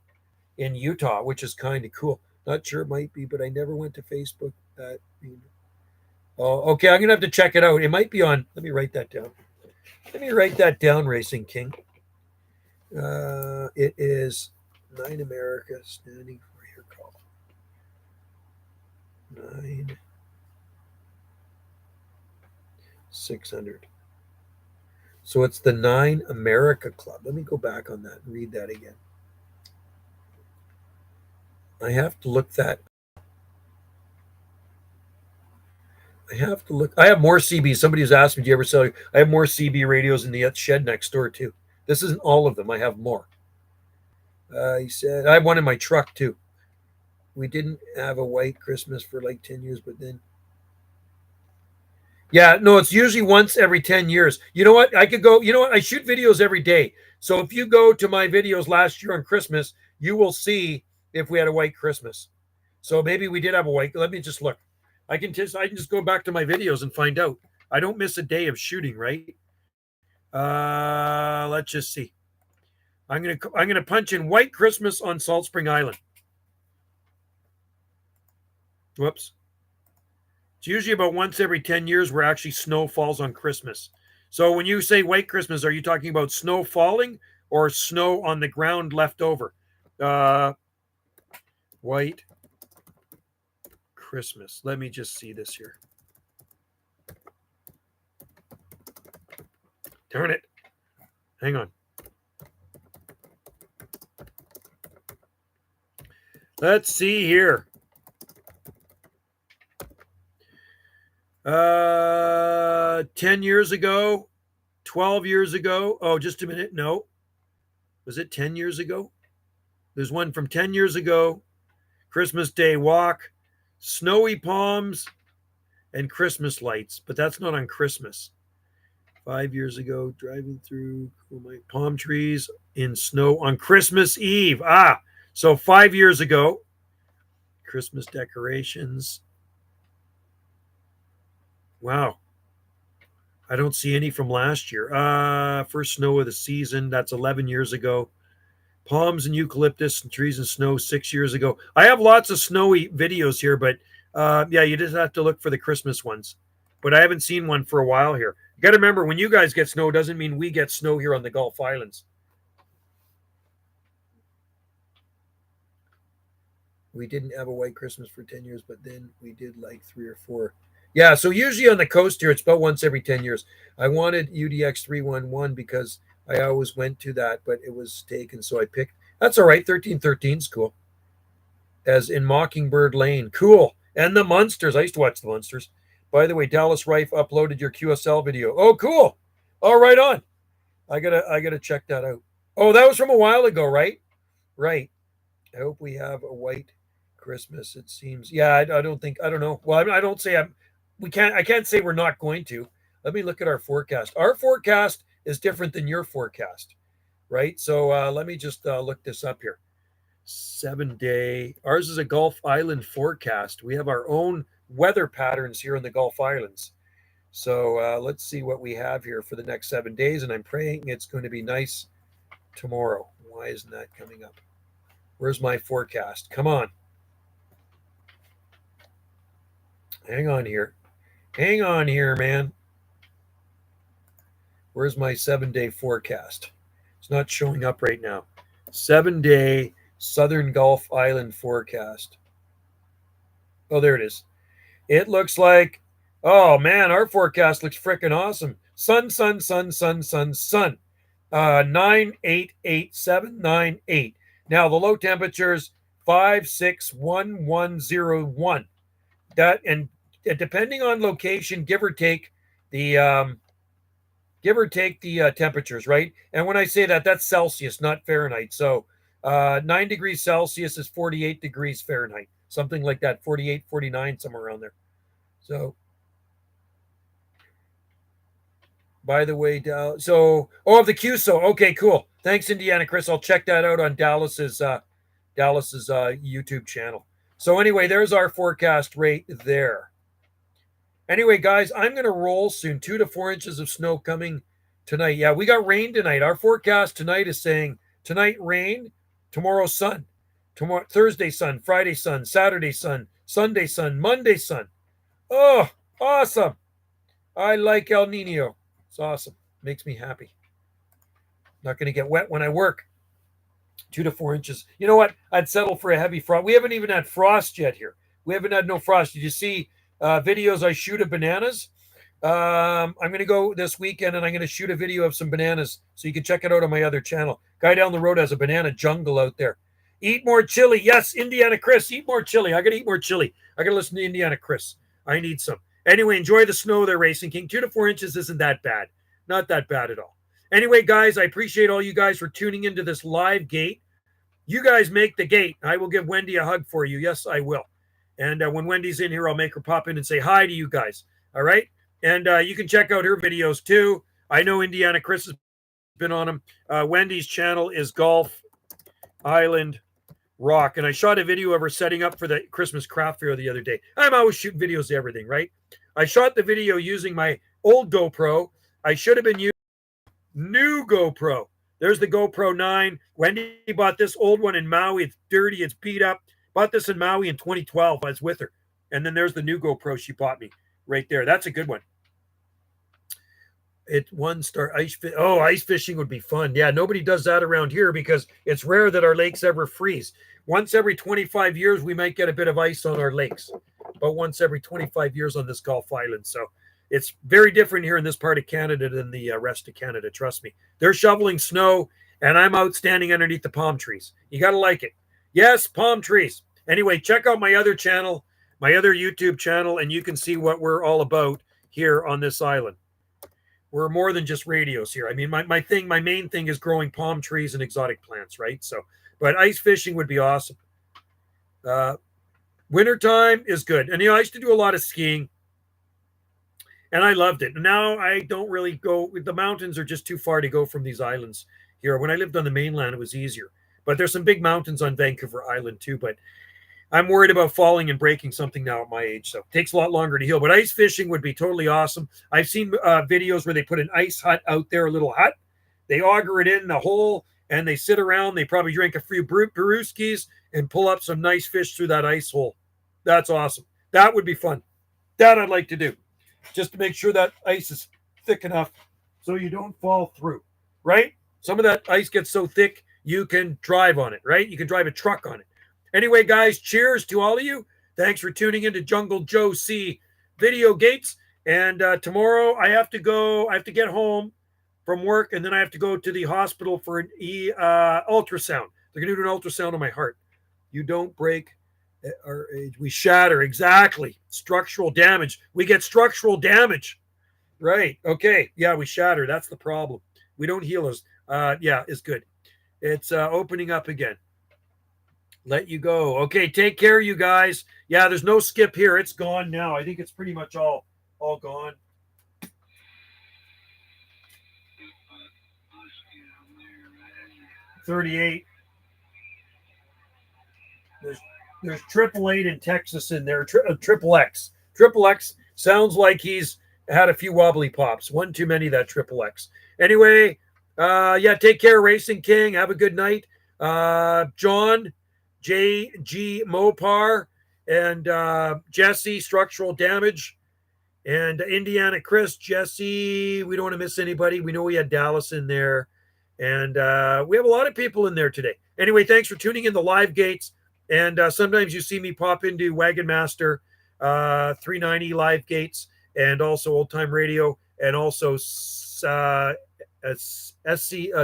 in Utah, which is kind of cool. Not sure it might be, but I never went to Facebook. Oh, okay. I'm going to have to check it out. It might be on. Let me write that down. Racing King. It is 9 America standing for your call. 9 600. So it's the 9 America Club. Let me go back on that and read that again. I have to look that. I have more CB. Somebody has asked me, do you ever sell? I have more CB radios in the shed next door too. This isn't all of them. I have more. He said, I have one in my truck too. We didn't have a white Christmas for like 10 years, but then. Yeah, no, it's usually once every 10 years. You know what? I shoot videos every day. So if you go to my videos last year on Christmas, you will see if we had a white Christmas. So maybe we did have a white. Let me just look. I can just go back to my videos and find out. I don't miss a day of shooting, right? Let's just see. I'm gonna punch in white Christmas on Salt Spring Island. Whoops. It's usually about once every 10 years where actually snow falls on Christmas. So when you say white Christmas, are you talking about snow falling or snow on the ground left over? White Christmas. Let me just see this here. Darn it. Hang on. Let's see here. 10 years ago, 12 years ago. Oh, just a minute. No. Was it 10 years ago? There's one from 10 years ago. Christmas Day walk, snowy palms, and Christmas lights. But that's not on Christmas. 5 years ago, driving through my palm trees in snow on Christmas Eve. So 5 years ago, Christmas decorations. Wow. I don't see any from last year. First snow of the season. That's 11 years ago. Palms and eucalyptus and trees and snow 6 years ago. I have lots of snowy videos here, but yeah, you just have to look for the Christmas ones. But I haven't seen one for a while here. You got to remember, when you guys get snow, doesn't mean we get snow here on the Gulf Islands. We didn't have a white Christmas for 10 years, but then we did like 3 or 4. Yeah, so usually on the coast here, it's about once every 10 years. I wanted UDX 311 because I always went to that, but it was taken. So I picked, that's all right. 1313 is cool. As in Mockingbird Lane. Cool. And the Munsters. I used to watch the Munsters. By the way, Dallas Rife uploaded your QSL video. Oh, cool. All right on. I gotta check that out. Oh, that was from a while ago, right? Right. I hope we have a white Christmas. It seems. Yeah, I don't think. I don't know. Well, I don't say I'm. We can't. I can't say we're not going to. Let me look at our forecast. Our forecast is different than your forecast, right? So let me just look this up here. 7-day. Ours is a Gulf Island forecast. We have our own weather patterns here in the Gulf Islands. So let's see what we have here for the next 7 days. And I'm praying it's going to be nice tomorrow. Why isn't that coming up? Where's my forecast? Come on. Hang on here. Hang on here, man. Where's my 7-day forecast? It's not showing up right now. 7-day Southern Gulf Island forecast. Oh, there it is. It looks like, oh man, our forecast looks freaking awesome. Sun, sun, sun, sun, sun, sun. 9887898. Now the low temperatures 5, 6, 1, 1, 0, 1. That, and depending on location, give or take the temperatures, right? And when I say that, that's Celsius, not Fahrenheit. So 9 degrees Celsius is 48 degrees Fahrenheit, something like that, 48, 49, somewhere around there. So, by the way, so, oh, of the QSO. Okay, cool. Thanks, Indiana Chris. I'll check that out on Dallas's YouTube channel. So anyway, there's our forecast right there. Anyway, guys, I'm going to roll soon. 2 to 4 inches of snow coming tonight. Yeah, we got rain tonight. Our forecast tonight is saying tonight rain, tomorrow sun, tomorrow Thursday sun, Friday sun, Saturday sun, Sunday sun, Monday sun. Oh, awesome. I like El Nino. It's awesome. Makes me happy. Not going to get wet when I work. 2 to 4 inches. You know what? I'd settle for a heavy frost. We haven't even had frost yet here. We haven't had no frost. Did you see videos I shoot of bananas? I'm going to go this weekend and I'm going to shoot a video of some bananas so you can check it out on my other channel. Guy down the road has a banana jungle out there. Eat more chili. Yes, Indiana Chris, eat more chili. I got to eat more chili. I got to listen to Indiana Chris. I need some. Anyway, enjoy the snow there, Racing King. 2 to 4 inches isn't that bad. Not that bad at all. Anyway, guys, I appreciate all you guys for tuning into this live gate. You guys make the gate. I will give Wendy a hug for you. Yes, I will. And when Wendy's in here, I'll make her pop in and say hi to you guys. All right? And you can check out her videos too. I know Indiana Chris has been on them. Wendy's channel is Gulf Island Rock. And I shot a video of her setting up for the Christmas craft fair the other day. I'm always shooting videos of everything, right? I shot the video using my old GoPro. I should have been using new GoPro. There's the GoPro 9. Wendy bought this old one in Maui. It's dirty. It's beat up. Bought this in Maui in 2012. I was with her. And then there's the new GoPro she bought me right there. That's a good one. It 1-star ice fish. Oh, ice fishing would be fun. Yeah, nobody does that around here because it's rare that our lakes ever freeze. Once every 25 years, we might get a bit of ice on our lakes. But once every 25 years on this Gulf Island. So it's very different here in this part of Canada than the rest of Canada. Trust me. They're shoveling snow, and I'm out standing underneath the palm trees. You got to like it. Yes, palm trees. Anyway, check out my other channel, my other YouTube channel, and you can see what we're all about here on this island. We're more than just radios here. I mean, my main thing is growing palm trees and exotic plants, right? So, but ice fishing would be awesome. Wintertime is good. And, I used to do a lot of skiing. And I loved it. Now I don't really go. The mountains are just too far to go from these islands here. When I lived on the mainland, it was easier. But there's some big mountains on Vancouver Island too. But I'm worried about falling and breaking something now at my age. So it takes a lot longer to heal. But ice fishing would be totally awesome. I've seen videos where they put an ice hut out there, a little hut. They auger it in the hole and they sit around. They probably drink a few brewskis and pull up some nice fish through that ice hole. That's awesome. That would be fun. That I'd like to do. Just to make sure that ice is thick enough so you don't fall through, right? Some of that ice gets so thick you can drive on it, right? You can drive a truck on it. Anyway, guys, cheers to all of you. Thanks for tuning in to Jungle Joe C Video Gates. And tomorrow I have to go. I have to get home from work, and then I have to go to the hospital for an ultrasound. They're going to do an ultrasound on my heart. You don't break at our age. We shatter. Exactly. Structural damage. We get structural damage. Right. Okay. Yeah, we shatter. That's the problem. We don't heal us. Yeah, it's good. It's opening up again. Let you go. Okay, take care, you guys. Yeah, there's no skip here. It's gone now. I think it's pretty much all gone. $38. There's triple eight in Texas in there. Triple X. Triple X sounds like he's had a few wobbly pops. One too many, that Triple X. Anyway, yeah, take care, Racing King. Have a good night. John, J.G. Mopar, and Jesse, Structural Damage, and Indiana Chris, Jesse. We don't want to miss anybody. We know we had Dallas in there, and we have a lot of people in there today. Anyway, thanks for tuning in the live gates. And sometimes you see me pop into Wagon Master 390 live gates, and also Old Time Radio, and also SC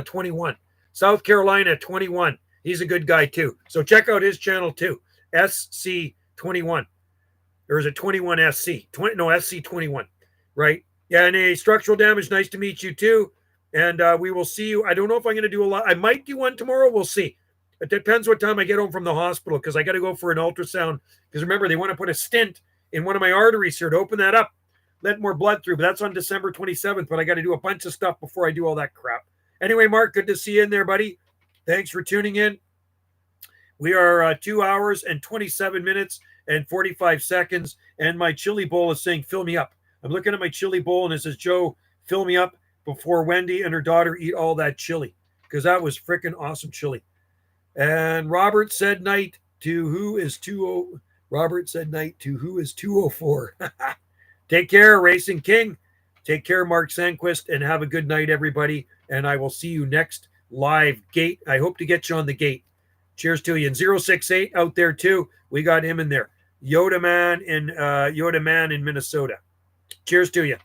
21, South Carolina 21. He's a good guy too. So check out his channel too, SC 21. Or is it 21 SC? SC 21, right? Yeah, and a Structural Damage, nice to meet you too. And we will see you. I don't know if I'm going to do a lot. I might do one tomorrow. We'll see. It depends what time I get home from the hospital, because I got to go for an ultrasound. Because remember, they want to put a stent in one of my arteries here to open that up, let more blood through. But that's on December 27th. But I got to do a bunch of stuff before I do all that crap. Anyway, Mark, good to see you in there, buddy. Thanks for tuning in. We are 2 hours and 27 minutes and 45 seconds. And my chili bowl is saying, fill me up. I'm looking at my chili bowl, and it says, Joe, fill me up before Wendy and her daughter eat all that chili. Because that was freaking awesome chili. And Robert said night to who is 20. Robert said night to who is 204. Take care, Racing King. Take care, Mark Sandquist, and have a good night, everybody. And I will see you next live gate. I hope to get you on the gate. Cheers to you. And 068 out there too. We got him in there. Yoda Man in Minnesota. Cheers to you.